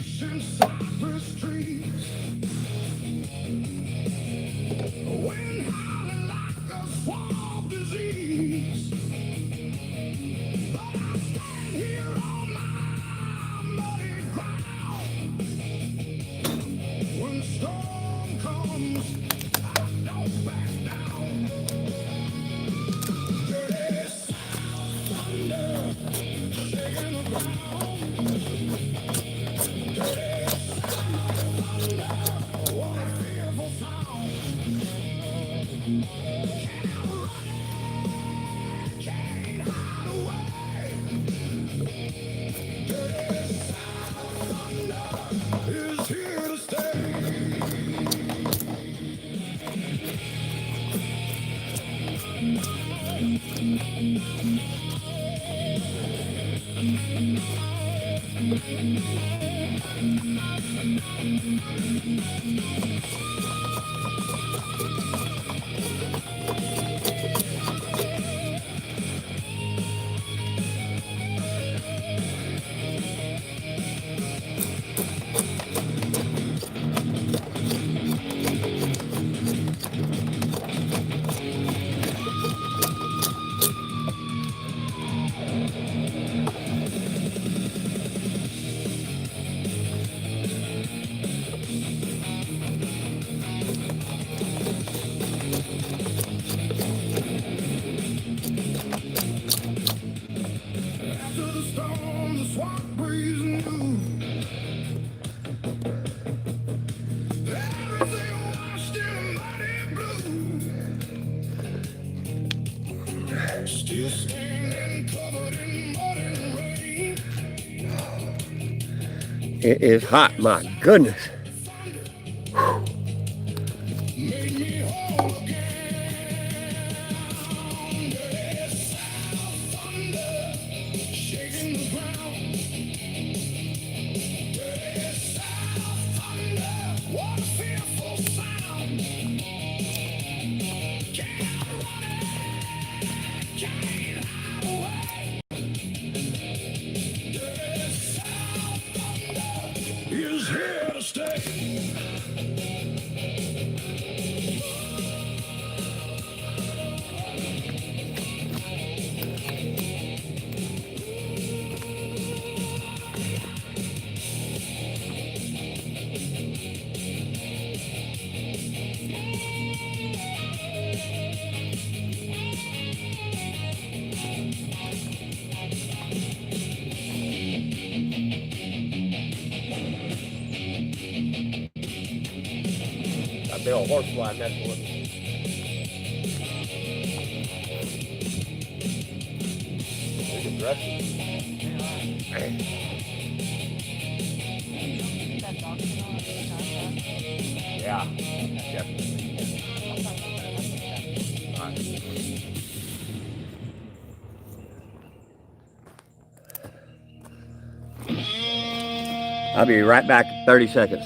ancient cypress trees. Wind howling like a swamp disease. But I stand here on my muddy ground. When storm comes, I don't back down. Dirty South thunder, shaking the ground. Dirty South thunder, what a fearful sound. Can't hide away. Dirty South thunder is here to stay. After the storm, the swamp breeze knew everything washed in muddy blue. Still standing, covered in mud and rain. It is hot, my goodness. Made me whole again. Dirty South thunder, shaking the ground. Dirty South thunder, what a fearful sound. Can't run it, can't hide away. Dirty South thunder is here to stay. A big old horsefly, that's what. It's aggressive. That dog is on the contact. Yeah, definitely. All right. I'll be right back in 30 seconds.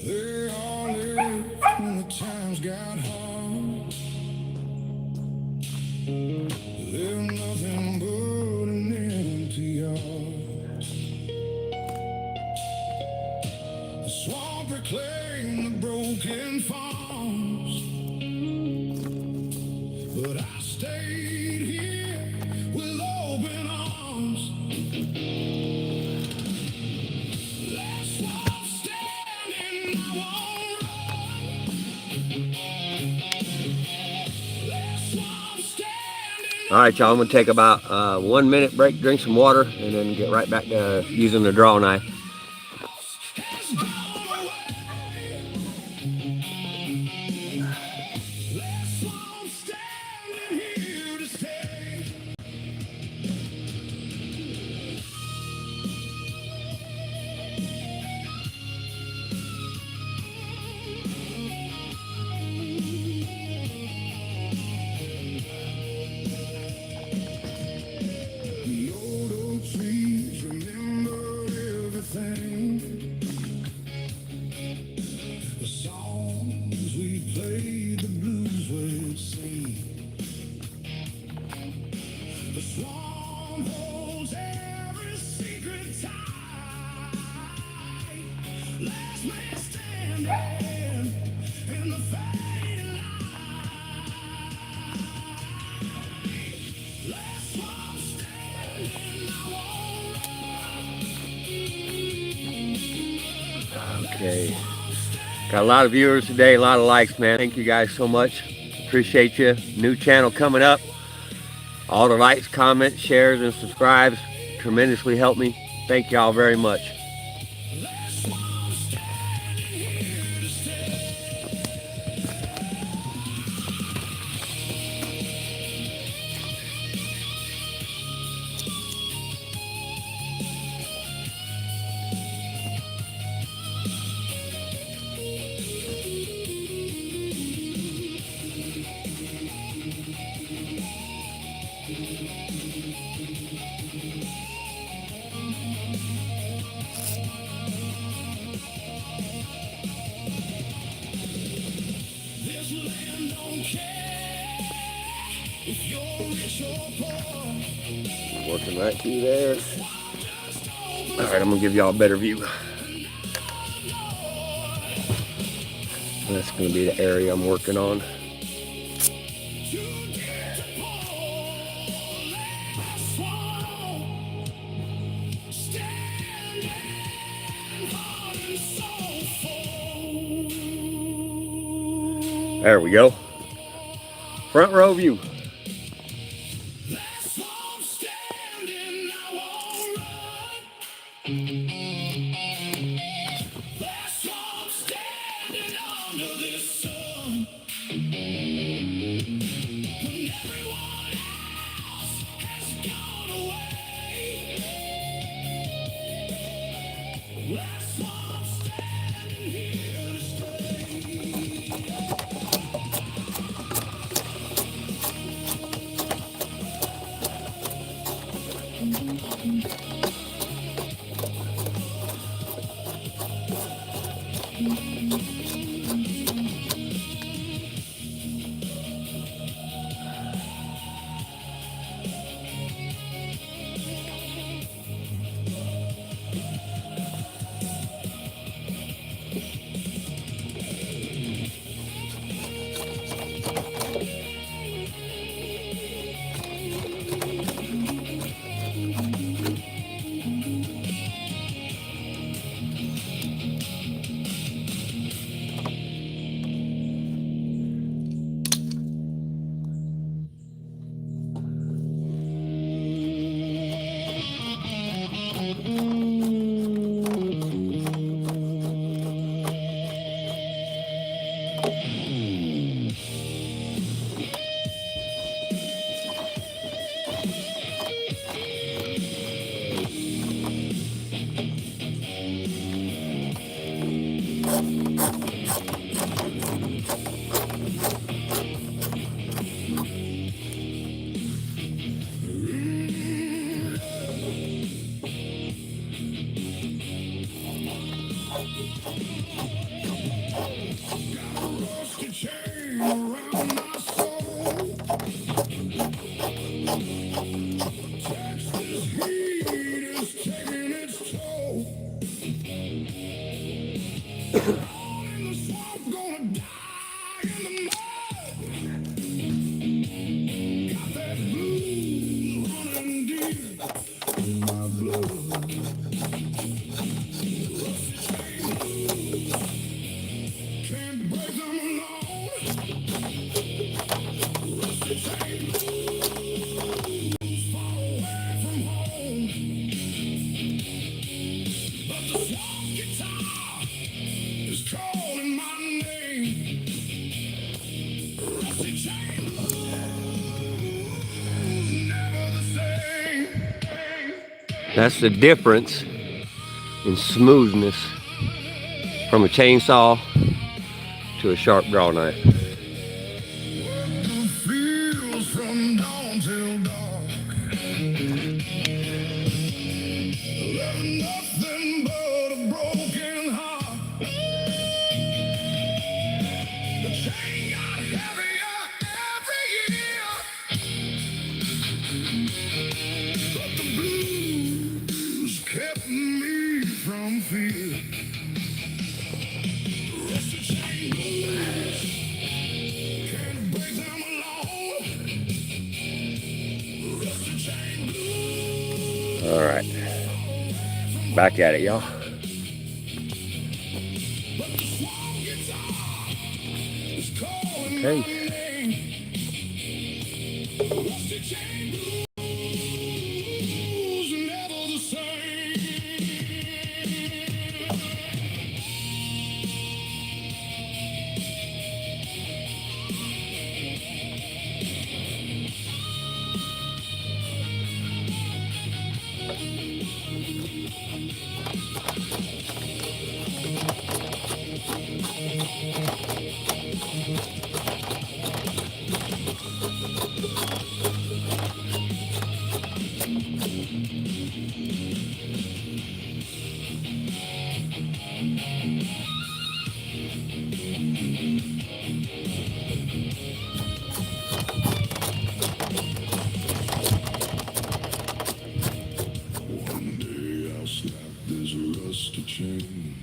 They all lived when the times got hard. Lived nothing but an empty yard. The swamp reclaimed the broken farms, but I stayed here with open arms. Last one standing, I won't run. Last one standing. All right, y'all, I'm gonna take about a 1 minute break, drink some water, and then get right back to using the draw knife. Has gone away. Last one standing here to stay. Okay. Got a lot of viewers today, a lot of likes, man. Thank you guys so much. Appreciate you. New channel coming up. All the likes, comments, shares, and subscribes tremendously help me. Thank y'all very much. Working right through there. All right, I'm gonna give y'all a better view. That's gonna be the area I'm working on. There we go. Front row view. That's the difference in smoothness from a chainsaw to a sharp draw knife. Feels from dawn till dark. Left nothing but a broken heart. The chain got heavier every year, but the blues kept me from fear. Rusty chain blues, can't break them alone. Rusty chain blues. All right, back at it, y'all. case. Rusty chain blues, never the same. One day I'll snap this rusty chain,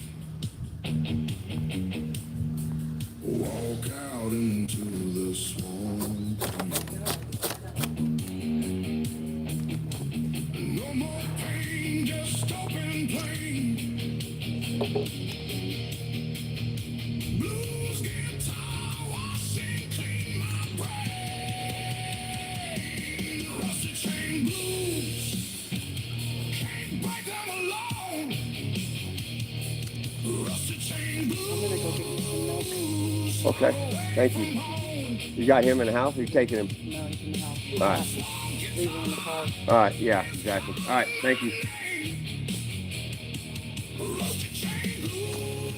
walk out into the swamp. No more pain, just open plain. Blues guitar washing clean my brain. Rusty chain blues, can't break them alone. Rusty chain blues. Okay, thank you. You got him in the house, or you taking him? No, he's in the house. All right. Leave him in the car. All right, yeah, exactly. All right, thank you. Rusty chain blues,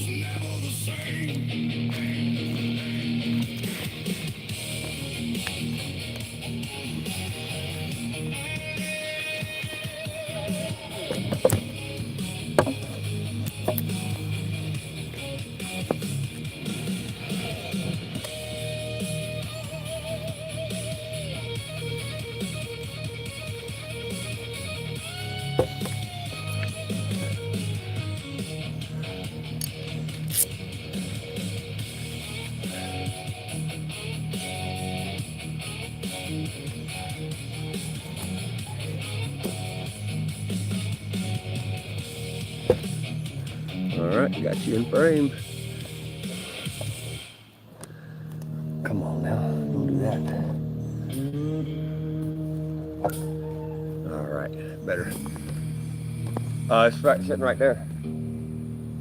never the same. All right, got you in frame. Come on now, don't do that. All right, better. It's right, sitting right there.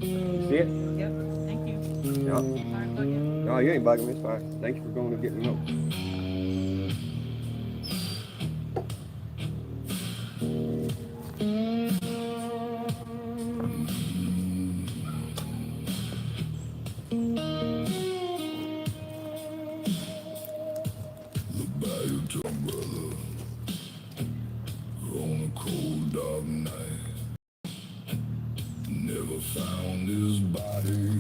See it? Yep. Thank you. Yeah. Sorry to bug you. No, you ain't bugging me. It's fine. Thank you for going and getting me milk. The bayou town brother on a cold dark night never found his body,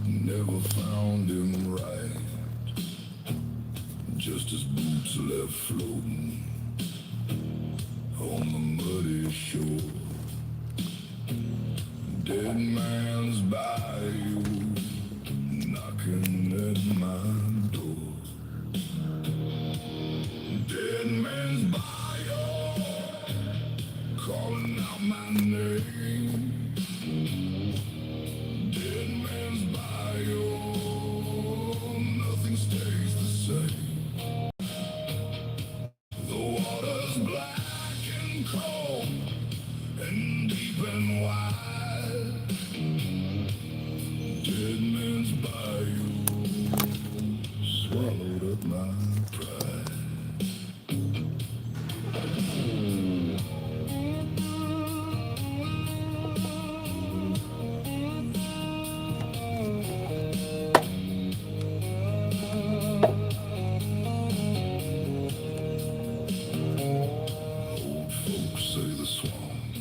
never found him right. Just his boots left floating on the muddy shore. Dead man's bayou knocking at my door. Dead man's bayou calling out my name. Dead man's bayou, nothing stays the same. The water's black and cold and deep and wide. Dead man's bayou swallowed up my pride. Old folks say the swamp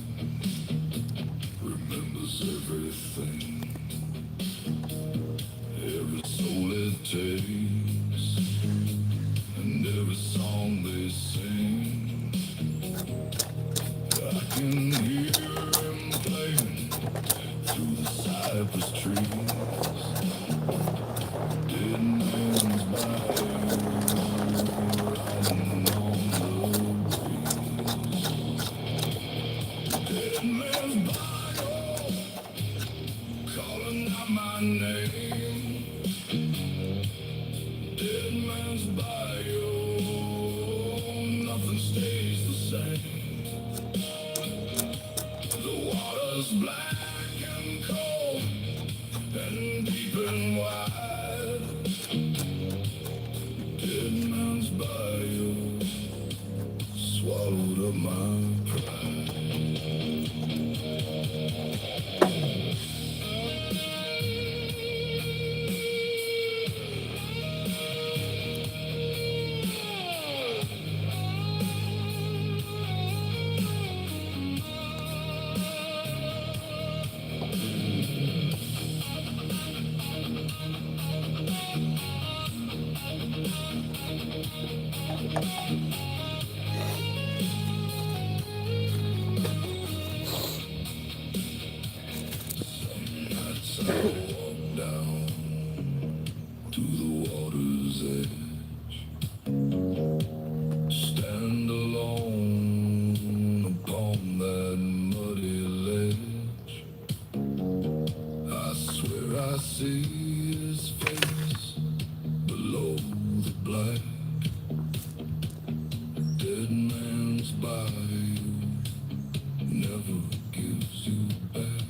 gives you back.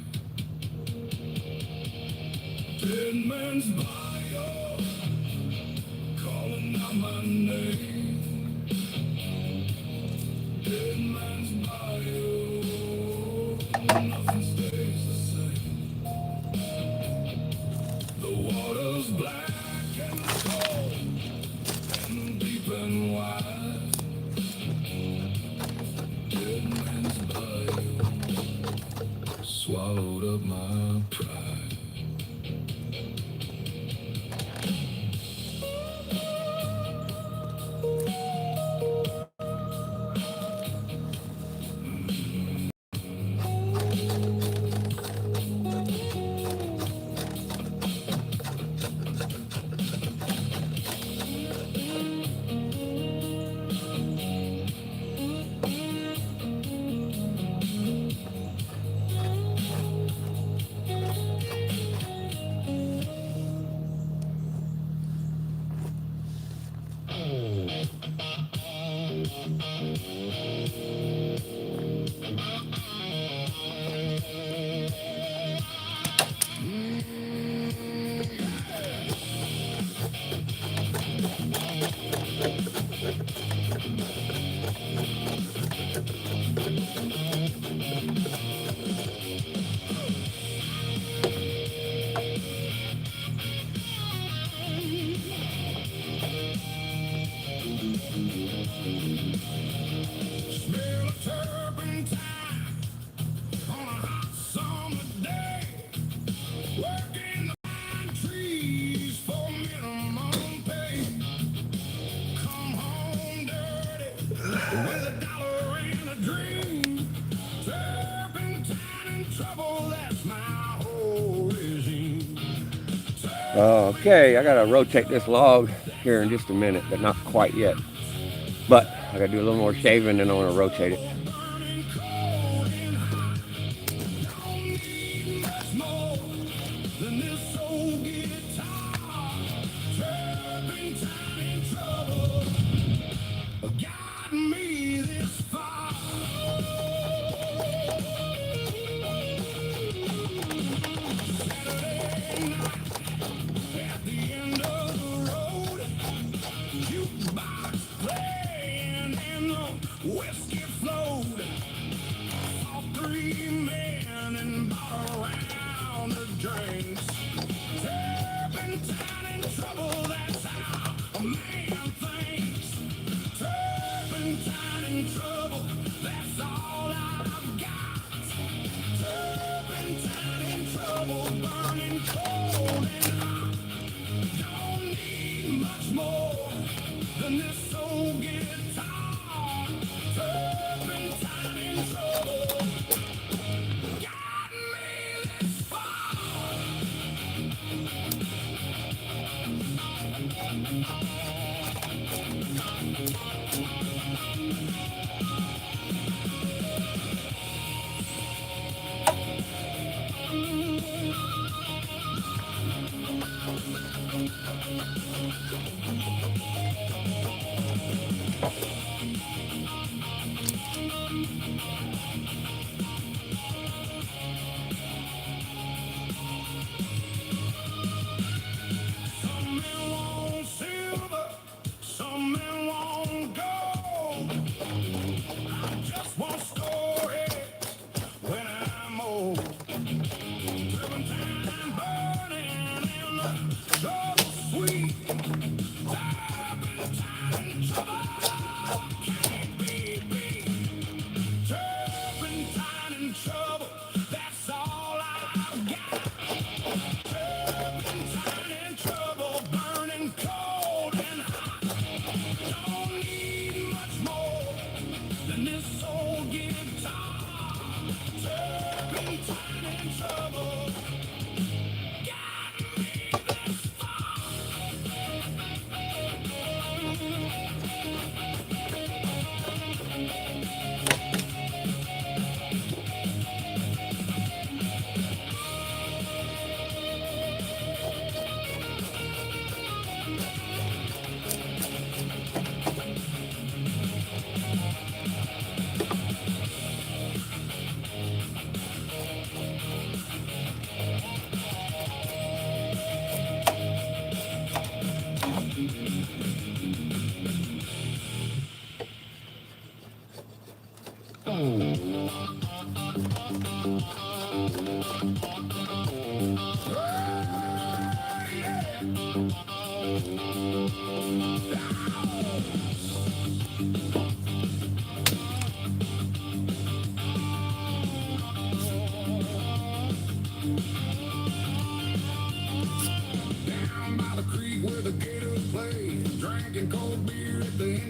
Dead man's bio, calling out my name. Dead man's bio, nothing stays the same. The water's black and cold and deep and wide. Dead man's bio swallowed up my pride. Smell of turpentine on a hot summer day. Working the pine trees for minimum pay. Come home dirty with $1 and a dream. Turpentine and trouble, that's my whole regime. Okay, I gotta rotate this log here in just a minute, but not quite yet. But I gotta do a little more shaving and I wanna rotate it. Burning cold and hot. Don't need much more than this old guitar. Turpentine in trouble got me this far. Saturday night at the end of the road, jukebox playing and the whiskey flowed. All three men and bought a round of drinks. Turpentine in trouble, that's how a man thinks. Turpentine in trouble, that's all I've got. Turpentine in trouble, burning cold and hot. Don't need much more than this old guitar. Turpentine in trouble got me this far. Some men want silver, some men want gold. I just want stories when I'm old. Turpentine burning and the trouble sweet. Turpentine in trouble can't be beat. Turpentine in trouble, that's all I've got. Turpentine in trouble, burning cold and hot. Don't need much more than this old guitar. Turpentine in trouble got me this far.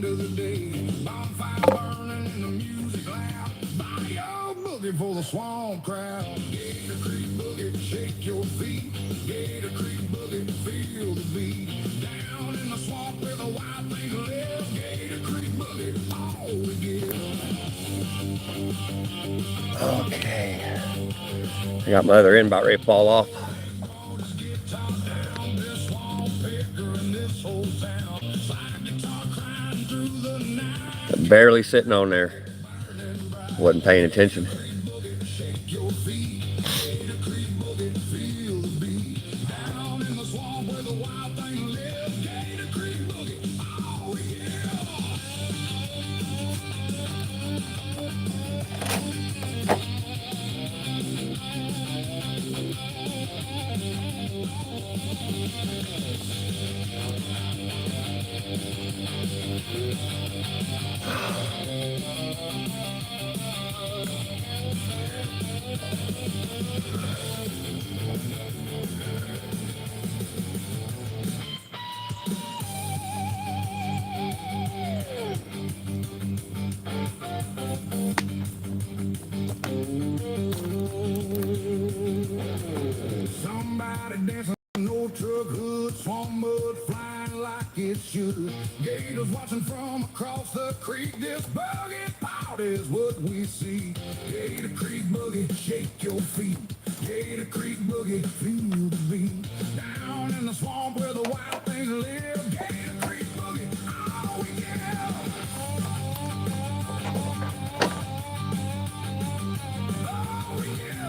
end of the day. Bonfire burning and the music loud. Body all boogie for the swamp crowd. Gator Creek boogie, shake your feet. Gator Creek boogie, feel the beat. Down in the swamp where the wild things live. Gator Creek boogie, all we give. Okay. I got my other end about ready to fall off. Barely sitting on there. Wasn't paying attention. Somebody dancing, no truck hood, swamp mud flying like it should. Gators watching from across the creek. This boogie party is what we see. Gator Creek boogie, shake your feet. Gator Creek boogie, feel the beat. Down in the swamp where the wild things live. Gator Creek boogie, oh yeah. Oh yeah.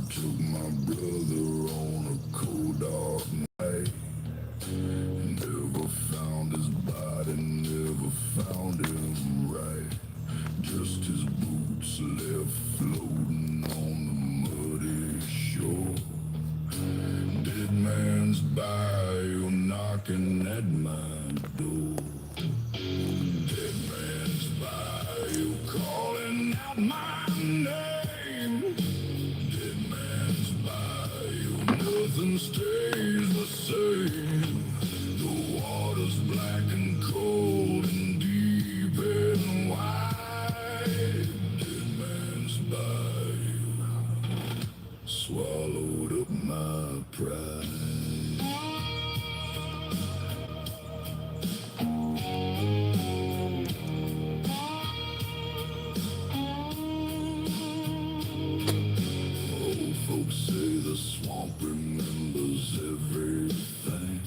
Took my brother on a cold dark night. Never found his body, never found him right. Just his boots left floating on the muddy shore. Dead man's bayou knocking at my door. Dead man's bayou calling out my name. Nothing stays the same. The water's black and cold and deep and wide. Dead man's bayou swallowed up my pride. Old folks say the swamp remembers everything.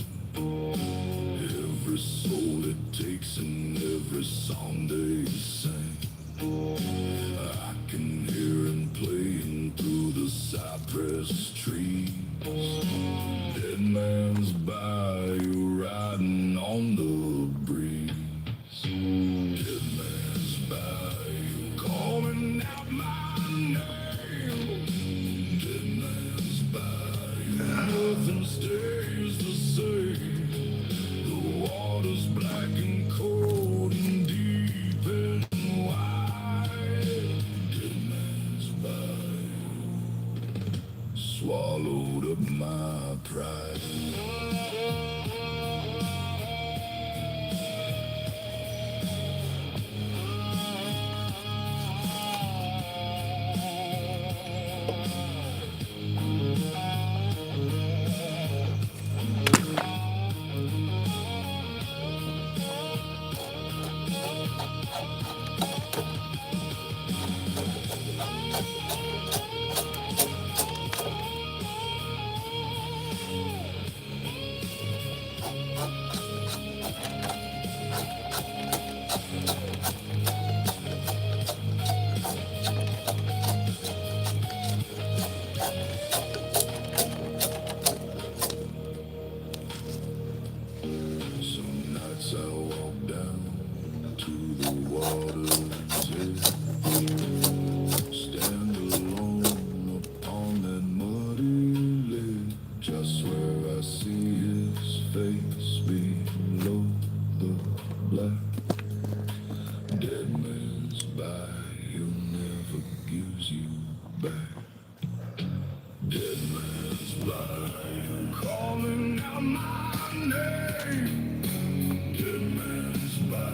Every soul it takes and every song they sing. I can hear him playing through the cypress trees. Dead man's bayou riding on the breeze. Dead man's bayou calling out my name. Dead man's bayou, nothing stays the same. The water's black and cold and deep water's edge. Stand alone upon that muddy ledge, just where I see his face below the black. Dead man's by, he'll never gives you back. Dead man's by, calling out my name. Dead man's by,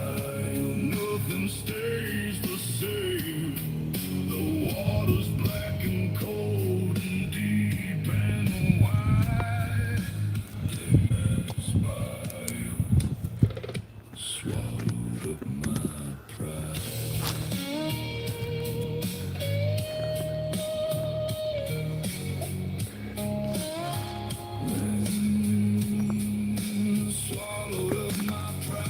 nothing stays the same. The water's black and cold and deep and wide. Dead man's by, swallowed up my pride. Swallowed up my pride.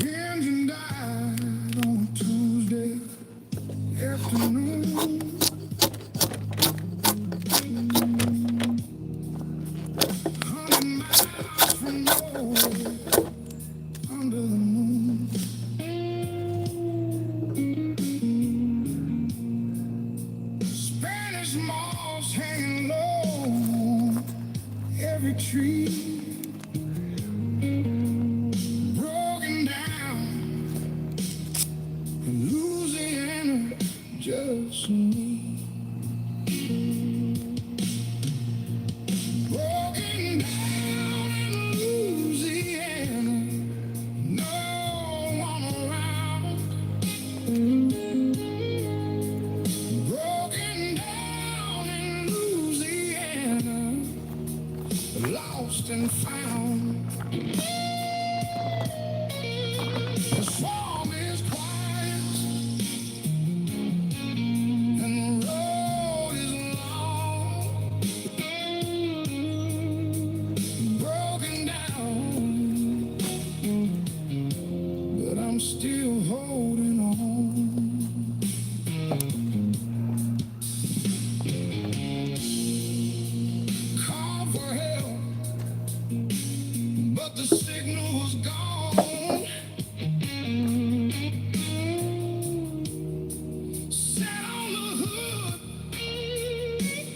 Engine died on Tuesday afternoon. 100 miles from nowhere, under the moon. Spanish moss hanging low on every tree. Broken down in Louisiana, just me. Broken down in Louisiana, no one around. Broken down in Louisiana, lost and found. The swarm is quiet and the road is long. Broken down, but I'm still holding on. Called for help, but the signal was gone. Sat on the hood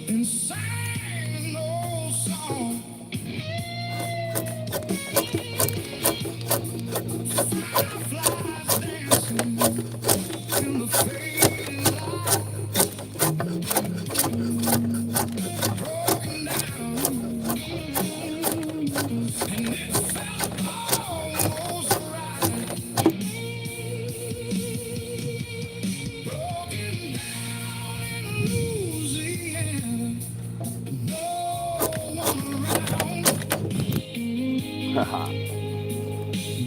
and sang an old song. Fireflies dancing in the fading light. Broken down, and it felt almost right. Broken down in Louisiana, no one around.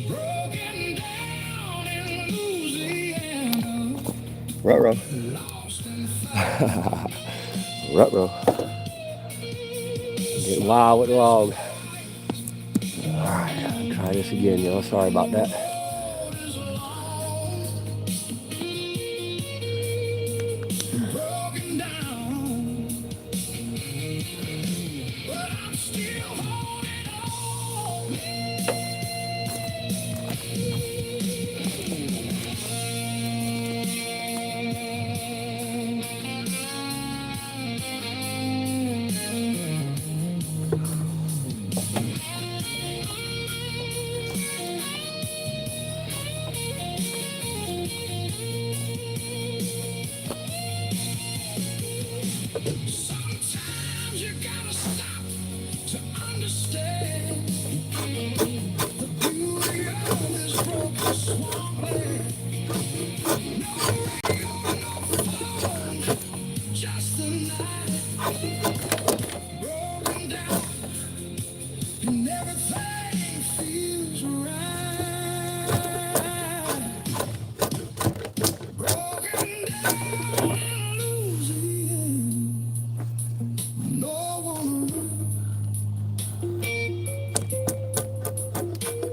Broken down in Louisiana, Ruh-roh. lost and found. Ruh-roh. Getting wild with the log. Alright, I'll try this again, y'all. Sorry about that. Road is long, broken down, but I'm still holding on. you gotta stop to understand the beauty of this broken swampland. No radio, no phone, just the night broken down, and everything feels right. Broken down and losing, no one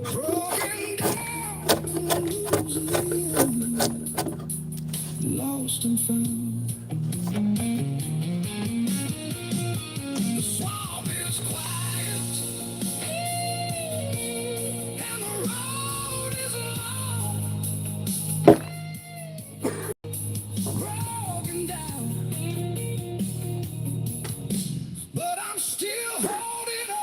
broken down and losing, lost and found. The swamp is quiet and the road is long, broken down, but I'm still holding on.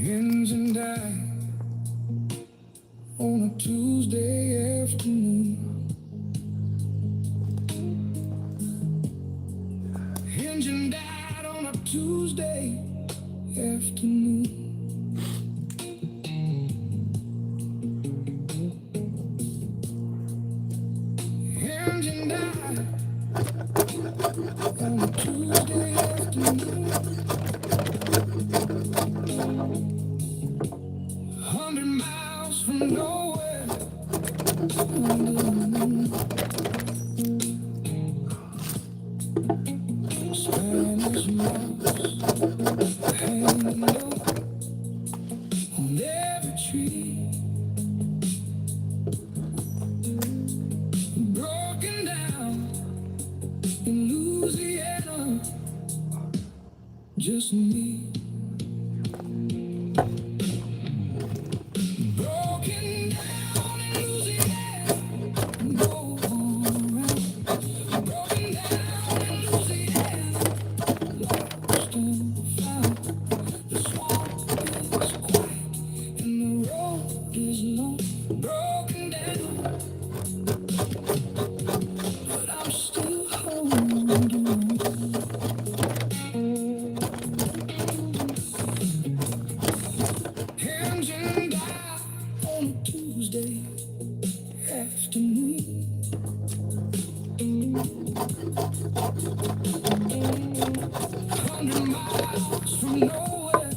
Engine died on a Tuesday afternoon. Engine died on a Tuesday afternoon. Engine died on a Tuesday afternoon. 100 miles from nowhere, under the moon. Spanish moss hanging low on every tree. Broken down in Louisiana, just me. Broken down in Louisiana, no one around. Broken down in Louisiana, lost and found. The swamp is quiet and the road is long. Broken down, but I'm still holding on. Engine died on a Tuesday afternoon. 100 miles from nowhere,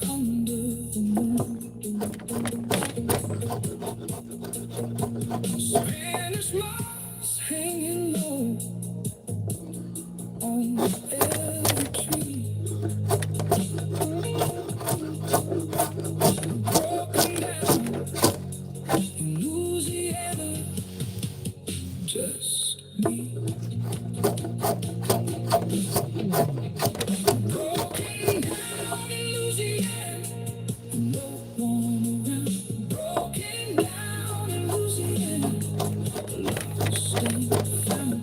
under the moon. Spanish moss hanging low on every tree. Broken down in Louisiana, just me. Broken down in Louisiana, no one around. Broken down in Louisiana, lost and found.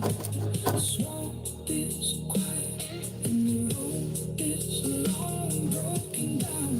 The swamp is quiet and the road is long. Broken down.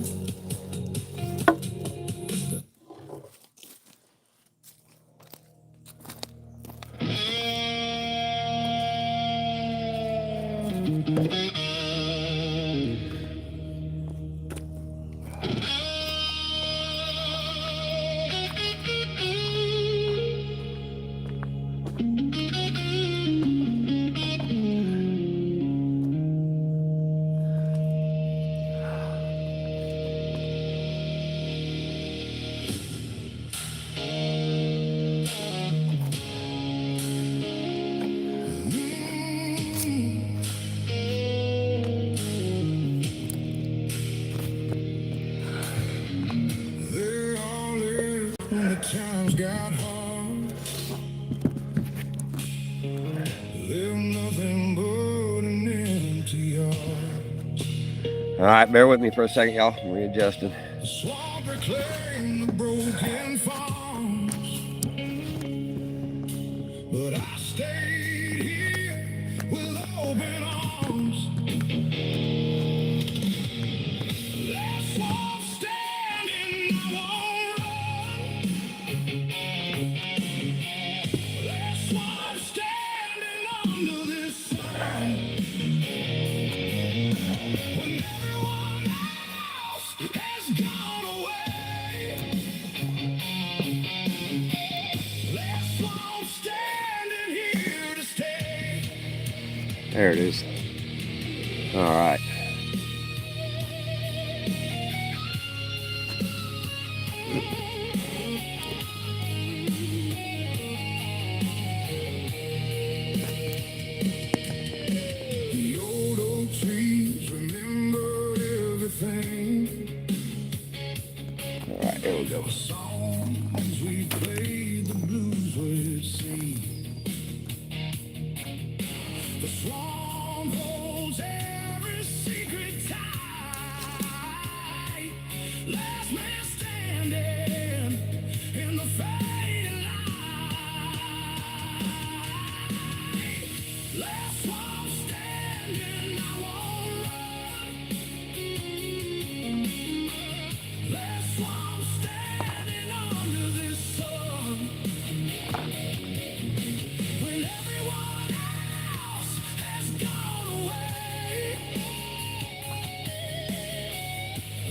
All right, bear with me for a second, y'all. I'm readjusting. The swamp reclaimed the broken farms, but I stayed here with open arms. Last swamp standing, I won't run. Last swamp standing under this sun. When everyone else has gone away, last swamp standing here to stay. There it is. All right. The old oak trees remembered everything. All right, there we go. The songs we played, the blues would sing. The swamp holds every secret tight. Last man standing in the fading light. Last swamp standing, I won't run. Last swamp standing under this sun. When everyone else has gone away,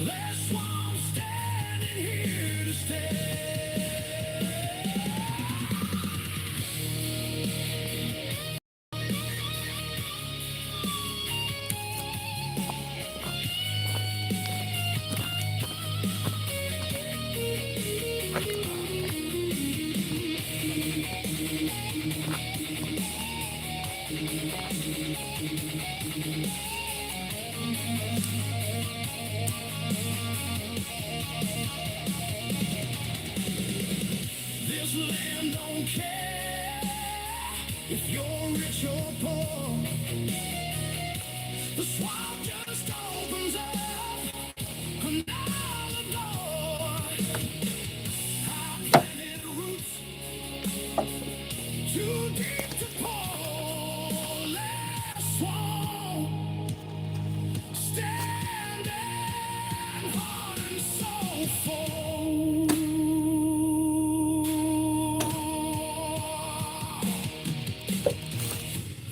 last swamp standing here to stay. This land don't care if you're rich or poor. The swamp just opens up another door. I planted roots too deep to pour. Last swamp standing hard and soulful.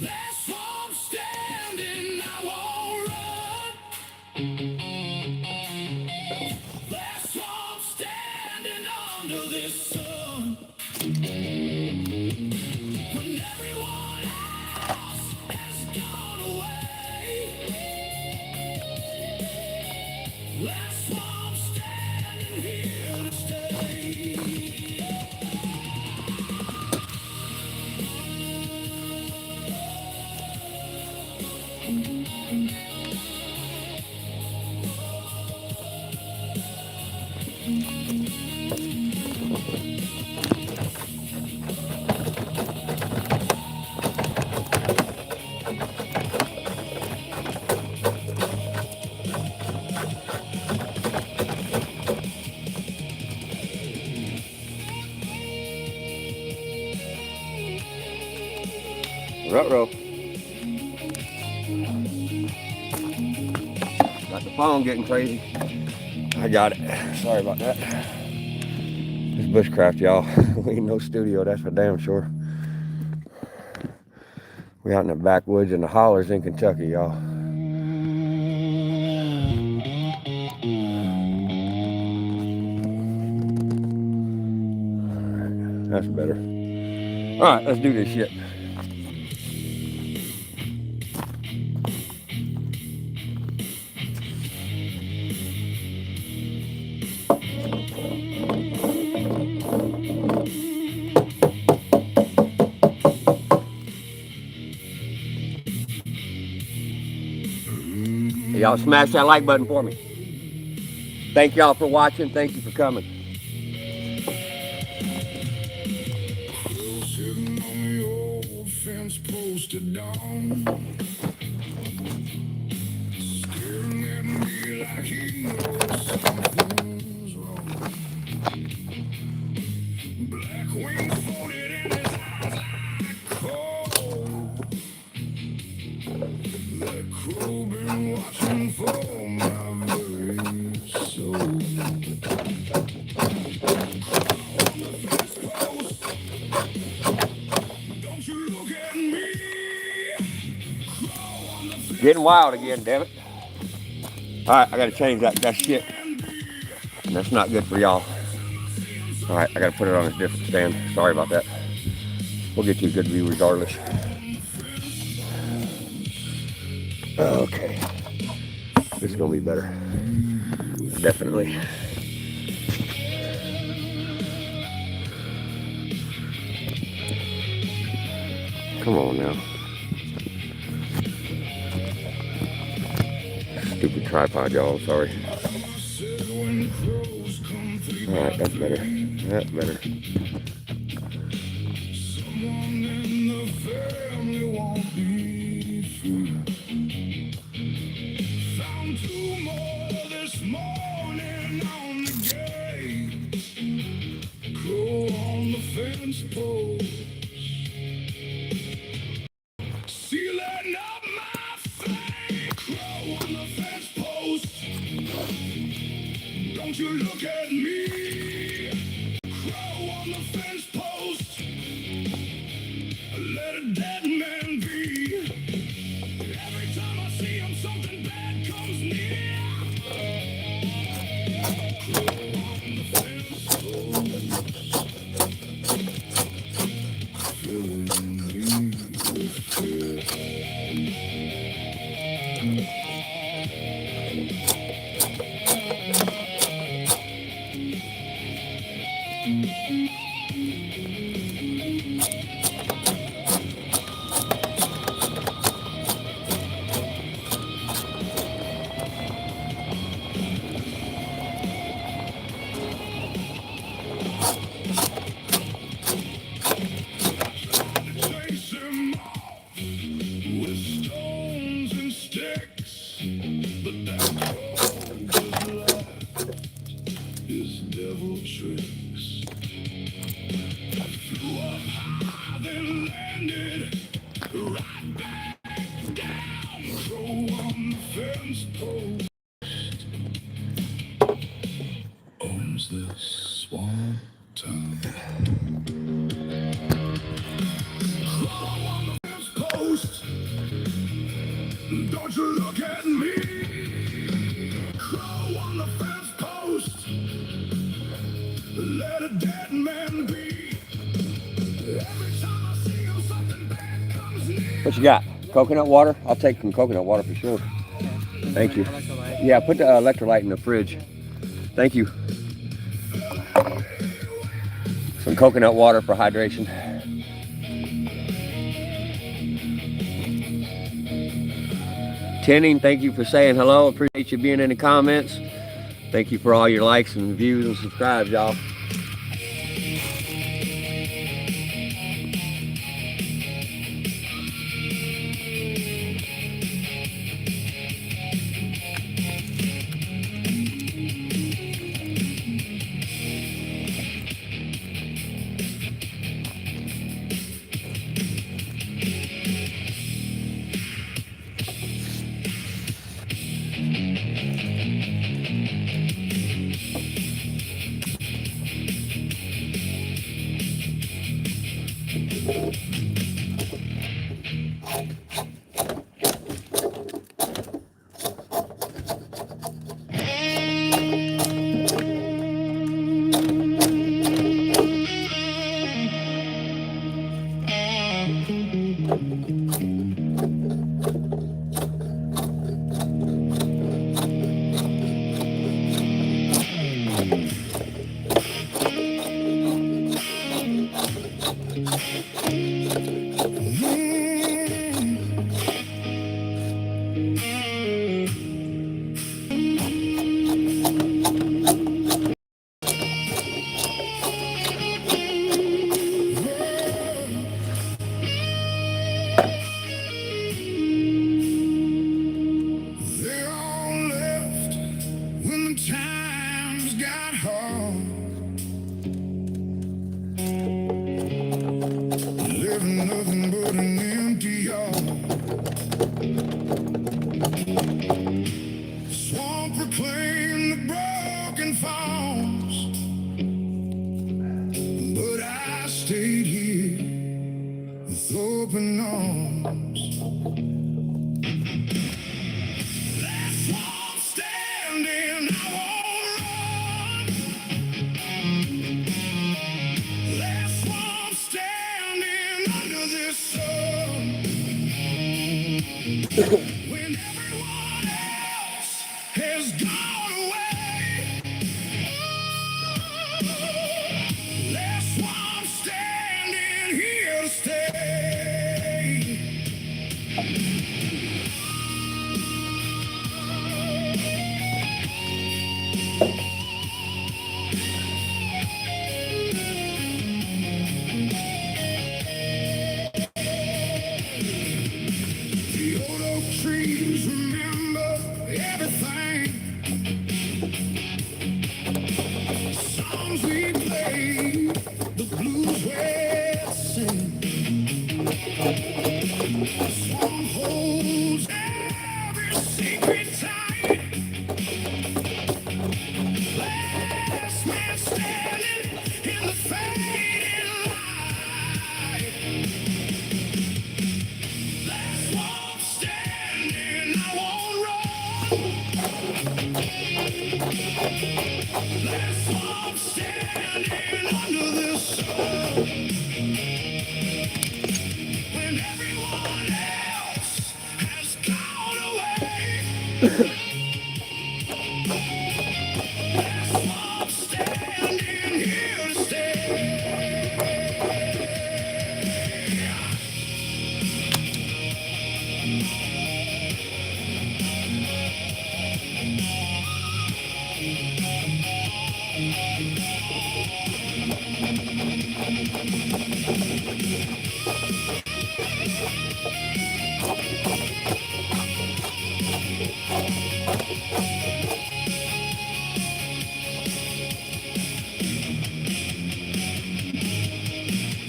Last swamp standing, I won't run. Last swamp standing under this sun. When everyone else has gone away, last swamp standing here to stay. Ruh-roh. Got the phone getting crazy. I got it. Sorry about that. It's bushcraft, y'all. We ain't no studio, that's for damn sure. We out in the backwoods in the hollers in Kentucky, y'all. Alright, that's better. Alright, let's do this shit. Y'all smash that like button for me. Thank y'all for watching. Thank you for coming. Sitting on the old fence post at dawn, staring at me like he knows something's wrong. Black wings folded in his eyes like coal. That crow been watching for my very soul. Don't you look at me. Getting wild again, damn it. Alright, I gotta change that shit. That's not good for y'all. Alright, I gotta put it on a different stand. Sorry about that. We'll get you a good view regardless. Okay. This is gonna be better. Definitely. Come on now. Stupid tripod, y'all. Sorry. Alright, that's better. That's better. Someone in the family won't be free. Found two more this morning on the gate. Crow on the fence post. Sealing up my face. Crow on the fence post. Don't you look at me. Crow on the fence post. Let a dead man be. Every time I see him, something bad comes near. Crow on the fence post. Filling me with fear. Chase him off with stones and sticks, but that crow left his devil tricks. Flew up high, then landed right back down. Crow on the fence post owns this swamp town. Crow on the fence post. Don't you look at me. Crow on the fence post. Let a dead man be. Every time I see him, something bad comes near. What you got? Coconut water? I'll take some coconut water for sure. Thank you. Electrolyte. Yeah, put the electrolyte in the fridge. Thank you. Some coconut water for hydration. Tinning, thank you for saying hello. Appreciate you being in the comments. Thank you for all your likes and views and subscribes, y'all. Swamp proclaim the broken farms, but I stayed here with open arms. That swamp standing, I won't run. That swamp standing under this sun. When everyone else has gone away, that's why I'm standing here to stay. The old oak trees remember everything. Songs we played, the blues we sing. The swamp holds every secret tight. Last man standing in the fading light. Last swamp standing, I won't run. Last swamp standing under the sun. When everyone else has gone away, that's why I'm standing here to stay.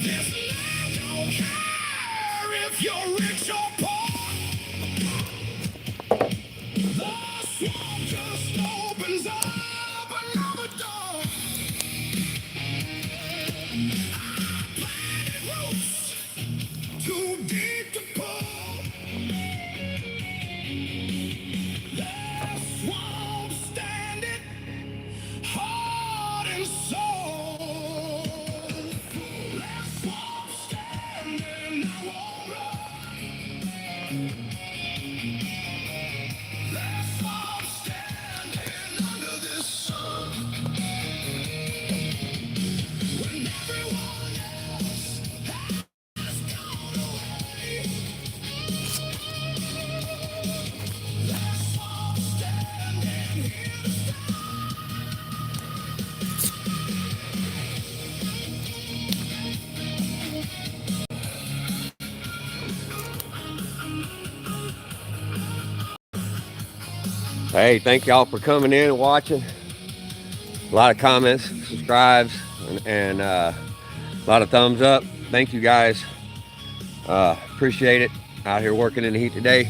This land don't care if you're rich or poor. The swamp just opens up another door. Planted roots too deep to pull. The swamp standing heart and soul. That swamp standing, I won't run. That swamp standing under this sun. When everyone else has gone away, that swamp standing here to stay. Hey, thank y'all for coming in and watching. A lot of comments, subscribes, and a lot of thumbs up. Thank you guys. Appreciate it. Out here working in the heat today,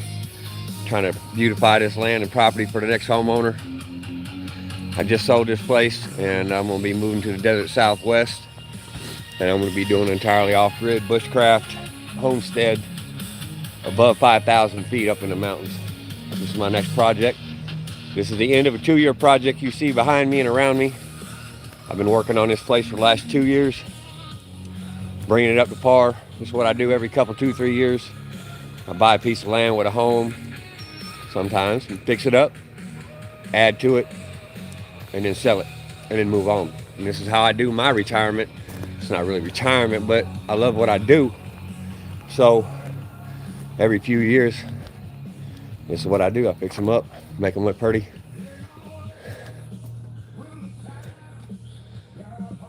trying to beautify this land and property for the next homeowner. I just sold this place, and I'm going to be moving to the desert Southwest, and I'm going to be doing entirely off-grid bushcraft homestead above 5,000 feet up in the mountains. This is my next project. This is the end of a 2-year project you see behind me and around me. I've been working on this place for the last 2 years, bringing it up to par. This is what I do every couple, 2-3 years. I buy a piece of land with a home, sometimes, and fix it up, add to it, and then sell it, and then move on. And this is how I do my retirement. It's not really retirement, but I love what I do. So every few years, this is what I do. I fix them up, make them look pretty.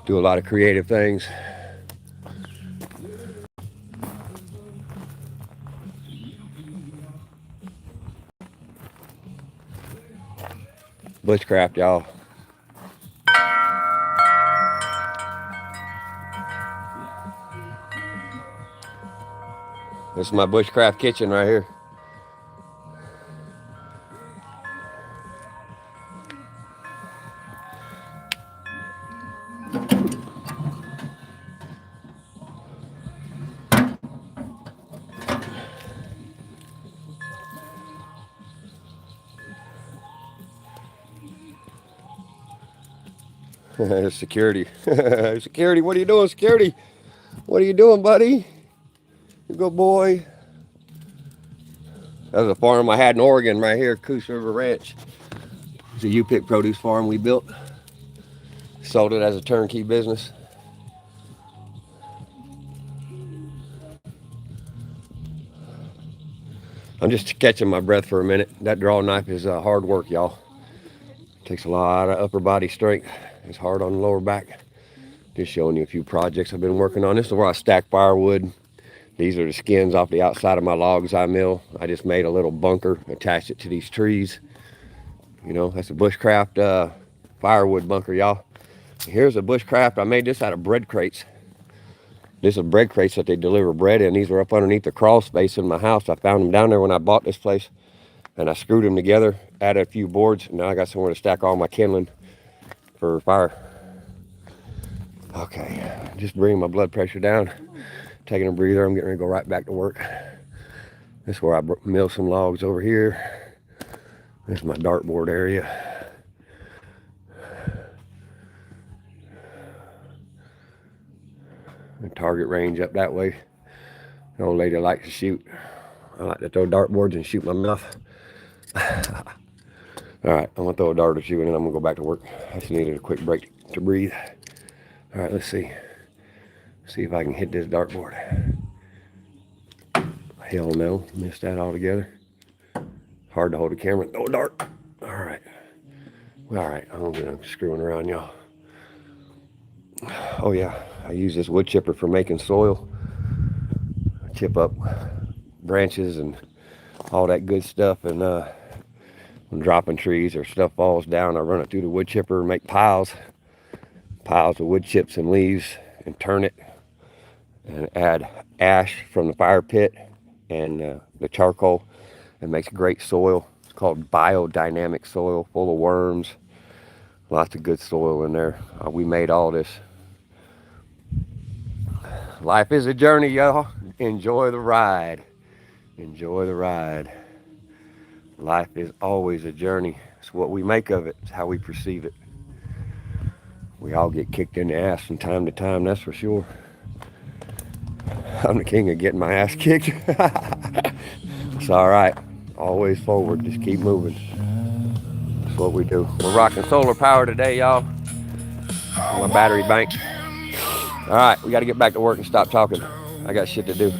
Do a lot of creative things. Bushcraft, y'all. This is my bushcraft kitchen right here. Security. Security, what are you doing, security? What are you doing, buddy? You good boy. That was a farm I had in Oregon right here, Coos River Ranch. It's a U-pick produce farm we built. Sold it as a turnkey business. I'm just catching my breath for a minute. That draw knife is hard work, y'all. Takes a lot of upper body strength. It's hard on the lower back. Just showing you a few projects I've been working on. This is where I stack firewood. These are the skins off the outside of my logs I mill. I just made a little bunker, attached it to these trees. You know, that's a Bushcraft firewood bunker, y'all. Here's a Bushcraft. I made this out of bread crates. This is bread crates that they deliver bread in. These were up underneath the crawl space in my house. I found them down there when I bought this place. And I screwed them together, added a few boards, and now I got somewhere to stack all my kindling for fire. Okay, just bringing my blood pressure down. Taking a breather. I'm getting ready to go right back to work. This is where I mill some logs over here. This is my dartboard area. The target range up that way. The old lady likes to shoot. I like to throw dartboards and shoot my mouth. All right, I'm gonna throw a dart or two and then I'm gonna go back to work. I just needed a quick break to breathe. All right, let's see. See if I can hit this dartboard. Hell no, missed that altogether. Hard to hold a camera and throw a dart. All right. All right, I'm screwing around, y'all. Oh yeah, I use this wood chipper for making soil. I chip up branches and all that good stuff, and when dropping trees or stuff falls down, I run it through the wood chipper and make piles of wood chips and leaves, and turn it and add ash from the fire pit and the charcoal. It makes great soil. It's called biodynamic soil, full of worms. Lots of good soil in there. We made all this. Life is a journey, y'all. Enjoy the ride. Enjoy the ride. Life is always a journey. It's what we make of it. It's how we perceive it. We all get kicked in the ass from time to time, that's for sure. I'm the king of getting my ass kicked. It's all right. Always forward. Just keep moving. That's what we do. We're rocking solar power today, y'all. My battery bank. All right, we got to get back to work and stop talking. I got shit to do.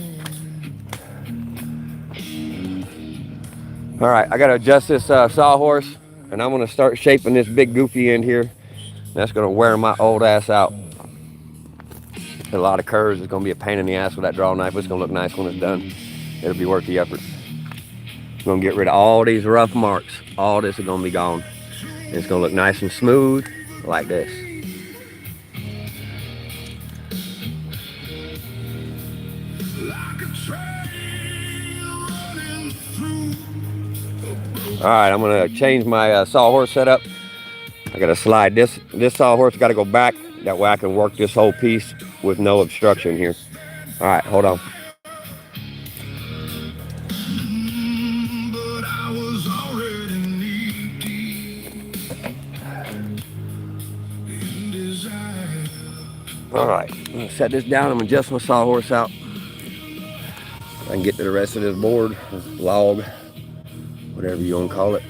All right, I got to adjust this sawhorse, and I'm going to start shaping this big goofy end here. That's going to wear my old ass out. A lot of curves. It's going to be a pain in the ass with that draw knife. It's going to look nice when it's done. It'll be worth the effort. I'm going to get rid of all these rough marks. All this is going to be gone. It's going to look nice and smooth like this. All right, I'm going to change my sawhorse setup. I got to slide this sawhorse. Got to go back. That way I can work this whole piece with no obstruction here. All right, hold on. All right, I'm gonna set this down. I'm gonna adjust my sawhorse out. I can get to the rest of this board, log, whatever you want to call it.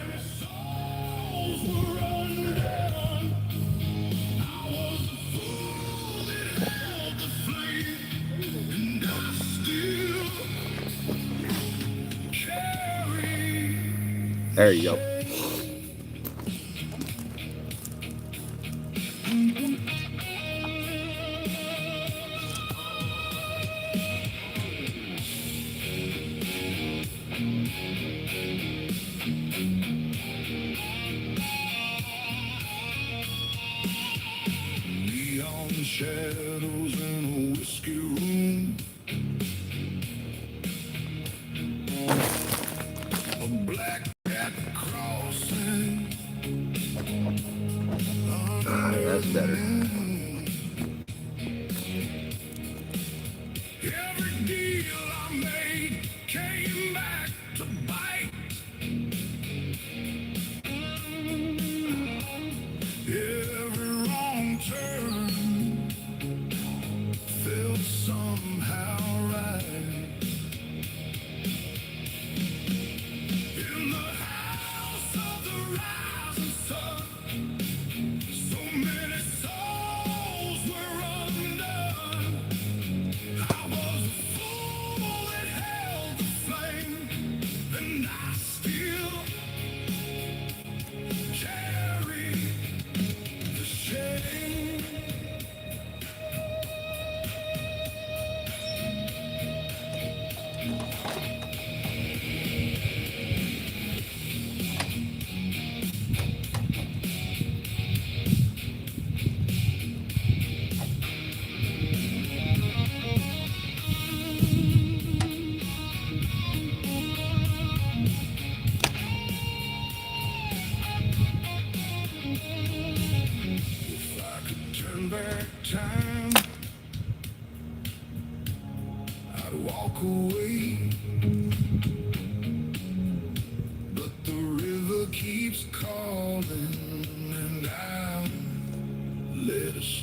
There you go. Shadows in a whiskey room. A black cat crossing. That's better. Every deal I made came back to bite. Every wrong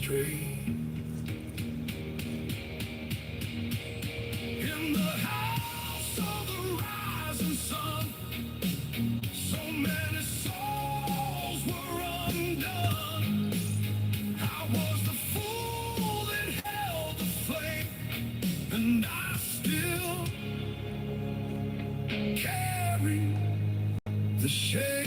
straight. In the house of the rising sun, so many souls were undone. I was the fool that held the flame, and I still carry the shame.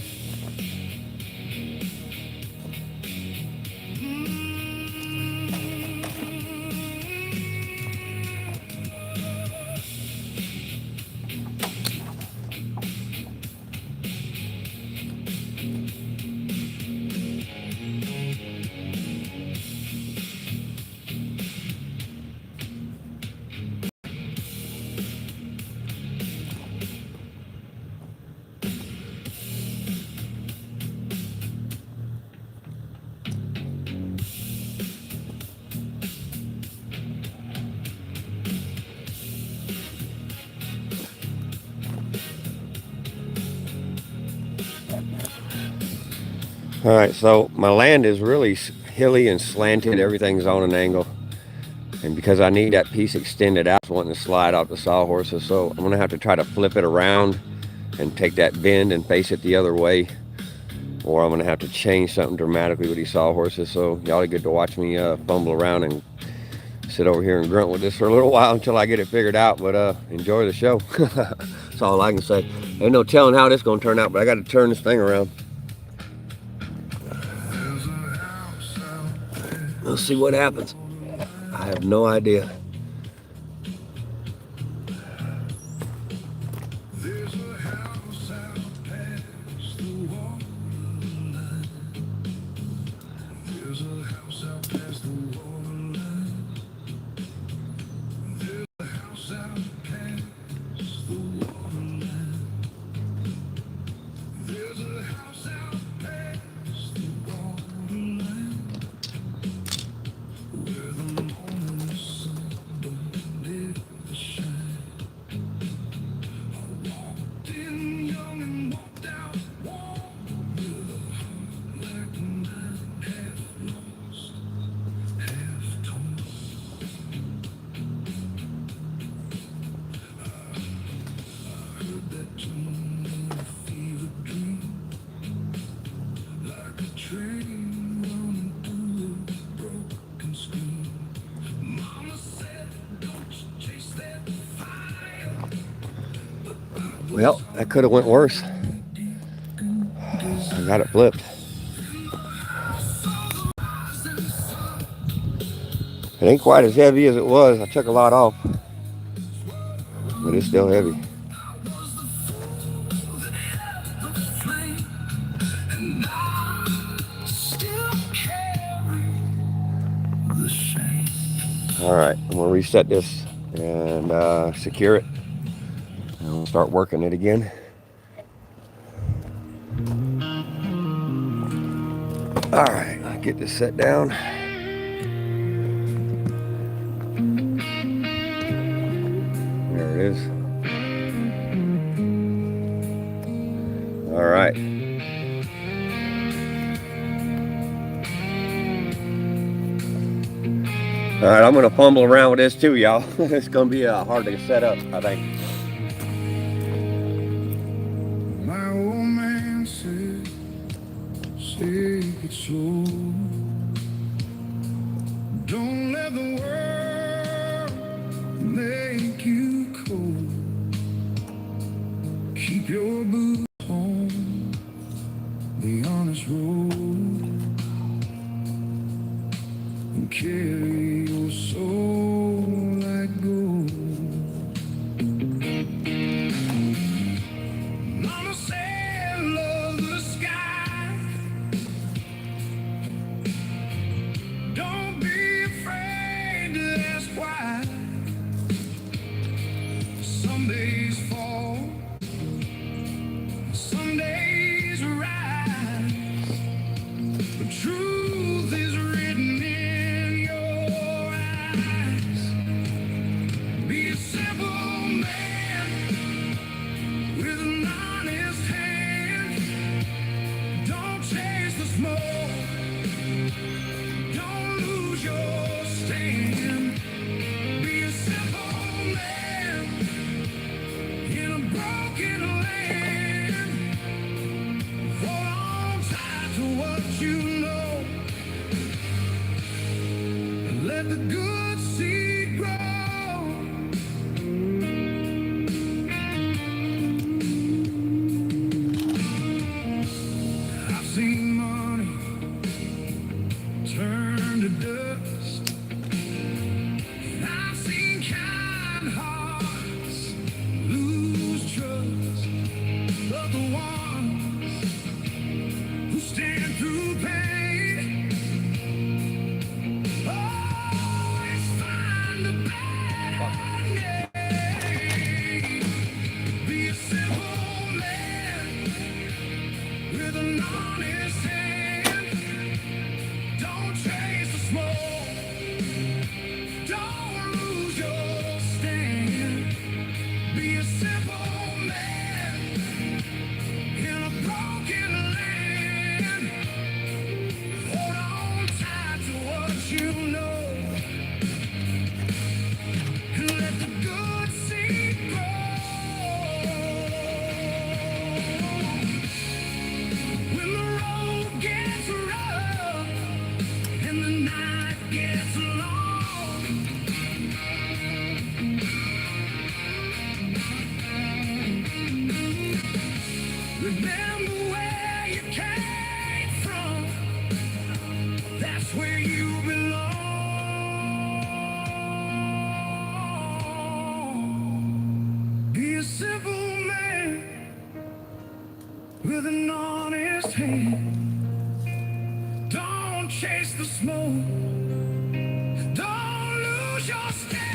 All right, so my land is really hilly and slanted. Everything's on an angle. And because I need that piece extended out, I was wanting to slide off the sawhorses. So I'm gonna have to try to flip it around and take that bend and face it the other way. Or I'm gonna have to change something dramatically with these sawhorses. So y'all get to watch me fumble around and sit over here and grunt with this for a little while until I get it figured out. But enjoy the show. That's all I can say. Ain't no telling how this is gonna turn out, but I gotta turn this thing around. Let's see what happens. I have no idea. There's a house out past the waterline. There's a house out past the waterline. There's a house out past the waterline. There's a house out past the waterline. Where the morning sun don't ever shine. I walked in young and walked out warm, with a heart like mine, half lost, half torn. I heard that tune in a fever dream, like a train running through a broken screen. Mama said, don't you chase that fire. Well, that could have went worse. I got it flipped. It ain't quite as heavy as it was. I took a lot off, but it's still heavy. All right, I'm gonna reset this and secure it, and we'll start working it again. All right, I'll get this set down. There it is. All right. All right, I'm gonna fumble around with this too, y'all. It's gonna be hard to set up, I think. My old man said, take it slow. Don't let the world make you cold. Keep your boots on the honest road, and carry your soul like gold. Mama said, love the sky. Don't be afraid to ask why. Some days fall, let the good seed grow. I've seen money turn to dust. I've seen kind hearts lose trust, but the ones who stand through pain always find a band-aid. Be a simple man with an honest hand. Don't chase the smoke. Don't lose your stand. Be a simple man in a broken land. Hold on tight to what you know and let the good seed grow. When the road gets rough and the night gets long, remember where you came from. That's where you belong. Be a simple man with an honest hand. Don't chase the smoke. Don't lose your stand.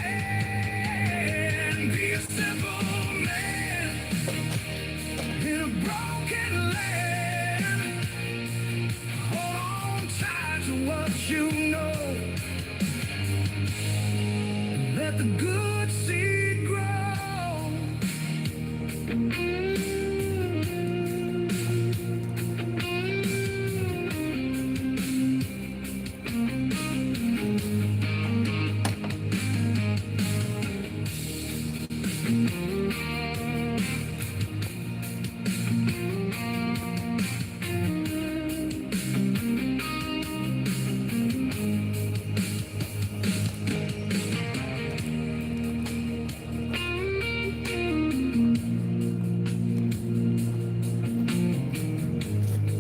Be a simple man in a broken land. Hold on tight to what you know. Let the good seed grow.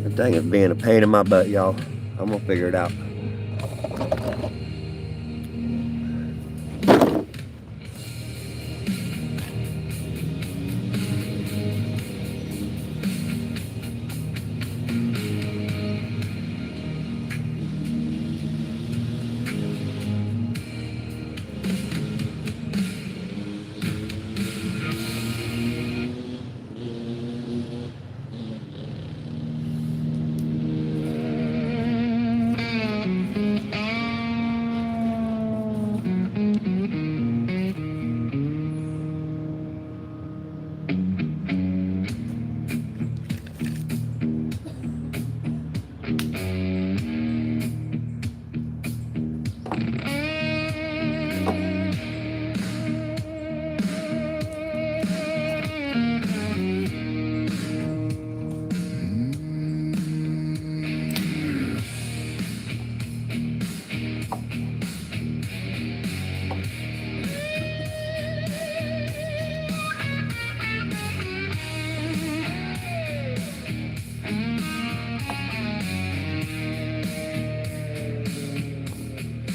That thing is being a pain in my butt, y'all. I'm gonna figure it out.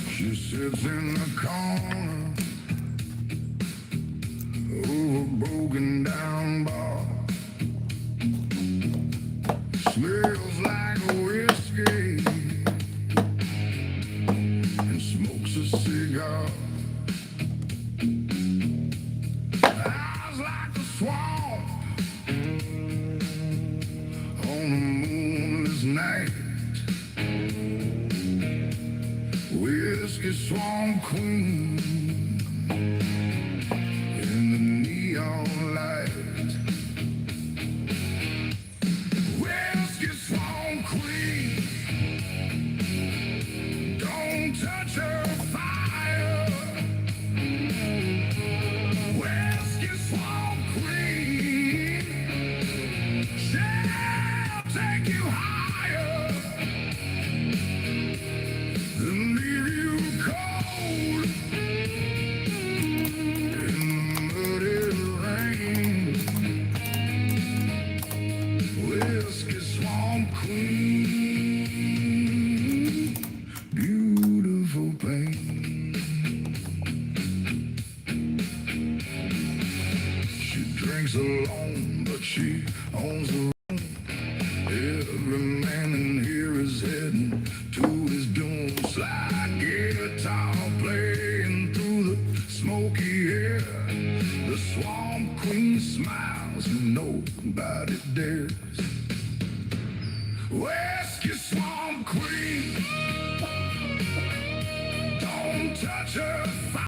She sits in the corner over a broken down bar. Smells like whiskey and smokes a cigar. Eyes like the swamp on a moonless night. Whiskey Swamp Queen in the neon light. Whiskey Swamp Queen, don't touch her fire. Whiskey Swamp Queen, she'll take you higher. Leave you cold owns the room. Every man in here is heading to his doom. Slide guitar playing through the smoky air. The Swamp Queen smiles and nobody dares. Whiskey Swamp Queen, don't touch her.